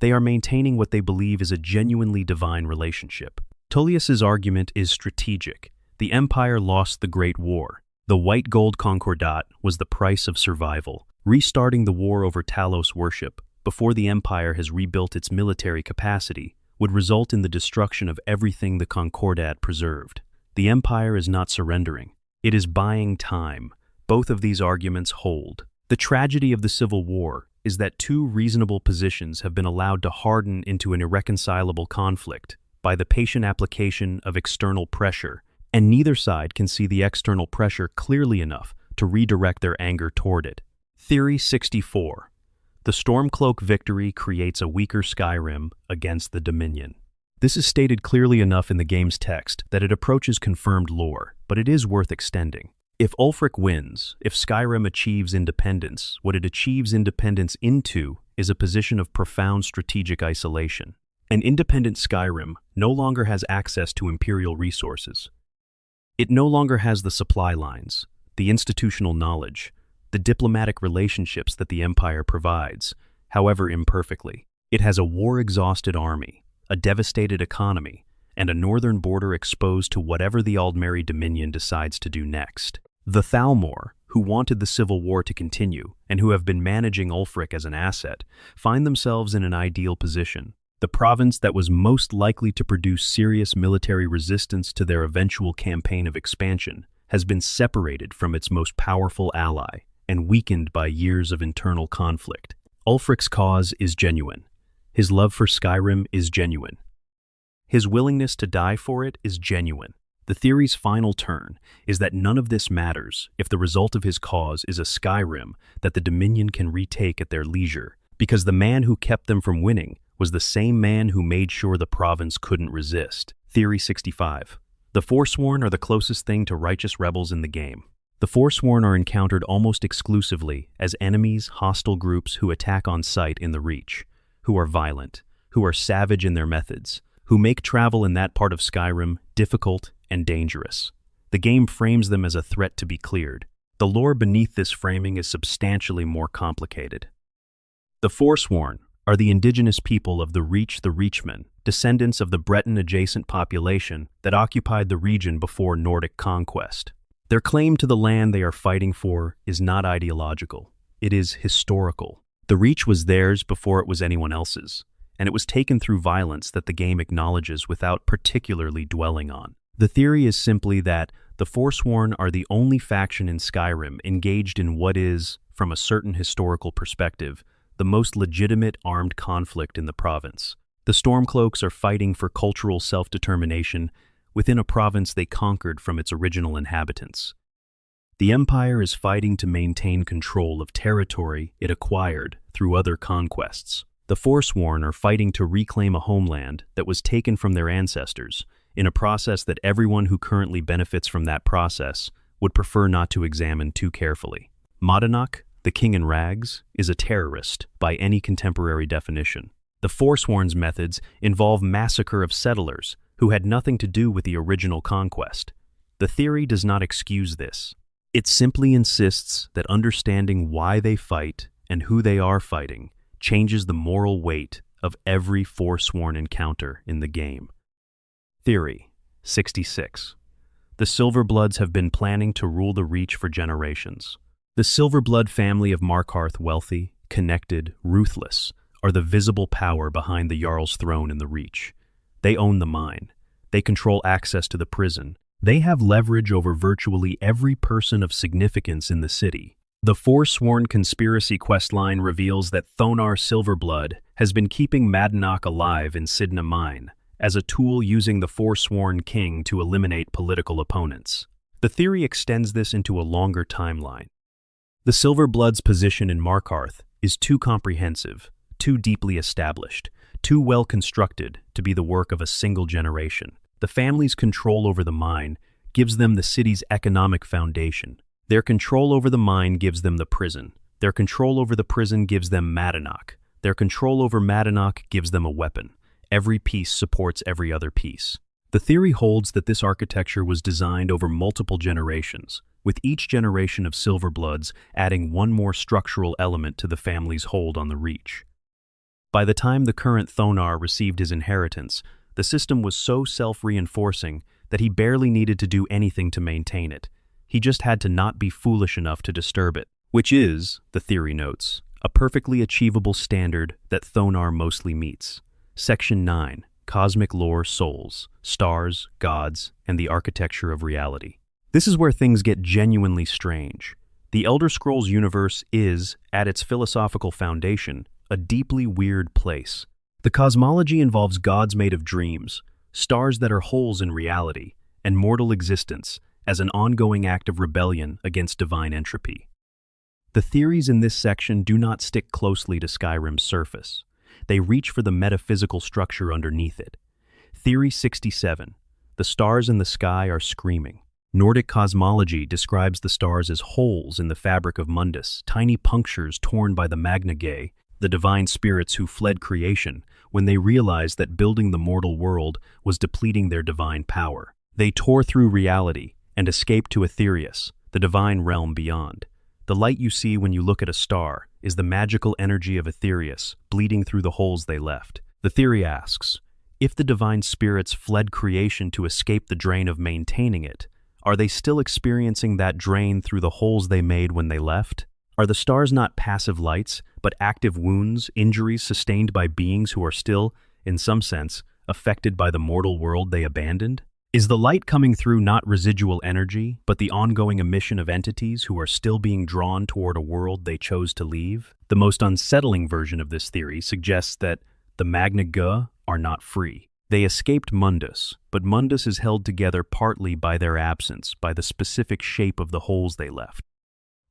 They are maintaining what they believe is a genuinely divine relationship. Tullius's argument is strategic. The Empire lost the Great War. The White Gold Concordat was the price of survival. Restarting the war over Talos worship before the Empire has rebuilt its military capacity would result in the destruction of everything the Concordat preserved. The Empire is not surrendering. It is buying time. Both of these arguments hold. The tragedy of the Civil War is that two reasonable positions have been allowed to harden into an irreconcilable conflict by the patient application of external pressure, and neither side can see the external pressure clearly enough to redirect their anger toward it. Theory 64. The Stormcloak victory creates a weaker Skyrim against the Dominion. This is stated clearly enough in the game's text that it approaches confirmed lore, but it is worth extending. If Ulfric wins, if Skyrim achieves independence, what it achieves independence into is a position of profound strategic isolation. An independent Skyrim no longer has access to Imperial resources. It no longer has the supply lines, the institutional knowledge, the diplomatic relationships that the Empire provides, however imperfectly. It has a war-exhausted army, a devastated economy, and a northern border exposed to whatever the Aldmeri Dominion decides to do next. The Thalmor, who wanted the Civil War to continue and who have been managing Ulfric as an asset, find themselves in an ideal position. The province that was most likely to produce serious military resistance to their eventual campaign of expansion has been separated from its most powerful ally and weakened by years of internal conflict. Ulfric's cause is genuine. His love for Skyrim is genuine. His willingness to die for it is genuine. The theory's final turn is that none of this matters if the result of his cause is a Skyrim that the Dominion can retake at their leisure, because the man who kept them from winning was the same man who made sure the province couldn't resist. Theory 65. The Forsworn are the closest thing to righteous rebels in the game. The Forsworn are encountered almost exclusively as enemies, hostile groups who attack on sight in the Reach, who are violent, who are savage in their methods, who make travel in that part of Skyrim difficult and dangerous. The game frames them as a threat to be cleared. The lore beneath this framing is substantially more complicated. The Forsworn are the indigenous people of the Reach, the Reachmen, descendants of the Breton-adjacent population that occupied the region before Nordic conquest. Their claim to the land they are fighting for is not ideological. It is historical. The Reach was theirs before it was anyone else's, and it was taken through violence that the game acknowledges without particularly dwelling on. The theory is simply that the Forsworn are the only faction in Skyrim engaged in what is, from a certain historical perspective, the most legitimate armed conflict in the province. The Stormcloaks are fighting for cultural self-determination within a province they conquered from its original inhabitants. The Empire is fighting to maintain control of territory it acquired through other conquests. The Forsworn are fighting to reclaim a homeland that was taken from their ancestors, in a process that everyone who currently benefits from that process would prefer not to examine too carefully. Modonok, the King in Rags, is a terrorist by any contemporary definition. The Forsworn's methods involve massacre of settlers who had nothing to do with the original conquest. The theory does not excuse this. It simply insists that understanding why they fight and who they are fighting changes the moral weight of every Forsworn encounter in the game. Theory 66. The Silverbloods have been planning to rule the Reach for generations. The Silverblood family of Markarth, wealthy, connected, ruthless, are the visible power behind the Jarl's throne in the Reach. They own the mine. They control access to the prison. They have leverage over virtually every person of significance in the city. The Forsworn conspiracy questline reveals that Thonar Silverblood has been keeping Madonok alive in Sidna Mine as a tool using the Forsworn king to eliminate political opponents. The theory extends this into a longer timeline. The Silverblood's position in Markarth is too comprehensive, too deeply established, too well constructed to be the work of a single generation. The family's control over the mine gives them the city's economic foundation. Their control over the mine gives them the prison. Their control over the prison gives them Madonok. Their control over Madonok gives them a weapon. Every piece supports every other piece. The theory holds that this architecture was designed over multiple generations, with each generation of Silverbloods adding one more structural element to the family's hold on the Reach. By the time the current Thonar received his inheritance, the system was so self-reinforcing that he barely needed to do anything to maintain it. He just had to not be foolish enough to disturb it, which is, the theory notes, a perfectly achievable standard that Thonar mostly meets. Section 9. Cosmic Lore, Souls, Stars, Gods, and the Architecture of Reality. This is where things get genuinely strange. The Elder Scrolls universe is, at its philosophical foundation, a deeply weird place. The cosmology involves gods made of dreams, stars that are holes in reality, and mortal existence as an ongoing act of rebellion against divine entropy. The theories in this section do not stick closely to Skyrim's surface. They reach for the metaphysical structure underneath it. Theory 67. The stars in the sky are screaming. Nordic cosmology describes the stars as holes in the fabric of Mundus, tiny punctures torn by the Magnagae, the divine spirits who fled creation when they realized that building the mortal world was depleting their divine power. They tore through reality and escaped to Aetherius, the divine realm beyond. The light you see when you look at a star is the magical energy of Aetherius bleeding through the holes they left. The theory asks, if the divine spirits fled creation to escape the drain of maintaining it, are they still experiencing that drain through the holes they made when they left? Are the stars not passive lights, but active wounds, injuries sustained by beings who are still, in some sense, affected by the mortal world they abandoned? Is the light coming through not residual energy, but the ongoing emission of entities who are still being drawn toward a world they chose to leave? The most unsettling version of this theory suggests that the Magnagae are not free. They escaped Mundus, but Mundus is held together partly by their absence, by the specific shape of the holes they left.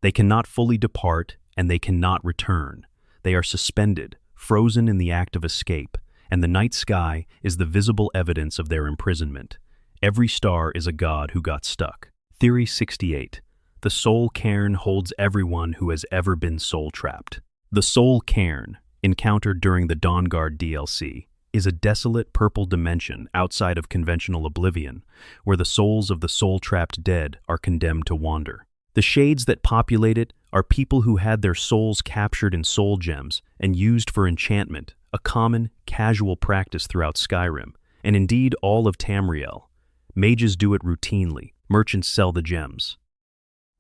They cannot fully depart, and they cannot return. They are suspended, frozen in the act of escape, and the night sky is the visible evidence of their imprisonment. Every star is a god who got stuck. Theory 68. The soul cairn holds everyone who has ever been soul-trapped. The soul cairn, encountered during the Dawnguard DLC, is a desolate purple dimension outside of conventional oblivion, where the souls of the soul-trapped dead are condemned to wander. The shades that populate it are people who had their souls captured in soul gems and used for enchantment, a common, casual practice throughout Skyrim, and indeed all of Tamriel. Mages do it routinely. Merchants sell the gems.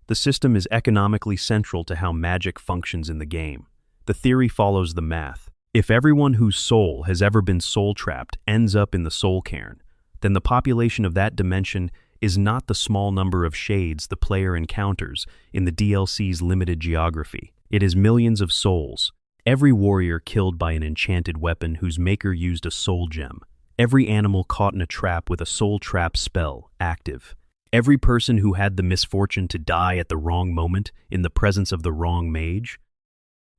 The system is economically central to how magic functions in the game. The theory follows the math. If everyone whose soul has ever been soul-trapped ends up in the soul cairn, then the population of that dimension is not the small number of shades the player encounters in the DLC's limited geography. It is millions of souls. Every warrior killed by an enchanted weapon whose maker used a soul gem. Every animal caught in a trap with a soul trap spell active. Every person who had the misfortune to die at the wrong moment in the presence of the wrong mage.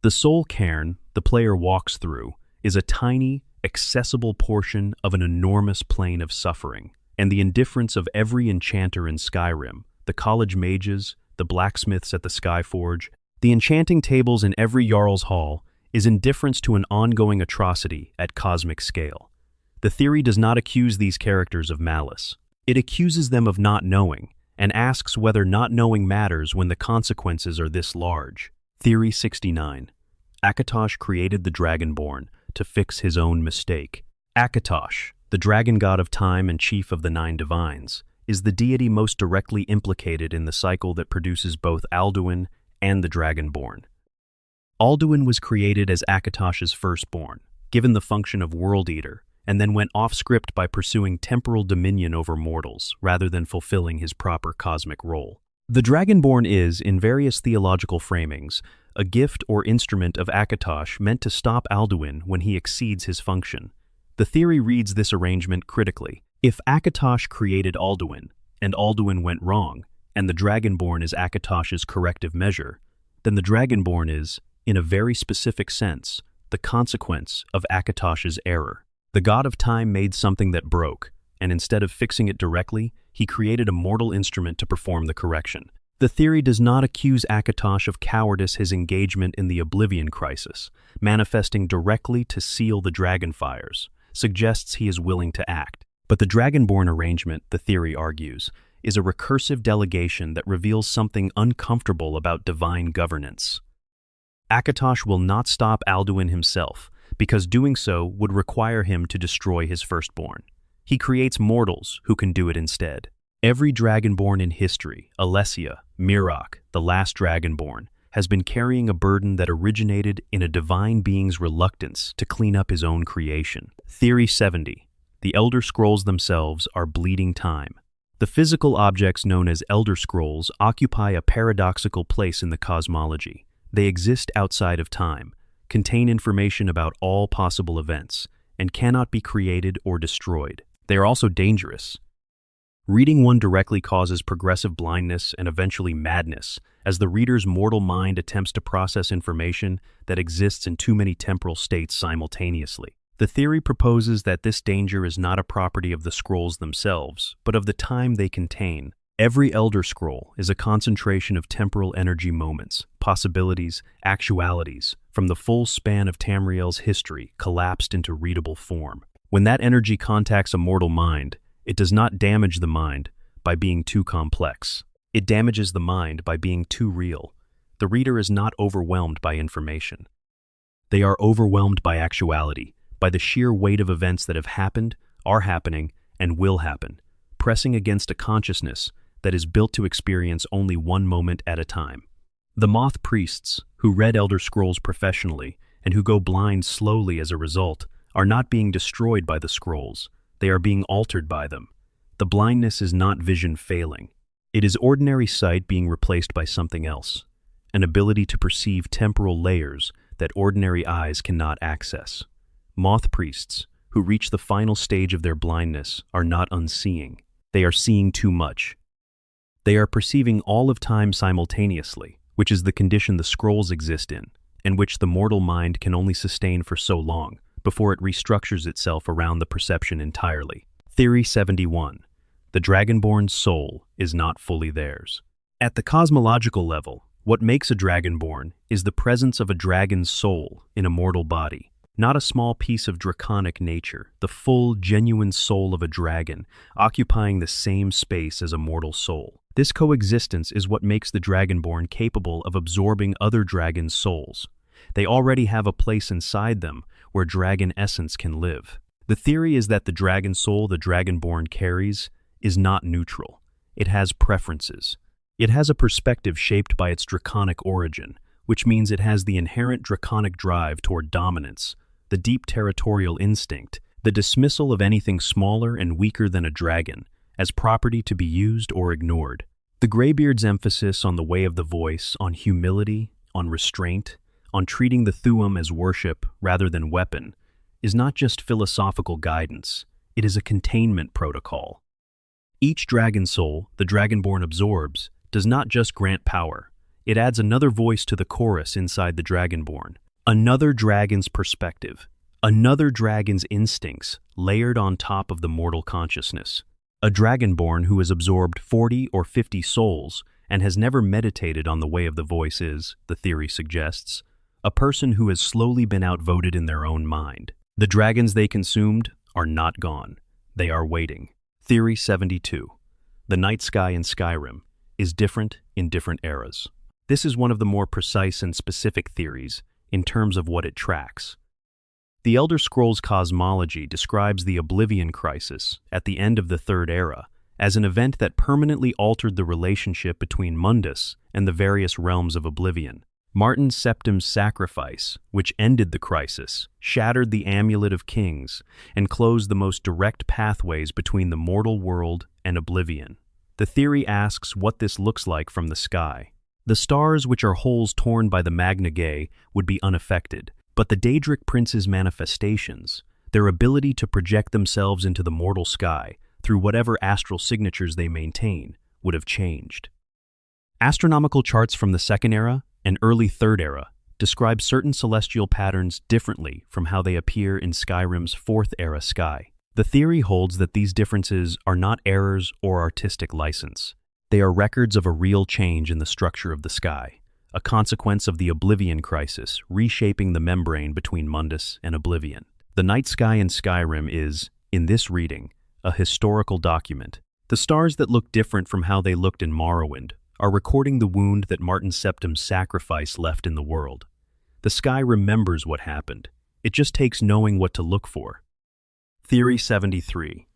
The soul cairn the player walks through is a tiny, accessible portion of an enormous plane of suffering, and the indifference of every enchanter in Skyrim, the college mages, the blacksmiths at the Skyforge, the enchanting tables in every Jarl's Hall, is indifference to an ongoing atrocity at cosmic scale. The theory does not accuse these characters of malice. It accuses them of not knowing, and asks whether not knowing matters when the consequences are this large. Theory 69. Akatosh created the Dragonborn to fix his own mistake. Akatosh, the dragon god of time and chief of the Nine Divines, is the deity most directly implicated in the cycle that produces both Alduin and the Dragonborn. Alduin was created as Akatosh's firstborn, given the function of World Eater, and then went off-script by pursuing temporal dominion over mortals, rather than fulfilling his proper cosmic role. The Dragonborn is, in various theological framings, a gift or instrument of Akatosh meant to stop Alduin when he exceeds his function. The theory reads this arrangement critically. If Akatosh created Alduin, and Alduin went wrong, and the Dragonborn is Akatosh's corrective measure, then the Dragonborn is, in a very specific sense, the consequence of Akatosh's error. The god of time made something that broke, and instead of fixing it directly, he created a mortal instrument to perform the correction. The theory does not accuse Akatosh of cowardice. His engagement in the Oblivion Crisis, manifesting directly to seal the Dragonfires, suggests he is willing to act. But the Dragonborn arrangement, the theory argues, is a recursive delegation that reveals something uncomfortable about divine governance. Akatosh will not stop Alduin himself, because doing so would require him to destroy his firstborn. He creates mortals who can do it instead. Every Dragonborn in history, Alessia, Mirok, the last Dragonborn, has been carrying a burden that originated in a divine being's reluctance to clean up his own creation. Theory 70. The Elder Scrolls themselves are bleeding time. The physical objects known as Elder Scrolls occupy a paradoxical place in the cosmology. They exist outside of time, contain information about all possible events, and cannot be created or destroyed. They are also dangerous. Reading one directly causes progressive blindness and eventually madness, as the reader's mortal mind attempts to process information that exists in too many temporal states simultaneously. The theory proposes that this danger is not a property of the scrolls themselves, but of the time they contain. Every Elder Scroll is a concentration of temporal energy moments, possibilities, actualities, from the full span of Tamriel's history collapsed into readable form. When that energy contacts a mortal mind, it does not damage the mind by being too complex. It damages the mind by being too real. The reader is not overwhelmed by information. They are overwhelmed by actuality, by the sheer weight of events that have happened, are happening, and will happen, pressing against a consciousness that is built to experience only one moment at a time. The moth priests, who read Elder Scrolls professionally and who go blind slowly as a result, are not being destroyed by the scrolls. They are being altered by them. The blindness is not vision failing. It is ordinary sight being replaced by something else, an ability to perceive temporal layers that ordinary eyes cannot access. Moth priests, who reach the final stage of their blindness, are not unseeing. They are seeing too much. They are perceiving all of time simultaneously, which is the condition the scrolls exist in, and which the mortal mind can only sustain for so long, before it restructures itself around the perception entirely. Theory 71. The Dragonborn's soul is not fully theirs. At the cosmological level, what makes a Dragonborn is the presence of a dragon's soul in a mortal body, not a small piece of draconic nature, the full, genuine soul of a dragon, occupying the same space as a mortal soul. This coexistence is what makes the Dragonborn capable of absorbing other dragons' souls. They already have a place inside them where dragon essence can live. The theory is that the dragon soul the Dragonborn carries is not neutral. It has preferences. It has a perspective shaped by its draconic origin, which means it has the inherent draconic drive toward dominance, the deep territorial instinct the dismissal of anything smaller and weaker than a dragon as property to be used or ignored. The Greybeard's emphasis on the way of the voice, on humility, on restraint, on treating the Thuum as worship rather than weapon, is not just philosophical guidance, it is a containment protocol. Each dragon soul the Dragonborn absorbs does not just grant power, it adds another voice to the chorus inside the Dragonborn, another dragon's perspective, another dragon's instincts layered on top of the mortal consciousness. A Dragonborn who has absorbed 40 or 50 souls and has never meditated on the way of the voice is, the theory suggests, a person who has slowly been outvoted in their own mind. The dragons they consumed are not gone. They are waiting. Theory 72. The night sky in Skyrim is different in different eras. This is one of the more precise and specific theories in terms of what it tracks. The Elder Scrolls cosmology describes the Oblivion Crisis at the end of the Third Era as an event that permanently altered the relationship between Mundus and the various realms of Oblivion. Martin Septim's sacrifice, which ended the crisis, shattered the Amulet of Kings and closed the most direct pathways between the mortal world and Oblivion. The theory asks what this looks like from the sky. The stars, which are holes torn by the Magna Gay, would be unaffected, but the Daedric Prince's manifestations, their ability to project themselves into the mortal sky through whatever astral signatures they maintain, would have changed. Astronomical charts from the Second Era and early Third Era describe certain celestial patterns differently from how they appear in Skyrim's Fourth Era sky. The theory holds that these differences are not errors or artistic license. They are records of a real change in the structure of the sky, a consequence of the Oblivion Crisis reshaping the membrane between Mundus and Oblivion. The night sky in Skyrim is, in this reading, a historical document. The stars that look different from how they looked in Morrowind are recording the wound that Martin Septim's sacrifice left in the world. The sky remembers what happened. It just takes knowing what to look for. Theory 73.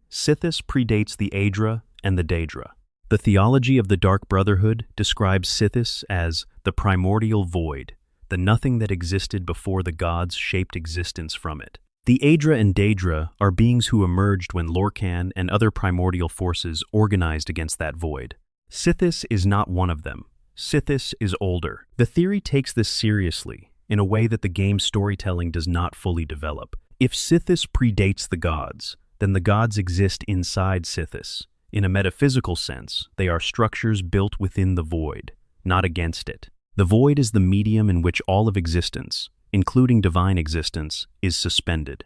Sithis predates the Aedra and the Daedra. The theology of the Dark Brotherhood describes Sithis as the primordial void, the nothing that existed before the gods shaped existence from it. The Aedra and Daedra are beings who emerged when Lorkhan and other primordial forces organized against that void. Sithis is not one of them. Sithis is older. The theory takes this seriously, in a way that the game's storytelling does not fully develop. If Sithis predates the gods, then the gods exist inside Sithis. In a metaphysical sense, they are structures built within the void, not against it. The void is the medium in which all of existence, including divine existence, is suspended.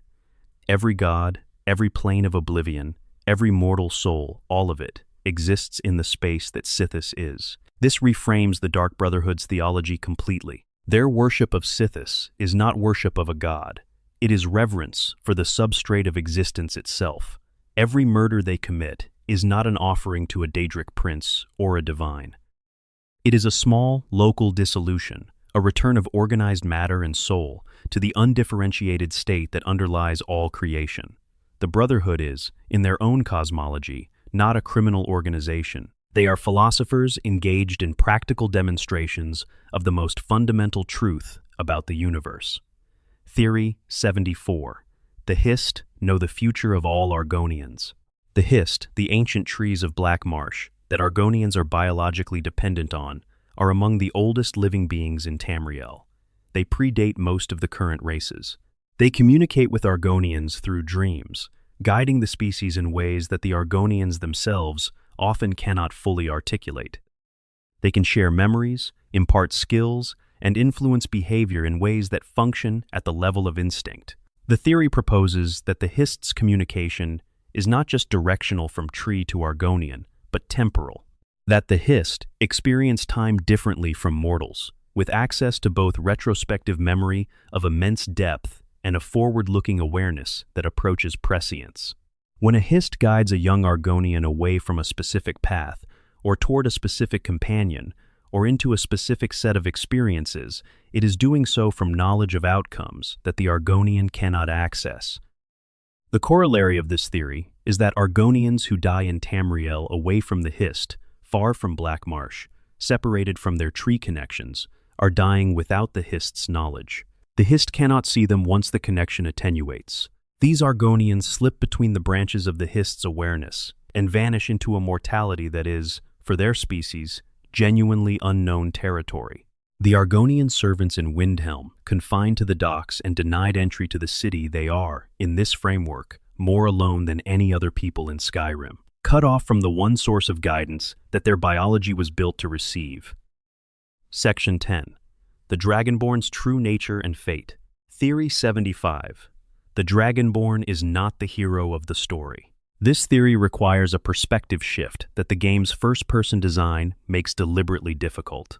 Every god, every plane of oblivion, every mortal soul, all of it, exists in the space that Sithis is. This reframes the Dark Brotherhood's theology completely. Their worship of Sithis is not worship of a god. It is reverence for the substrate of existence itself. Every murder they commit is not an offering to a Daedric prince or a divine. It is a small, local dissolution, a return of organized matter and soul to the undifferentiated state that underlies all creation. The Brotherhood is, in their own cosmology, not a criminal organization. They are philosophers engaged in practical demonstrations of the most fundamental truth about the universe. Theory 74. The Hist know the future of all Argonians. The Hist, the ancient trees of Black Marsh, that Argonians are biologically dependent on, are among the oldest living beings in Tamriel. They predate most of the current races. They communicate with Argonians through dreams, guiding the species in ways that the Argonians themselves often cannot fully articulate. They can share memories, impart skills, and influence behavior in ways that function at the level of instinct. The theory proposes that the Hist's communication is not just directional from tree to Argonian, but temporal. That the Hist experience time differently from mortals, with access to both retrospective memory of immense depth and a forward-looking awareness that approaches prescience. When a Hist guides a young Argonian away from a specific path, or toward a specific companion, or into a specific set of experiences, it is doing so from knowledge of outcomes that the Argonian cannot access. The corollary of this theory is that Argonians who die in Tamriel away from the Hist, far from Black Marsh, separated from their tree connections, are dying without the Hist's knowledge. The Hist cannot see them once the connection attenuates. These Argonians slip between the branches of the Hist's awareness and vanish into a mortality that is, for their species, genuinely unknown territory. The Argonian servants in Windhelm, confined to the docks and denied entry to the city, they are, in this framework, more alone than any other people in Skyrim, cut off from the one source of guidance that their biology was built to receive. Section 10. The Dragonborn's True Nature and Fate. Theory 75. The Dragonborn is not the hero of the story. This theory requires a perspective shift that the game's first-person design makes deliberately difficult.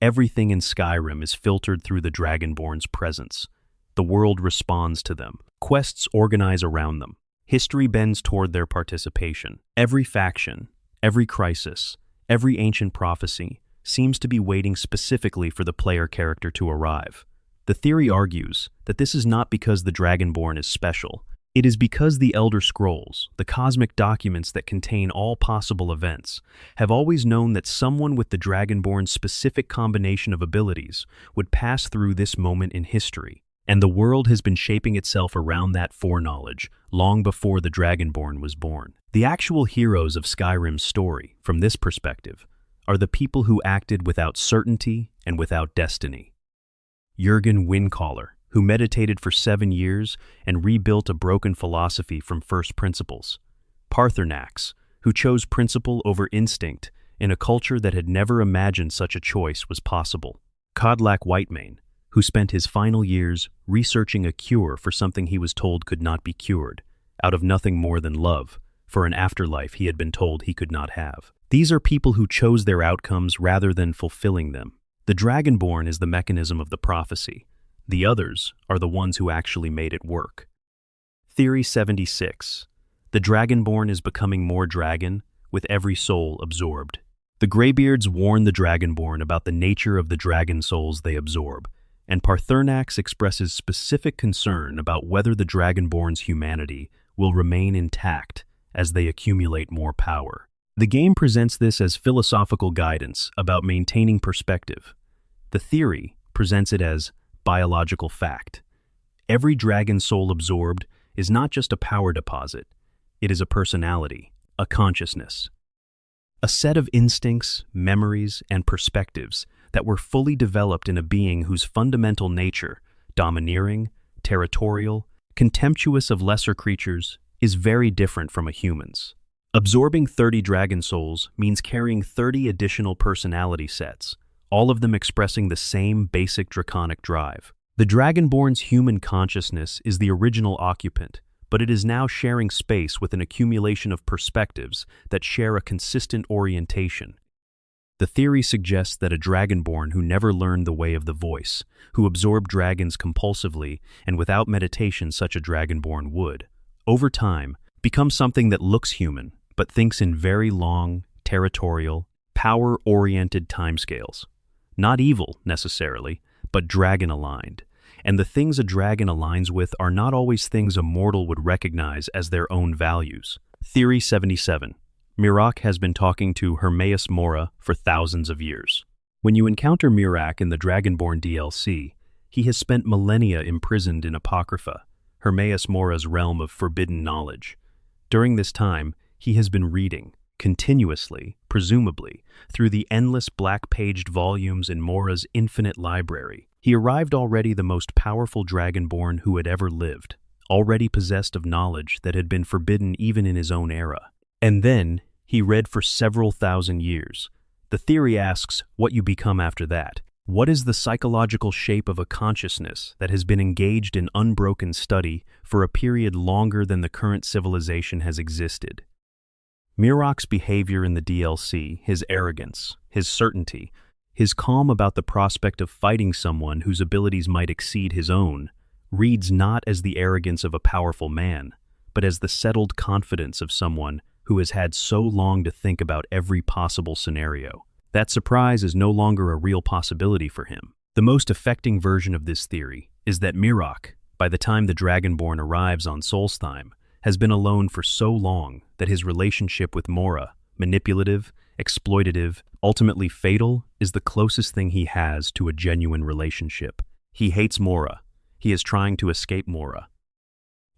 Everything in Skyrim is filtered through the Dragonborn's presence. The world responds to them. Quests organize around them. History bends toward their participation. Every faction, every crisis, every ancient prophecy seems to be waiting specifically for the player character to arrive. The theory argues that this is not because the Dragonborn is special. It is because the Elder Scrolls, the cosmic documents that contain all possible events, have always known that someone with the Dragonborn's specific combination of abilities would pass through this moment in history, and the world has been shaping itself around that foreknowledge long before the Dragonborn was born. The actual heroes of Skyrim's story, from this perspective, are the people who acted without certainty and without destiny. Jurgen Windcaller, who meditated for 7 years and rebuilt a broken philosophy from first principles. Paarthurnax, who chose principle over instinct in a culture that had never imagined such a choice was possible. Kodlak Whitemane, who spent his final years researching a cure for something he was told could not be cured, out of nothing more than love, for an afterlife he had been told he could not have. These are people who chose their outcomes rather than fulfilling them. The Dragonborn is the mechanism of the prophecy. The others are the ones who actually made it work. Theory 76. The Dragonborn is becoming more dragon, with every soul absorbed. The Greybeards warn the Dragonborn about the nature of the dragon souls they absorb, and Paarthurnax expresses specific concern about whether the Dragonborn's humanity will remain intact as they accumulate more power. The game presents this as philosophical guidance about maintaining perspective. The theory presents it as biological fact. Every dragon soul absorbed is not just a power deposit, it is a personality, a consciousness. A set of instincts, memories, and perspectives that were fully developed in a being whose fundamental nature, domineering, territorial, contemptuous of lesser creatures, is very different from a human's. Absorbing 30 dragon souls means carrying 30 additional personality sets, all of them expressing the same basic draconic drive. The Dragonborn's human consciousness is the original occupant, but it is now sharing space with an accumulation of perspectives that share a consistent orientation. The theory suggests that a Dragonborn who never learned the way of the voice, who absorbed dragons compulsively and without meditation such a Dragonborn would, over time, become something that looks human, but thinks in very long, territorial, power-oriented timescales. Not evil, necessarily, but dragon-aligned. And the things a dragon aligns with are not always things a mortal would recognize as their own values. Theory 77. Miraak has been talking to Hermaeus Mora for thousands of years. When you encounter Miraak in the Dragonborn DLC, he has spent millennia imprisoned in Apocrypha, Hermaeus Mora's realm of forbidden knowledge. During this time, he has been reading, continuously, presumably, through the endless black-paged volumes in Mora's infinite library. He arrived already the most powerful Dragonborn who had ever lived, already possessed of knowledge that had been forbidden even in his own era. And then, he read for several thousand years. The theory asks what you become after that. What is the psychological shape of a consciousness that has been engaged in unbroken study for a period longer than the current civilization has existed? Miraak's behavior in the DLC, his arrogance, his certainty, his calm about the prospect of fighting someone whose abilities might exceed his own, reads not as the arrogance of a powerful man, but as the settled confidence of someone who has had so long to think about every possible scenario. That surprise is no longer a real possibility for him. The most affecting version of this theory is that Miraak, by the time the Dragonborn arrives on Solstheim, has been alone for so long that his relationship with Mora, manipulative, exploitative, ultimately fatal, is the closest thing he has to a genuine relationship. He hates Mora. He is trying to escape Mora.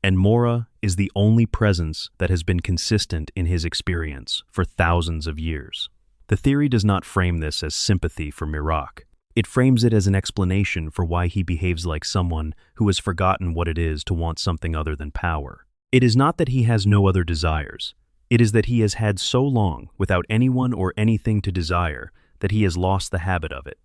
and Mora is the only presence that has been consistent in his experience for thousands of years. The theory does not frame this as sympathy for Miraak. It frames it as an explanation for why he behaves like someone who has forgotten what it is to want something other than power. It is not that he has no other desires. It is that he has had so long without anyone or anything to desire that he has lost the habit of it.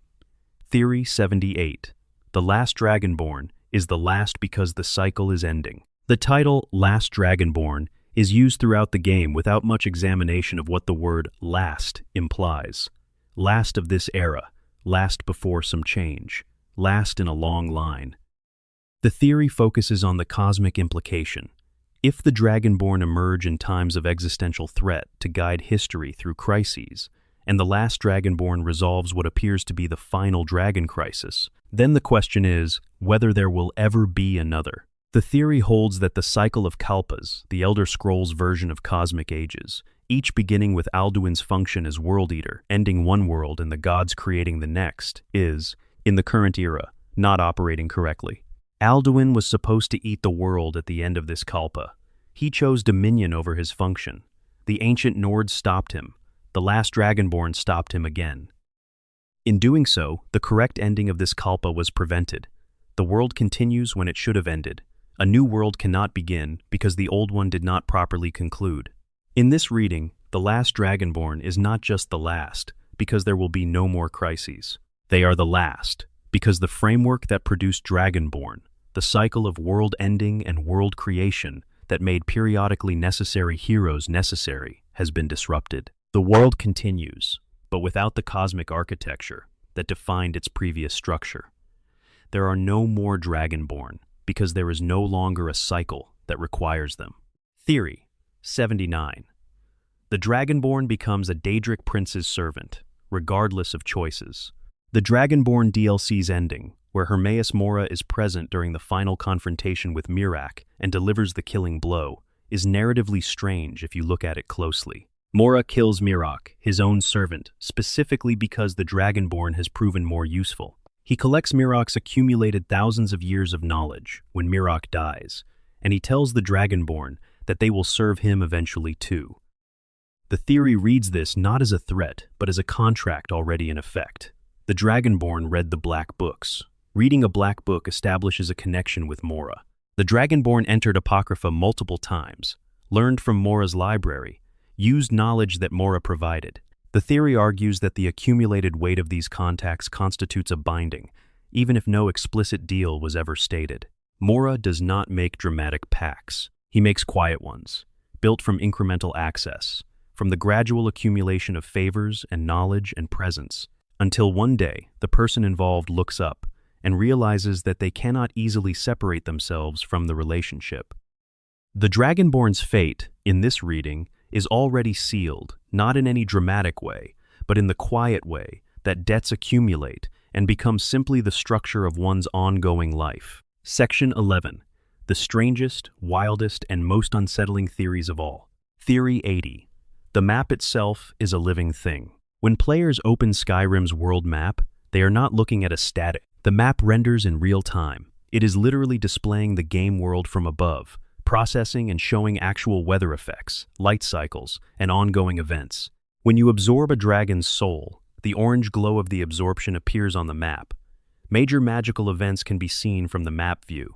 Theory 78. The Last Dragonborn is the last because the cycle is ending. The title Last Dragonborn is used throughout the game without much examination of what the word last implies. Last of this era, last before some change, last in a long line. The theory focuses on the cosmic implication. If the Dragonborn emerge in times of existential threat to guide history through crises, and the last Dragonborn resolves what appears to be the final dragon crisis, then the question is whether there will ever be another. The theory holds that the cycle of Kalpas, the Elder Scrolls version of cosmic ages, each beginning with Alduin's function as World Eater, ending one world and the gods creating the next, is, in the current era, not operating correctly. Alduin was supposed to eat the world at the end of this Kalpa. He chose dominion over his function. The ancient Nords stopped him. The last Dragonborn stopped him again. In doing so, the correct ending of this Kalpa was prevented. The world continues when it should have ended. A new world cannot begin because the old one did not properly conclude. In this reading, the last Dragonborn is not just the last, because there will be no more crises. They are the last, because the framework that produced Dragonborn, the cycle of world ending and world creation that made periodically necessary heroes necessary, has been disrupted. The world continues, but without the cosmic architecture that defined its previous structure. There are no more Dragonborn, because there is no longer a cycle that requires them. Theory 79. The Dragonborn becomes a Daedric prince's servant, regardless of choices. The Dragonborn DLC's ending, where Hermaeus Mora is present during the final confrontation with Miraak and delivers the killing blow, is narratively strange if you look at it closely. Mora kills Miraak, his own servant, specifically because the Dragonborn has proven more useful. He collects Miraak's accumulated thousands of years of knowledge when Miraak dies, and he tells the Dragonborn that they will serve him eventually too. The theory reads this not as a threat, but as a contract already in effect. The Dragonborn read the Black Books. Reading a Black Book establishes a connection with Mora. The Dragonborn entered Apocrypha multiple times, learned from Mora's library, used knowledge that Mora provided. The theory argues that the accumulated weight of these contacts constitutes a binding, even if no explicit deal was ever stated. Mora does not make dramatic pacts. He makes quiet ones, built from incremental access, from the gradual accumulation of favors and knowledge and presence, until one day the person involved looks up and realizes that they cannot easily separate themselves from the relationship. The Dragonborn's fate, in this reading, is already sealed, not in any dramatic way, but in the quiet way that debts accumulate and become simply the structure of one's ongoing life. Section 11. The strangest, wildest, and most unsettling theories of all. Theory 80. The map itself is a living thing. When players open Skyrim's world map, they are not looking at a static. The map renders in real time. It is literally displaying the game world from above, processing and showing actual weather effects, light cycles, and ongoing events. When you absorb a dragon's soul, the orange glow of the absorption appears on the map. Major magical events can be seen from the map view.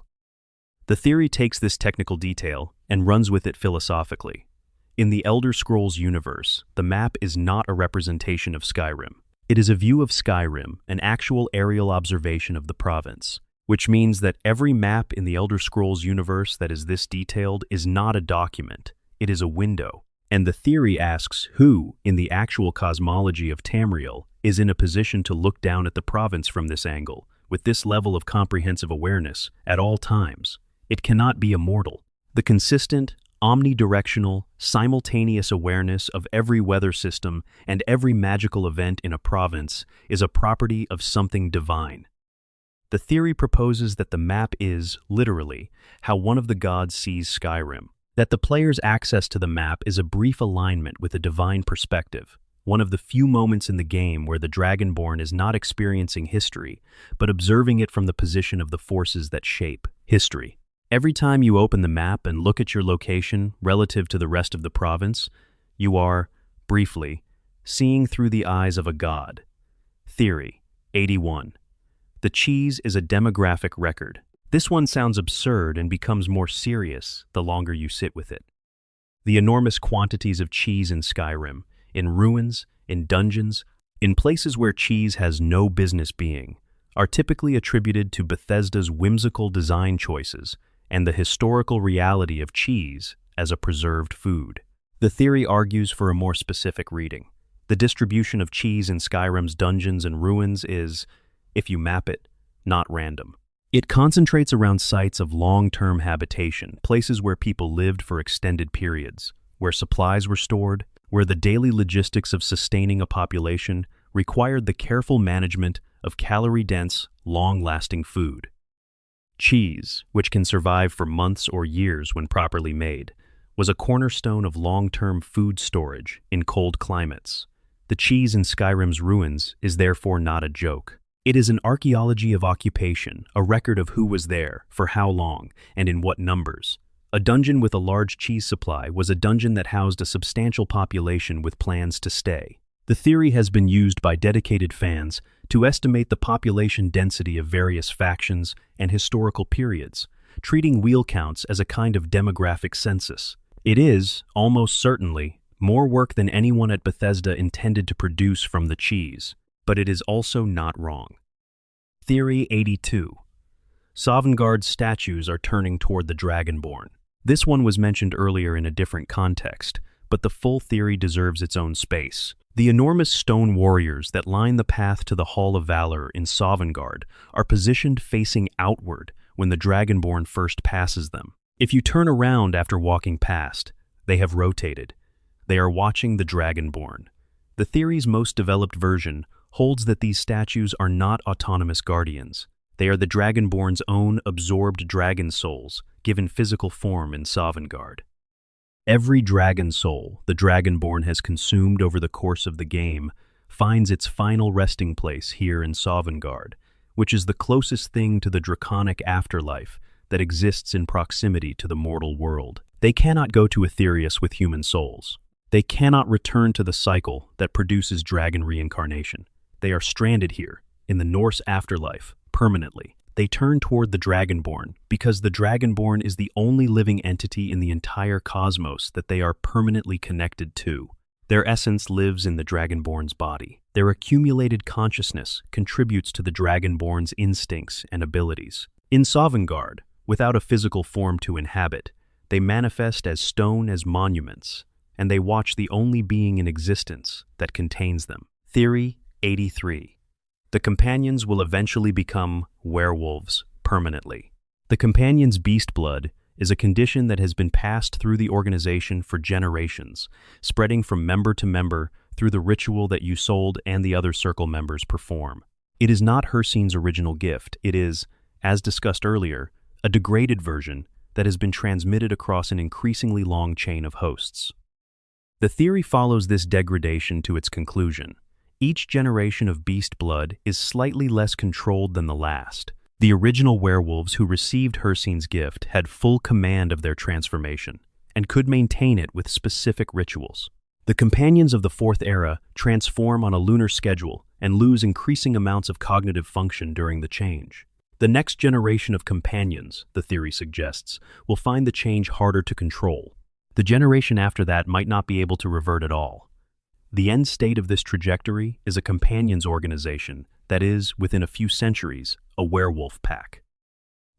The theory takes this technical detail and runs with it philosophically. In the Elder Scrolls universe, the map is not a representation of Skyrim. It is a view of Skyrim, an actual aerial observation of the province, which means that every map in the Elder Scrolls universe that is this detailed is not a document, it is a window. And the theory asks who, in the actual cosmology of Tamriel, is in a position to look down at the province from this angle, with this level of comprehensive awareness, at all times. It cannot be a mortal. The consistent, omnidirectional, simultaneous awareness of every weather system and every magical event in a province is a property of something divine. The theory proposes that the map is, literally, how one of the gods sees Skyrim, that the player's access to the map is a brief alignment with a divine perspective, one of the few moments in the game where the Dragonborn is not experiencing history, but observing it from the position of the forces that shape history. Every time you open the map and look at your location relative to the rest of the province, you are, briefly, seeing through the eyes of a god. Theory 81. The cheese is a demographic record. This one sounds absurd and becomes more serious the longer you sit with it. The enormous quantities of cheese in Skyrim, in ruins, in dungeons, in places where cheese has no business being, are typically attributed to Bethesda's whimsical design choices and the historical reality of cheese as a preserved food. The theory argues for a more specific reading. The distribution of cheese in Skyrim's dungeons and ruins is, if you map it, not random. It concentrates around sites of long-term habitation, places where people lived for extended periods, where supplies were stored, where the daily logistics of sustaining a population required the careful management of calorie-dense, long-lasting food. Cheese, which can survive for months or years when properly made, was a cornerstone of long-term food storage in cold climates. The cheese in Skyrim's ruins is therefore not a joke. It is an archaeology of occupation, a record of who was there, for how long, and in what numbers. A dungeon with a large cheese supply was a dungeon that housed a substantial population with plans to stay. The theory has been used by dedicated fans to estimate the population density of various factions and historical periods, treating wheel counts as a kind of demographic census. It is, almost certainly, more work than anyone at Bethesda intended to produce from the cheese, but it is also not wrong. Theory 82. Sovngarde's statues are turning toward the Dragonborn. This one was mentioned earlier in a different context, but the full theory deserves its own space. The enormous stone warriors that line the path to the Hall of Valor in Sovngarde are positioned facing outward when the Dragonborn first passes them. If you turn around after walking past, they have rotated. They are watching the Dragonborn. The theory's most developed version holds that these statues are not autonomous guardians. They are the Dragonborn's own absorbed dragon souls, given physical form in Sovngarde. Every dragon soul the Dragonborn has consumed over the course of the game finds its final resting place here in Sovngarde, which is the closest thing to the draconic afterlife that exists in proximity to the mortal world. They cannot go to Aetherius with human souls. They cannot return to the cycle that produces dragon reincarnation. They are stranded here, in the Norse afterlife, permanently. They turn toward the Dragonborn because the Dragonborn is the only living entity in the entire cosmos that they are permanently connected to. Their essence lives in the Dragonborn's body. Their accumulated consciousness contributes to the Dragonborn's instincts and abilities. In Sovngarde, without a physical form to inhabit, they manifest as stone as monuments, and they watch the only being in existence that contains them. Theory 83. The companions will eventually become werewolves permanently. The companion's beast blood is a condition that has been passed through the organization for generations, spreading from member to member through the ritual that Ysolde and the other circle members perform. It is not Hircine's original gift. It is, as discussed earlier, a degraded version that has been transmitted across an increasingly long chain of hosts. The theory follows this degradation to its conclusion. Each generation of beast blood is slightly less controlled than the last. The original werewolves who received Hircine's gift had full command of their transformation and could maintain it with specific rituals. The companions of the Fourth Era transform on a lunar schedule and lose increasing amounts of cognitive function during the change. The next generation of companions, the theory suggests, will find the change harder to control. The generation after that might not be able to revert at all. The end state of this trajectory is a companions organization that is, within a few centuries, a werewolf pack.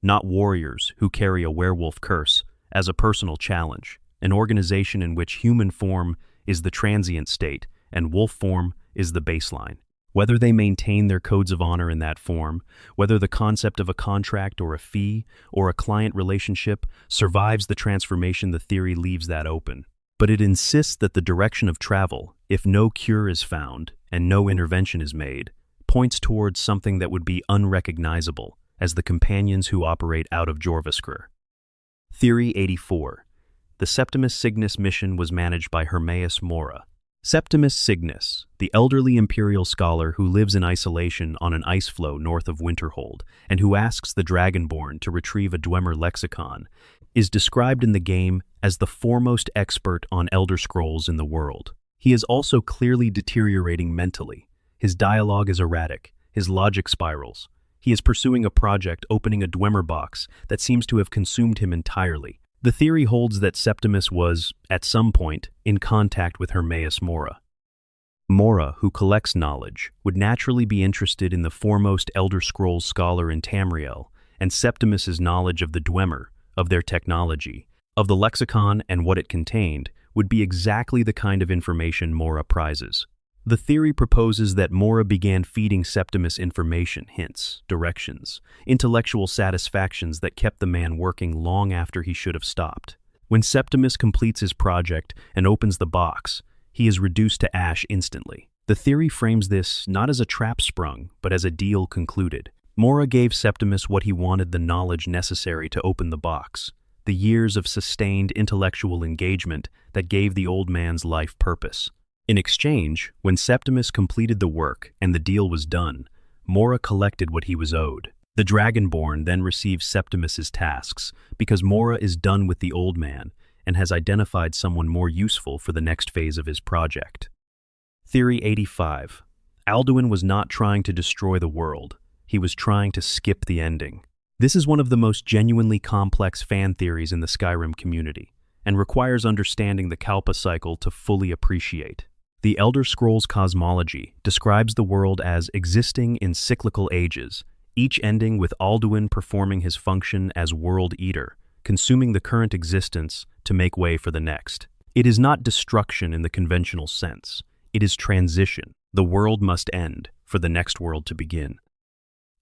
Not warriors who carry a werewolf curse as a personal challenge, an organization in which human form is the transient state and wolf form is the baseline. Whether they maintain their codes of honor in that form, whether the concept of a contract or a fee or a client relationship survives the transformation, the theory leaves that open. But it insists that the direction of travel, if no cure is found and no intervention is made, points towards something that would be unrecognizable as the companions who operate out of Jorviskr. Theory 84. The Septimus Cygnus mission was managed by Hermaeus Mora. Septimus Cygnus, the elderly imperial scholar who lives in isolation on an ice floe north of Winterhold and who asks the Dragonborn to retrieve a Dwemer lexicon, is described in the game as the foremost expert on Elder Scrolls in the world. He is also clearly deteriorating mentally. His dialogue is erratic, his logic spirals. He is pursuing a project opening a Dwemer box that seems to have consumed him entirely. The theory holds that Septimus was, at some point, in contact with Hermaeus Mora. Mora, who collects knowledge, would naturally be interested in the foremost Elder Scrolls scholar in Tamriel, and Septimus's knowledge of the Dwemer, of their technology, of the lexicon and what it contained, would be exactly the kind of information Mora prizes. The theory proposes that Mora began feeding Septimus information, hints, directions, intellectual satisfactions that kept the man working long after he should have stopped. When Septimus completes his project and opens the box, he is reduced to ash instantly. The theory frames this not as a trap sprung, but as a deal concluded. Mora gave Septimus what he wanted: the knowledge necessary to open the box, the years of sustained intellectual engagement that gave the old man's life purpose. In exchange, when Septimus completed the work and the deal was done, Mora collected what he was owed. The Dragonborn then receives Septimus's tasks because Mora is done with the old man and has identified someone more useful for the next phase of his project. Theory 85. Alduin was not trying to destroy the world. He was trying to skip the ending. This is one of the most genuinely complex fan theories in the Skyrim community and requires understanding the Kalpa cycle to fully appreciate. The Elder Scrolls cosmology describes the world as existing in cyclical ages, each ending with Alduin performing his function as World Eater, consuming the current existence to make way for the next. It is not destruction in the conventional sense. It is transition. The world must end for the next world to begin.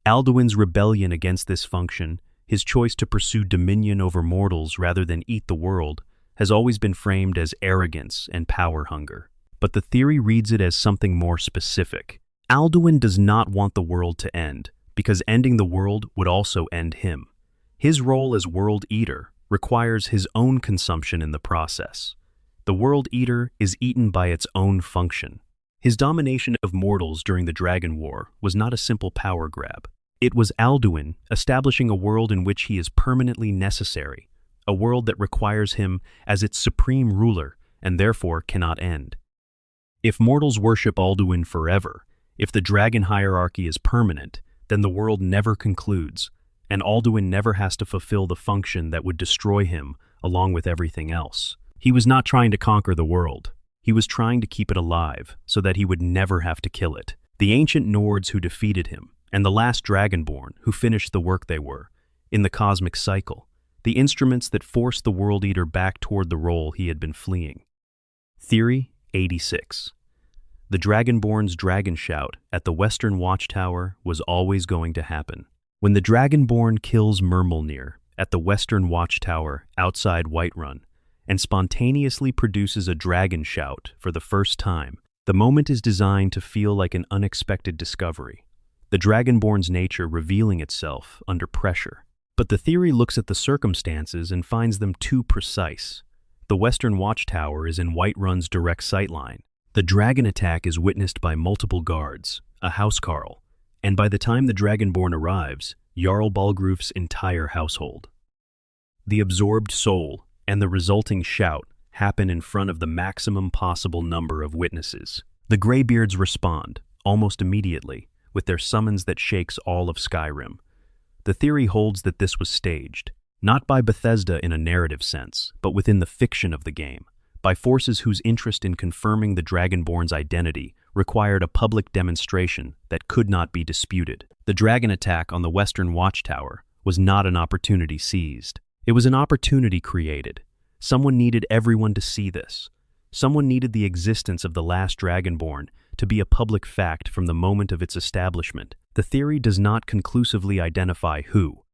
Alduin's rebellion against this function, his choice to pursue dominion over mortals rather than eat the world, has always been framed as arrogance and power hunger. But the theory reads it as something more specific. Alduin does not want the world to end, because ending the world would also end him. His role as World Eater requires his own consumption in the process. The World Eater is eaten by its own function. His domination of mortals during the Dragon War was not a simple power grab. It was Alduin establishing a world in which he is permanently necessary, a world that requires him as its supreme ruler and therefore cannot end. If mortals worship Alduin forever, if the dragon hierarchy is permanent, then the world never concludes, and Alduin never has to fulfill the function that would destroy him along with everything else. He was not trying to conquer the world. He was trying to keep it alive so that he would never have to kill it. The ancient Nords who defeated him, and the last Dragonborn who finished the work they were, in the cosmic cycle, the instruments that forced the World Eater back toward the role he had been fleeing. Theory 86. The Dragonborn's dragon shout at the Western Watchtower was always going to happen. When the Dragonborn kills Myrmulnir at the Western Watchtower outside Whiterun and spontaneously produces a dragon shout for the first time, the moment is designed to feel like an unexpected discovery, the Dragonborn's nature revealing itself under pressure. But the theory looks at the circumstances and finds them too precise. The Western Watchtower is in Whiterun's direct sightline. The dragon attack is witnessed by multiple guards, a housecarl, and by the time the Dragonborn arrives, Jarl Balgruf's entire household. The absorbed soul and the resulting shout happen in front of the maximum possible number of witnesses. The Greybeards respond, almost immediately, with their summons that shakes all of Skyrim. The theory holds that this was staged, not by Bethesda in a narrative sense, but within the fiction of the game, by forces whose interest in confirming the Dragonborn's identity required a public demonstration that could not be disputed. The dragon attack on the Western Watchtower was not an opportunity seized. It was an opportunity created. Someone needed everyone to see this. Someone needed the existence of the last Dragonborn to be a public fact from the moment of its establishment. The theory does not conclusively identify who,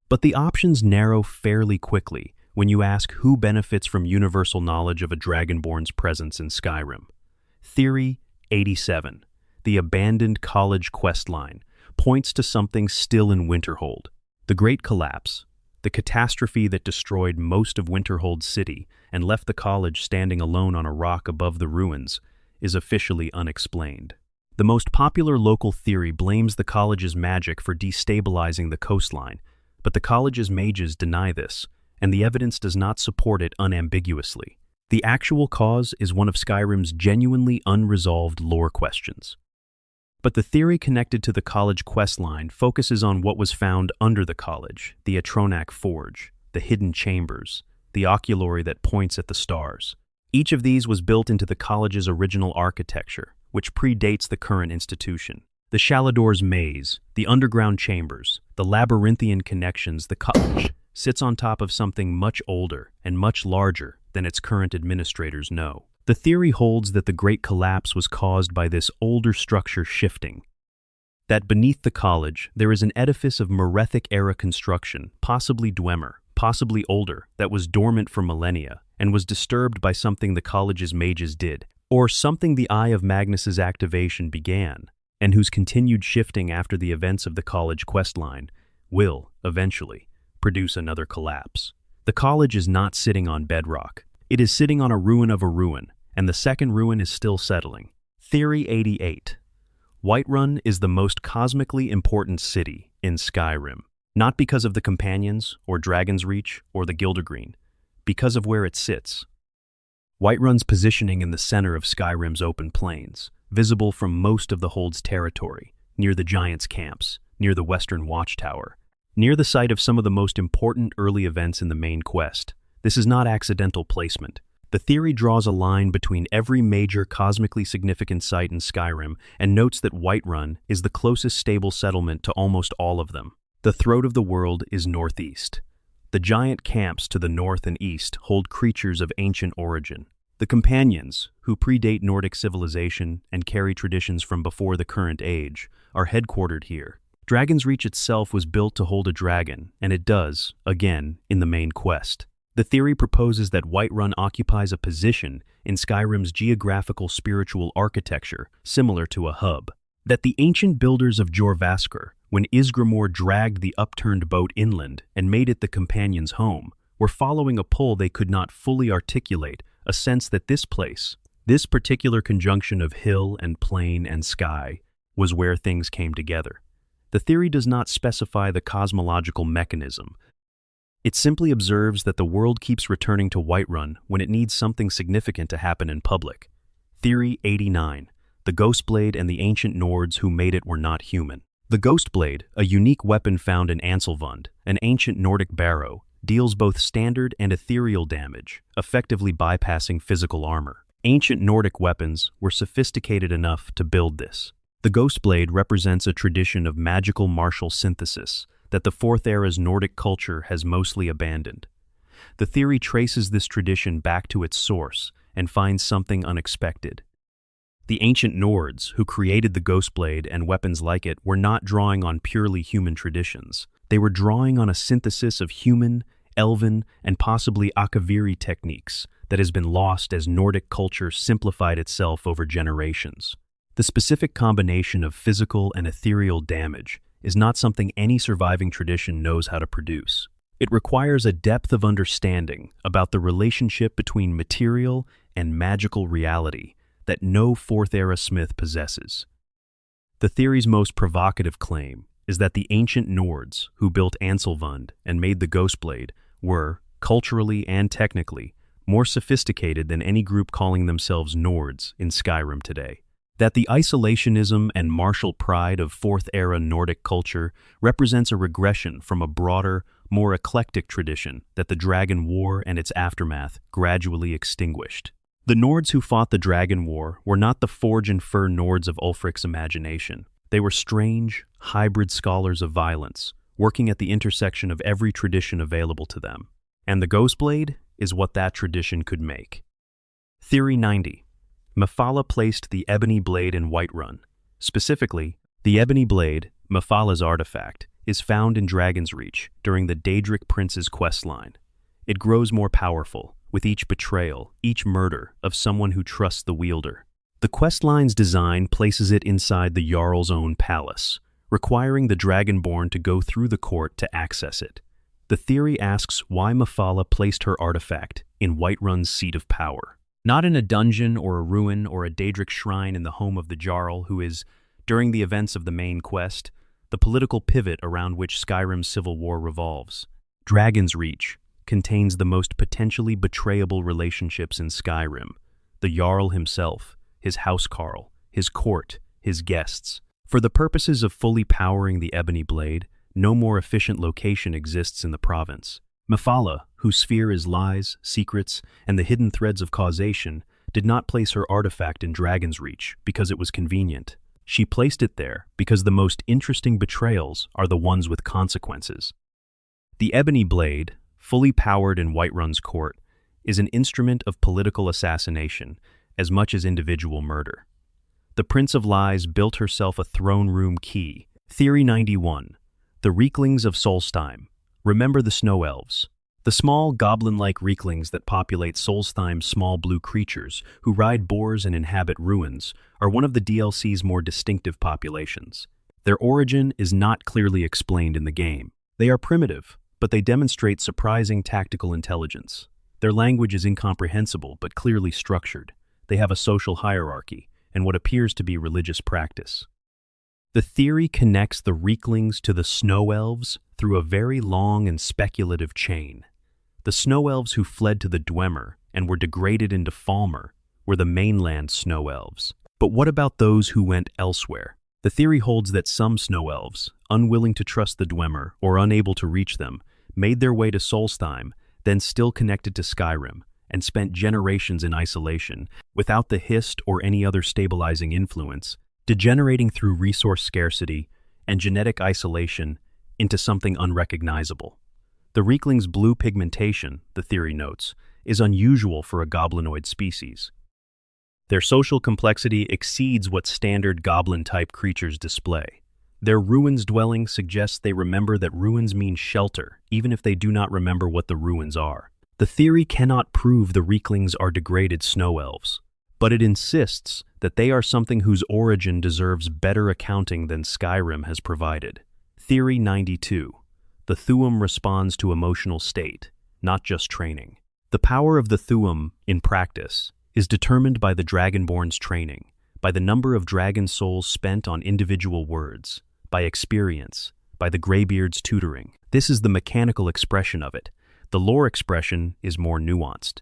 but the options narrow fairly quickly when you ask who benefits from universal knowledge of a Dragonborn's presence in Skyrim. Theory 87, the abandoned college questline, points to something still in Winterhold. The Great Collapse, the catastrophe that destroyed most of Winterhold's city and left the college standing alone on a rock above the ruins, is officially unexplained. The most popular local theory blames the college's magic for destabilizing the coastline, but the college's mages deny this, and the evidence does not support it unambiguously. The actual cause is one of Skyrim's genuinely unresolved lore questions. But the theory connected to the college questline focuses on what was found under the college, the Atronak Forge, the hidden chambers, the oculory that points at the stars. Each of these was built into the college's original architecture, which predates the current institution. The Shalador's maze, the underground chambers, the labyrinthian connections, the college sits on top of something much older and much larger than its current administrators know. The theory holds that the Great Collapse was caused by this older structure shifting. That beneath the college, there is an edifice of Merethic-era construction, possibly Dwemer, possibly older, that was dormant for millennia and was disturbed by something the college's mages did, or something the Eye of Magnus's activation began, and whose continued shifting after the events of the college questline will, eventually, produce another collapse. The college is not sitting on bedrock. It is sitting on a ruin, and the second ruin is still settling. Theory 88. Whiterun is the most cosmically important city in Skyrim, not because of the Companions, or Dragon's Reach, or the Gildergreen, because of where it sits. Whiterun's positioning in the center of Skyrim's open plains, visible from most of the Hold's territory, near the Giants' camps, near the Western Watchtower, near the site of some of the most important early events in the main quest. This is not accidental placement. The theory draws a line between every major cosmically significant site in Skyrim and notes that Whiterun is the closest stable settlement to almost all of them. The throat of the world is northeast. The giant camps to the north and east hold creatures of ancient origin. The Companions, who predate Nordic civilization and carry traditions from before the current age, are headquartered here. Dragon's Reach itself was built to hold a dragon, and it does, again, in the main quest. The theory proposes that Whiterun occupies a position in Skyrim's geographical spiritual architecture, similar to a hub. That the ancient builders of Jorrvaskr, when Ysgramor dragged the upturned boat inland and made it the Companions' home, were following a pull they could not fully articulate, a sense that this place, this particular conjunction of hill and plain and sky, was where things came together. The theory does not specify the cosmological mechanism. It simply observes that the world keeps returning to Whiterun when it needs something significant to happen in public. Theory 89. The Ghostblade and the ancient Nords who made it were not human. The Ghostblade, a unique weapon found in Anselvund, an ancient Nordic barrow, deals both standard and ethereal damage, effectively bypassing physical armor. Ancient Nordic weapons were sophisticated enough to build this. The Ghostblade represents a tradition of magical martial synthesis that the Fourth Era's Nordic culture has mostly abandoned. The theory traces this tradition back to its source and finds something unexpected. The ancient Nords, who created the Ghostblade and weapons like it, were not drawing on purely human traditions. They were drawing on a synthesis of human, elven, and possibly Akaviri techniques that has been lost as Nordic culture simplified itself over generations. The specific combination of physical and ethereal damage is not something any surviving tradition knows how to produce. It requires a depth of understanding about the relationship between material and magical reality that no Fourth Era smith possesses. The theory's most provocative claim is that the ancient Nords who built Anselvund and made the Ghostblade were, culturally and technically, more sophisticated than any group calling themselves Nords in Skyrim today. That the isolationism and martial pride of Fourth-era Nordic culture represents a regression from a broader, more eclectic tradition that the Dragon War and its aftermath gradually extinguished. The Nords who fought the Dragon War were not the forge and fur Nords of Ulfric's imagination. They were strange, hybrid scholars of violence, working at the intersection of every tradition available to them. And the Ghostblade is what that tradition could make. Theory 90. Mephala placed the ebony blade in Whiterun. Specifically, the ebony blade, Mephala's artifact, is found in Dragon's Reach during the Daedric Prince's questline. It grows more powerful with each betrayal, each murder of someone who trusts the wielder. The questline's design places it inside the Jarl's own palace, requiring the Dragonborn to go through the court to access it. The theory asks why Mephala placed her artifact in Whiterun's seat of power. Not in a dungeon or a ruin or a Daedric shrine in the home of the Jarl, who is, during the events of the main quest, the political pivot around which Skyrim's civil war revolves. Dragon's Reach contains the most potentially betrayable relationships in Skyrim. The Jarl himself, his housecarl, his court, his guests. For the purposes of fully powering the Ebony Blade, no more efficient location exists in the province. Mephala, whose sphere is lies, secrets, and the hidden threads of causation, did not place her artifact in Dragon's Reach because it was convenient. She placed it there because the most interesting betrayals are the ones with consequences. The Ebony Blade, fully powered in Whiterun's court, is an instrument of political assassination as much as individual murder. The Prince of Lies built herself a throne room key. Theory 91. The Reeklings of Solstheim. Remember the Snow Elves. The small, goblin-like Reeklings that populate Solstheim's small blue creatures, who ride boars and inhabit ruins, are one of the DLC's more distinctive populations. Their origin is not clearly explained in the game. They are primitive, but they demonstrate surprising tactical intelligence. Their language is incomprehensible but clearly structured. They have a social hierarchy and what appears to be religious practice. The theory connects the Reeklings to the Snow Elves through a very long and speculative chain. The Snow Elves who fled to the Dwemer and were degraded into Falmer were the mainland Snow Elves. But what about those who went elsewhere? The theory holds that some Snow Elves, unwilling to trust the Dwemer or unable to reach them, made their way to Solstheim, then still connected to Skyrim, and spent generations in isolation, without the Hist or any other stabilizing influence, degenerating through resource scarcity and genetic isolation into something unrecognizable. The Reekling's blue pigmentation, the theory notes, is unusual for a goblinoid species. Their social complexity exceeds what standard goblin-type creatures display. Their ruins dwelling suggests they remember that ruins mean shelter, even if they do not remember what the ruins are. The theory cannot prove the Reeklings are degraded snow elves, but it insists that they are something whose origin deserves better accounting than Skyrim has provided. Theory 92. The Thuum responds to emotional state, not just training. The power of the Thuum, in practice, is determined by the Dragonborn's training, by the number of dragon souls spent on individual words, by experience, by the Greybeard's tutoring. This is the mechanical expression of it. The lore expression is more nuanced.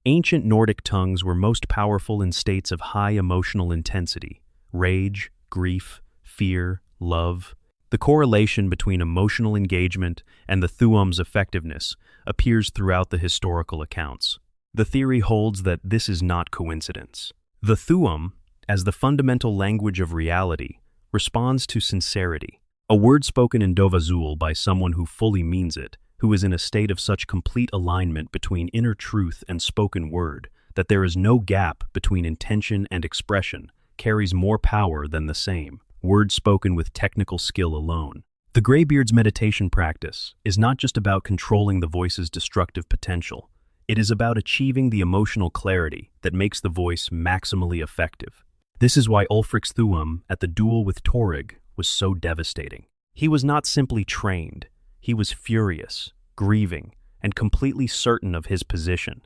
Ancient Nordic tongues were most powerful in states of high emotional intensity: rage, grief, fear, love. The correlation between emotional engagement and the Thuum's effectiveness appears throughout the historical accounts. The theory holds that this is not coincidence. The Thuum, as the fundamental language of reality, responds to sincerity. A word spoken in Dovazul by someone who fully means it, who is in a state of such complete alignment between inner truth and spoken word that there is no gap between intention and expression, carries more power than the same word spoken with technical skill alone. The Greybeard's meditation practice is not just about controlling the voice's destructive potential. It is about achieving the emotional clarity that makes the voice maximally effective. This is why Ulfric's Thuum at the duel with Torrig was so devastating. He was not simply trained. He was furious, grieving, and completely certain of his position.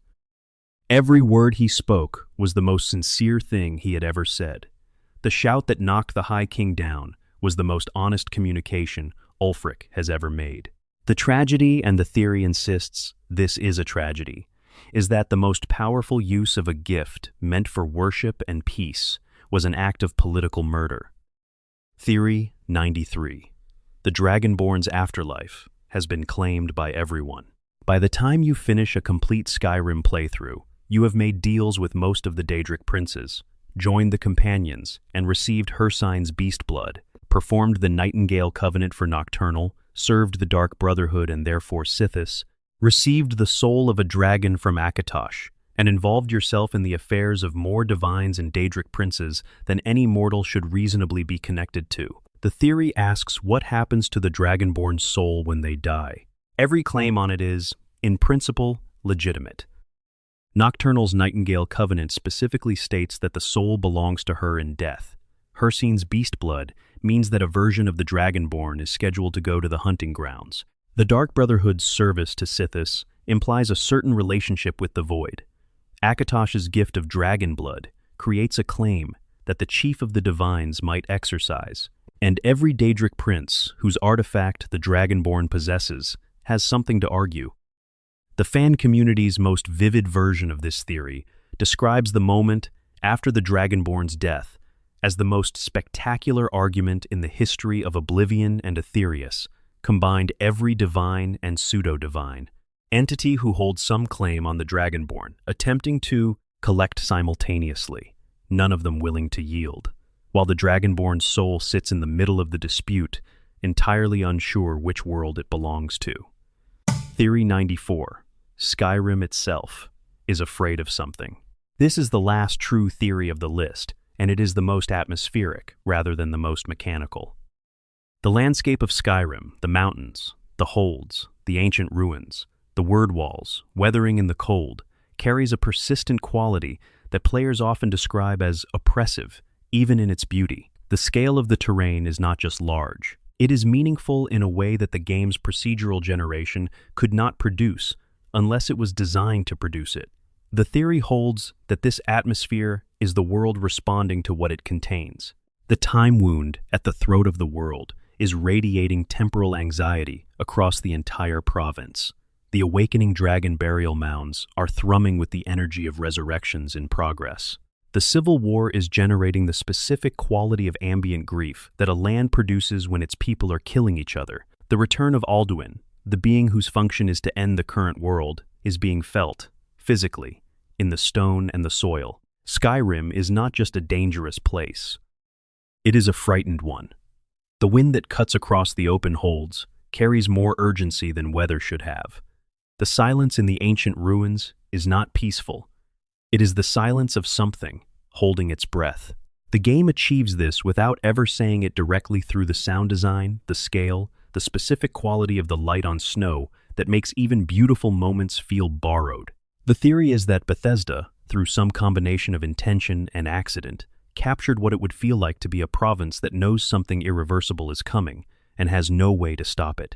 Every word he spoke was the most sincere thing he had ever said. The shout that knocked the High King down was the most honest communication Ulfric has ever made. The tragedy, and the theory insists this is a tragedy, is that the most powerful use of a gift meant for worship and peace was an act of political murder. Theory 93. The Dragonborn's afterlife has been claimed by everyone. By the time you finish a complete Skyrim playthrough, you have made deals with most of the Daedric princes, joined the Companions, and received Hircine's beast blood, performed the Nightingale Covenant for Nocturnal, served the Dark Brotherhood and therefore Sithis, received the soul of a dragon from Akatosh, and involved yourself in the affairs of more divines and Daedric princes than any mortal should reasonably be connected to. The theory asks what happens to the Dragonborn's soul when they die. Every claim on it is, in principle, legitimate. Nocturnal's Nightingale Covenant specifically states that the soul belongs to her in death. Hircine's beast blood means that a version of the Dragonborn is scheduled to go to the hunting grounds. The Dark Brotherhood's service to Sithis implies a certain relationship with the Void. Akatosh's gift of dragon blood creates a claim that the chief of the divines might exercise, and every Daedric prince whose artifact the Dragonborn possesses has something to argue. The fan community's most vivid version of this theory describes the moment after the Dragonborn's death as the most spectacular argument in the history of Oblivion and Aetherius, combined every divine and pseudo-divine entity who holds some claim on the Dragonborn, attempting to collect simultaneously, none of them willing to yield, while the Dragonborn's soul sits in the middle of the dispute, entirely unsure which world it belongs to. Theory 94. Skyrim itself is afraid of something. This is the last true theory of the list, and it is the most atmospheric rather than the most mechanical. The landscape of Skyrim, the mountains, the holds, the ancient ruins, the word walls, weathering in the cold, carries a persistent quality that players often describe as oppressive, even in its beauty. The scale of the terrain is not just large. It is meaningful in a way that the game's procedural generation could not produce unless it was designed to produce it. The theory holds that this atmosphere is the world responding to what it contains. The time wound at the throat of the world is radiating temporal anxiety across the entire province. The awakening dragon burial mounds are thrumming with the energy of resurrections in progress. The civil war is generating the specific quality of ambient grief that a land produces when its people are killing each other. The return of Alduin, the being whose function is to end the current world, is being felt, physically, in the stone and the soil. Skyrim is not just a dangerous place. It is a frightened one. The wind that cuts across the open holds carries more urgency than weather should have. The silence in the ancient ruins is not peaceful. It is the silence of something holding its breath. The game achieves this without ever saying it directly through the sound design, the scale, the specific quality of the light on snow that makes even beautiful moments feel borrowed. The theory is that Bethesda, through some combination of intention and accident, captured what it would feel like to be a province that knows something irreversible is coming and has no way to stop it.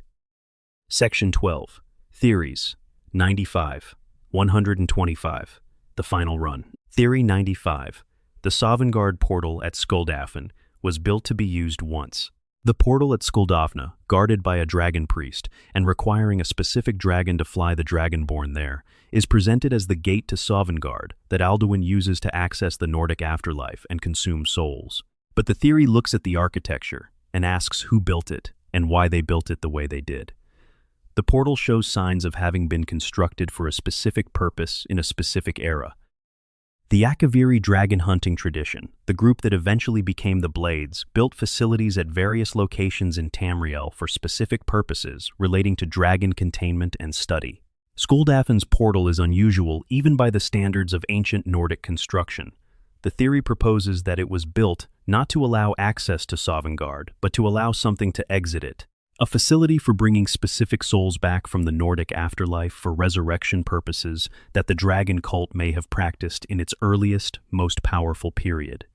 Section 12. Theories 95. 125. The final run. Theory 95. The Sovngarde portal at Skuldafn was built to be used once. The portal at Skuldafn, guarded by a dragon priest and requiring a specific dragon to fly the Dragonborn there, is presented as the gate to Sovngarde that Alduin uses to access the Nordic afterlife and consume souls. But the theory looks at the architecture and asks who built it and why they built it the way they did. The portal shows signs of having been constructed for a specific purpose in a specific era. The Akaviri dragon hunting tradition, the group that eventually became the Blades, built facilities at various locations in Tamriel for specific purposes relating to dragon containment and study. Skuldafn's portal is unusual even by the standards of ancient Nordic construction. The theory proposes that it was built not to allow access to Sovngarde, but to allow something to exit it. A facility for bringing specific souls back from the Nordic afterlife for resurrection purposes that the dragon cult may have practiced in its earliest, most powerful period.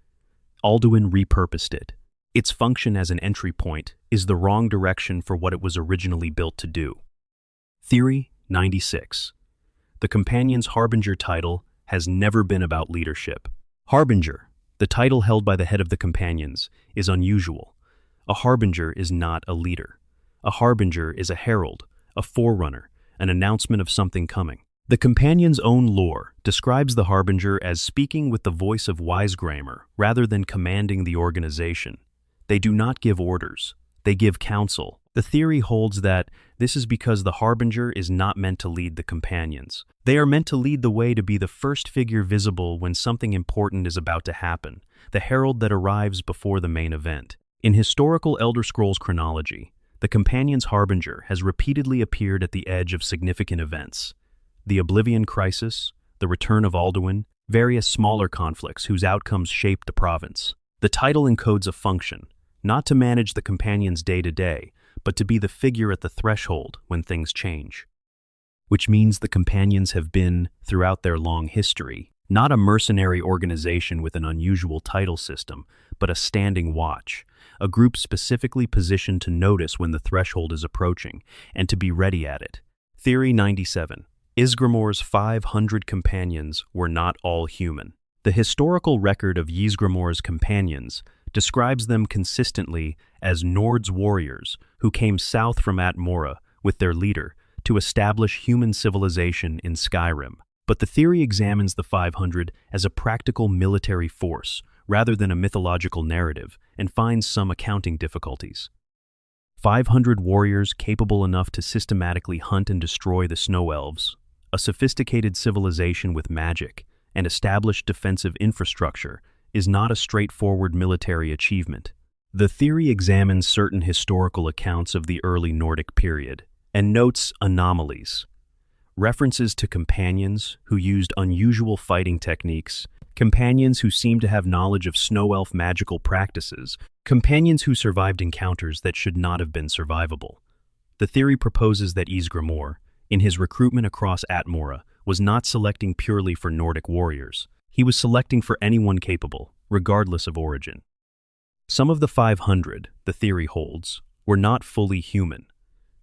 Alduin repurposed it. Its function as an entry point is the wrong direction for what it was originally built to do. Theory 96. The Companion's Harbinger title has never been about leadership. Harbinger, the title held by the head of the Companions, is unusual. A Harbinger is not a leader. A Harbinger is a herald, a forerunner, an announcement of something coming. The Companion's own lore describes the Harbinger as speaking with the voice of Wisegrammer rather than commanding the organization. They do not give orders, they give counsel. The theory holds that this is because the Harbinger is not meant to lead the Companions. They are meant to lead the way, to be the first figure visible when something important is about to happen, the herald that arrives before the main event. In historical Elder Scrolls chronology, the Companion's Harbinger has repeatedly appeared at the edge of significant events. The Oblivion Crisis, the return of Alduin, various smaller conflicts whose outcomes shaped the province. The title encodes a function, not to manage the Companion's day-to-day, but to be the figure at the threshold when things change. Which means the Companions have been, throughout their long history, not a mercenary organization with an unusual title system, but a standing watch, a group specifically positioned to notice when the threshold is approaching and to be ready at it. Theory 97. Ysgramor's 500 companions were not all human. The historical record of Ysgramor's companions describes them consistently as Nord's warriors who came south from Atmora with their leader to establish human civilization in Skyrim. But the theory examines the 500 as a practical military force rather than a mythological narrative and finds some accounting difficulties. 500 warriors capable enough to systematically hunt and destroy the snow elves, a sophisticated civilization with magic, and established defensive infrastructure is not a straightforward military achievement. The theory examines certain historical accounts of the early Nordic period and notes anomalies. References to companions who used unusual fighting techniques, companions who seemed to have knowledge of snow elf magical practices, companions who survived encounters that should not have been survivable. The theory proposes that Ysgramor, in his recruitment across Atmora, was not selecting purely for Nordic warriors. He was selecting for anyone capable, regardless of origin. Some of the 500, the theory holds, were not fully human.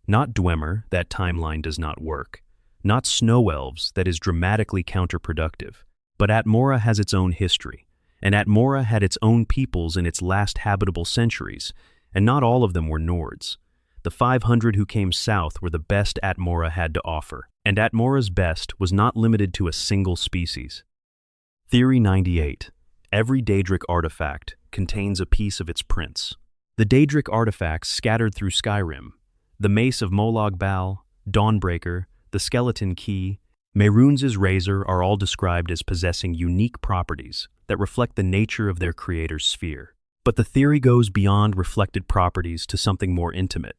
Not Dwemer, that timeline does not work. Not snow elves, that is dramatically counterproductive. But Atmora has its own history, and Atmora had its own peoples in its last habitable centuries, and not all of them were Nords. The 500 who came south were the best Atmora had to offer, and Atmora's best was not limited to a single species. Theory 98. Every Daedric artifact contains a piece of its prince. The Daedric artifacts scattered through Skyrim, the Mace of Molag Bal, Dawnbreaker, the Skeleton Key, Mehrunes' Razor are all described as possessing unique properties that reflect the nature of their creator's sphere. But the theory goes beyond reflected properties to something more intimate.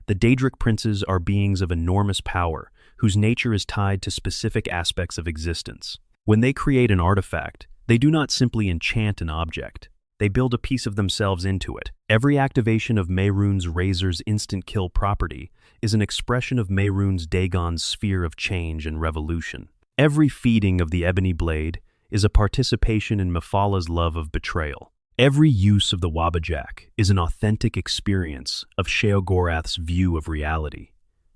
The Daedric princes are beings of enormous power, whose nature is tied to specific aspects of existence. When they create an artifact, they do not simply enchant an object. They build a piece of themselves into it. Every activation of Mehrunes' Razor's instant kill property is an expression of Mehrunes Dagon's sphere of change and revolution. Every feeding of the Ebony Blade is a participation in Mephalah's love of betrayal. Every use of the Wabajak is an authentic experience of Sheogorath's view of reality.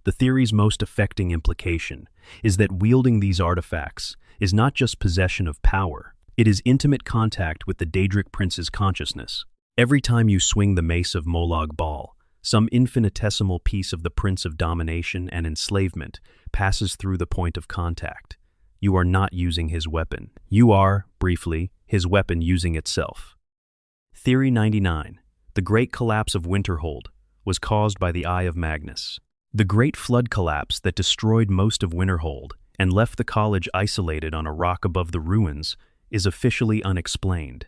The theory's most affecting implication is that wielding these artifacts is not just possession of power, it is intimate contact with the Daedric prince's consciousness. Every time you swing the Mace of Molag Bal, some infinitesimal piece of the Prince of Domination and Enslavement passes through the point of contact. You are not using his weapon. You are, briefly, his weapon using itself. Theory 99. The Great Collapse of Winterhold was caused by the Eye of Magnus. The Great Flood collapse that destroyed most of Winterhold and left the college isolated on a rock above the ruins is officially unexplained.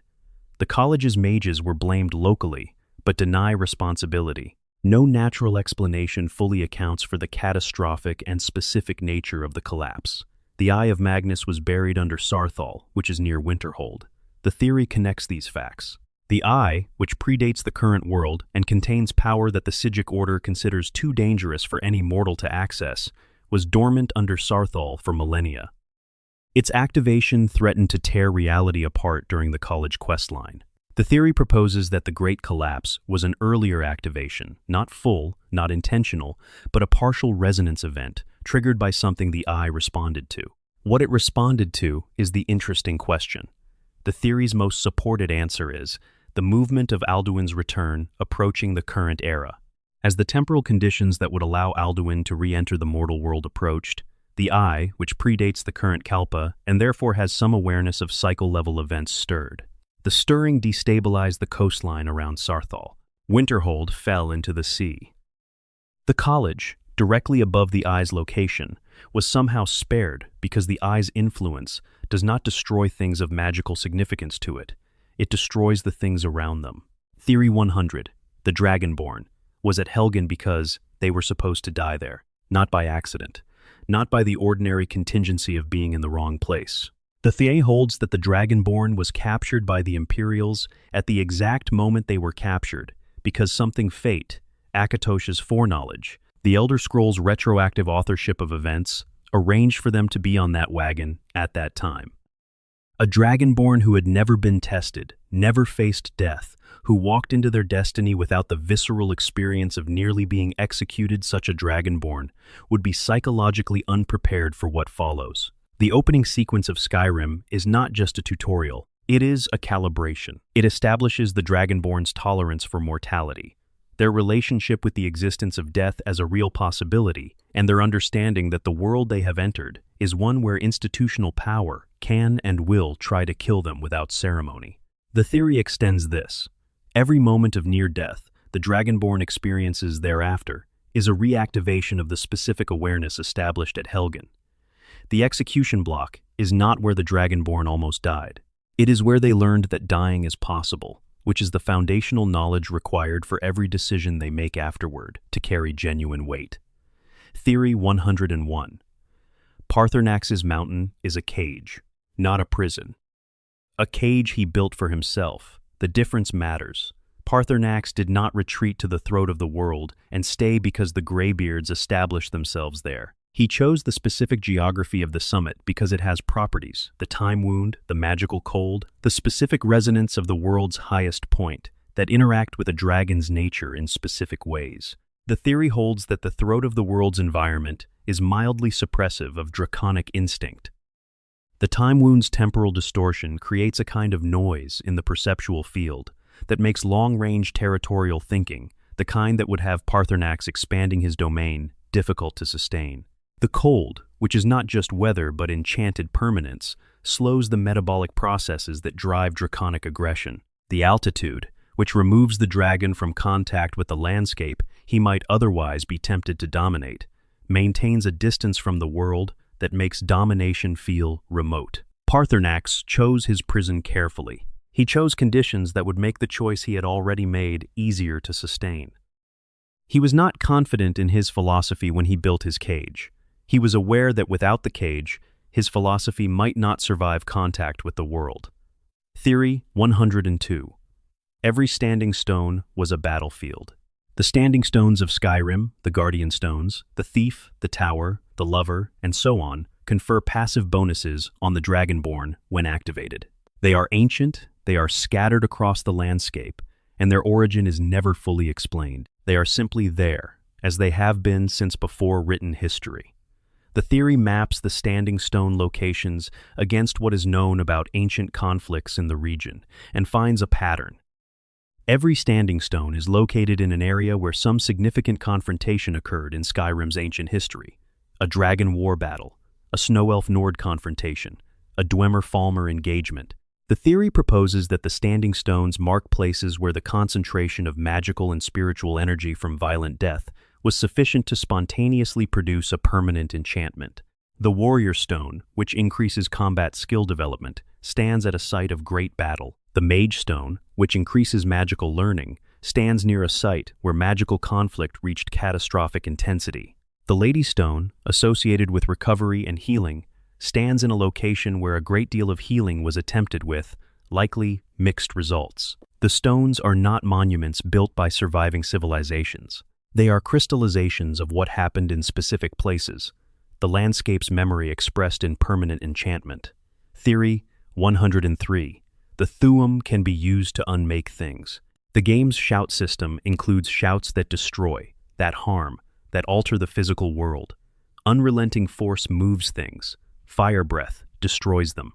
The college's mages were blamed locally, but deny responsibility. No natural explanation fully accounts for the catastrophic and specific nature of the collapse. The Eye of Magnus was buried under Sarthal, which is near Winterhold. The theory connects these facts. The Eye, which predates the current world and contains power that the Sigic Order considers too dangerous for any mortal to access, was dormant under Sarthal for millennia. Its activation threatened to tear reality apart during the college questline. The theory proposes that the Great Collapse was an earlier activation, not full, not intentional, but a partial resonance event triggered by something the Eye responded to. What it responded to is the interesting question. The theory's most supported answer is the movement of Alduin's return approaching the current era. As the temporal conditions that would allow Alduin to re-enter the mortal world approached, the Eye, which predates the current Kalpa and therefore has some awareness of cycle-level events, stirred. The stirring destabilized the coastline around Sarthal. Winterhold fell into the sea. The college, directly above the Eye's location, was somehow spared because the Eye's influence does not destroy things of magical significance to it. It destroys the things around them. Theory 100, the Dragonborn, was at Helgen because they were supposed to die there, not by accident, not by the ordinary contingency of being in the wrong place. The theory holds that the Dragonborn was captured by the Imperials at the exact moment they were captured, because something fate, Akatosh's foreknowledge, the Elder Scrolls' retroactive authorship of events, arranged for them to be on that wagon at that time. A dragonborn who had never been tested, never faced death, who walked into their destiny without the visceral experience of nearly being executed. Such a dragonborn would be psychologically unprepared for what follows. The opening sequence of Skyrim is not just a tutorial, it is a calibration. It establishes the dragonborn's tolerance for mortality, their relationship with the existence of death as a real possibility, and their understanding that the world they have entered is one where institutional power can and will try to kill them without ceremony. The theory extends this. Every moment of near death the dragonborn experiences thereafter is a reactivation of the specific awareness established at Helgen. The execution block is not where the dragonborn almost died. It is where they learned that dying is possible, which is the foundational knowledge required for every decision they make afterward to carry genuine weight. Theory 101. Paarthurnax's mountain is a cage, not a prison. A cage he built for himself. The difference matters. Paarthurnax did not retreat to the throat of the world and stay because the graybeards established themselves there. He chose the specific geography of the summit because it has properties, the time wound, the magical cold, the specific resonance of the world's highest point, that interact with a dragon's nature in specific ways. The theory holds that the throat of the world's environment is mildly suppressive of draconic instinct. The time wound's temporal distortion creates a kind of noise in the perceptual field that makes long-range territorial thinking, the kind that would have Paarthurnax expanding his domain, difficult to sustain. The cold, which is not just weather but enchanted permanence, slows the metabolic processes that drive draconic aggression. The altitude, which removes the dragon from contact with the landscape he might otherwise be tempted to dominate, maintains a distance from the world that makes domination feel remote. Paarthurnax chose his prison carefully. He chose conditions that would make the choice he had already made easier to sustain. He was not confident in his philosophy when he built his cage. He was aware that without the cage, his philosophy might not survive contact with the world. Theory 102. Every standing stone was a battlefield. The standing stones of Skyrim, the Guardian Stones, the Thief, the Tower, the Lover, and so on, confer passive bonuses on the Dragonborn when activated. They are ancient, they are scattered across the landscape, and their origin is never fully explained. They are simply there, as they have been since before written history. The theory maps the standing stone locations against what is known about ancient conflicts in the region, and finds a pattern. Every standing stone is located in an area where some significant confrontation occurred in Skyrim's ancient history. A dragon war battle, a snow elf Nord confrontation, a Dwemer-Falmer engagement. The theory proposes that the standing stones mark places where the concentration of magical and spiritual energy from violent death was sufficient to spontaneously produce a permanent enchantment. The Warrior Stone, which increases combat skill development, stands at a site of great battle. The Mage Stone, which increases magical learning, stands near a site where magical conflict reached catastrophic intensity. The Lady Stone, associated with recovery and healing, stands in a location where a great deal of healing was attempted with, likely, mixed results. The stones are not monuments built by surviving civilizations. They are crystallizations of what happened in specific places, the landscape's memory expressed in permanent enchantment. Theory 103. The Thuum can be used to unmake things. The game's shout system includes shouts that destroy, that harm, that alter the physical world. Unrelenting force moves things. Fire breath destroys them.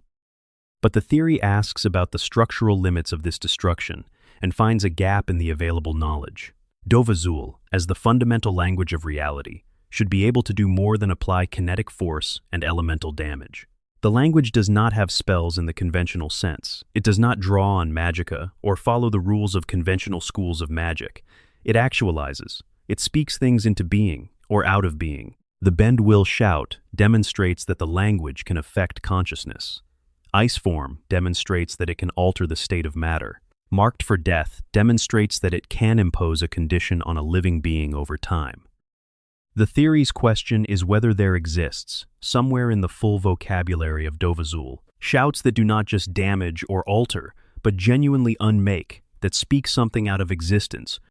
But the theory asks about the structural limits of this destruction and finds a gap in the available knowledge. Dovazul, as the fundamental language of reality, should be able to do more than apply kinetic force and elemental damage. The language does not have spells in the conventional sense. It does not draw on magicka or follow the rules of conventional schools of magic. It actualizes. It speaks things into being or out of being. The Bend Will Shout demonstrates that the language can affect consciousness. Ice Form demonstrates that it can alter the state of matter. Marked for Death demonstrates that it can impose a condition on a living being over time. The theory's question is whether there exists, somewhere in the full vocabulary of Dovazul, shouts that do not just damage or alter, but genuinely unmake, that speak something out of existence,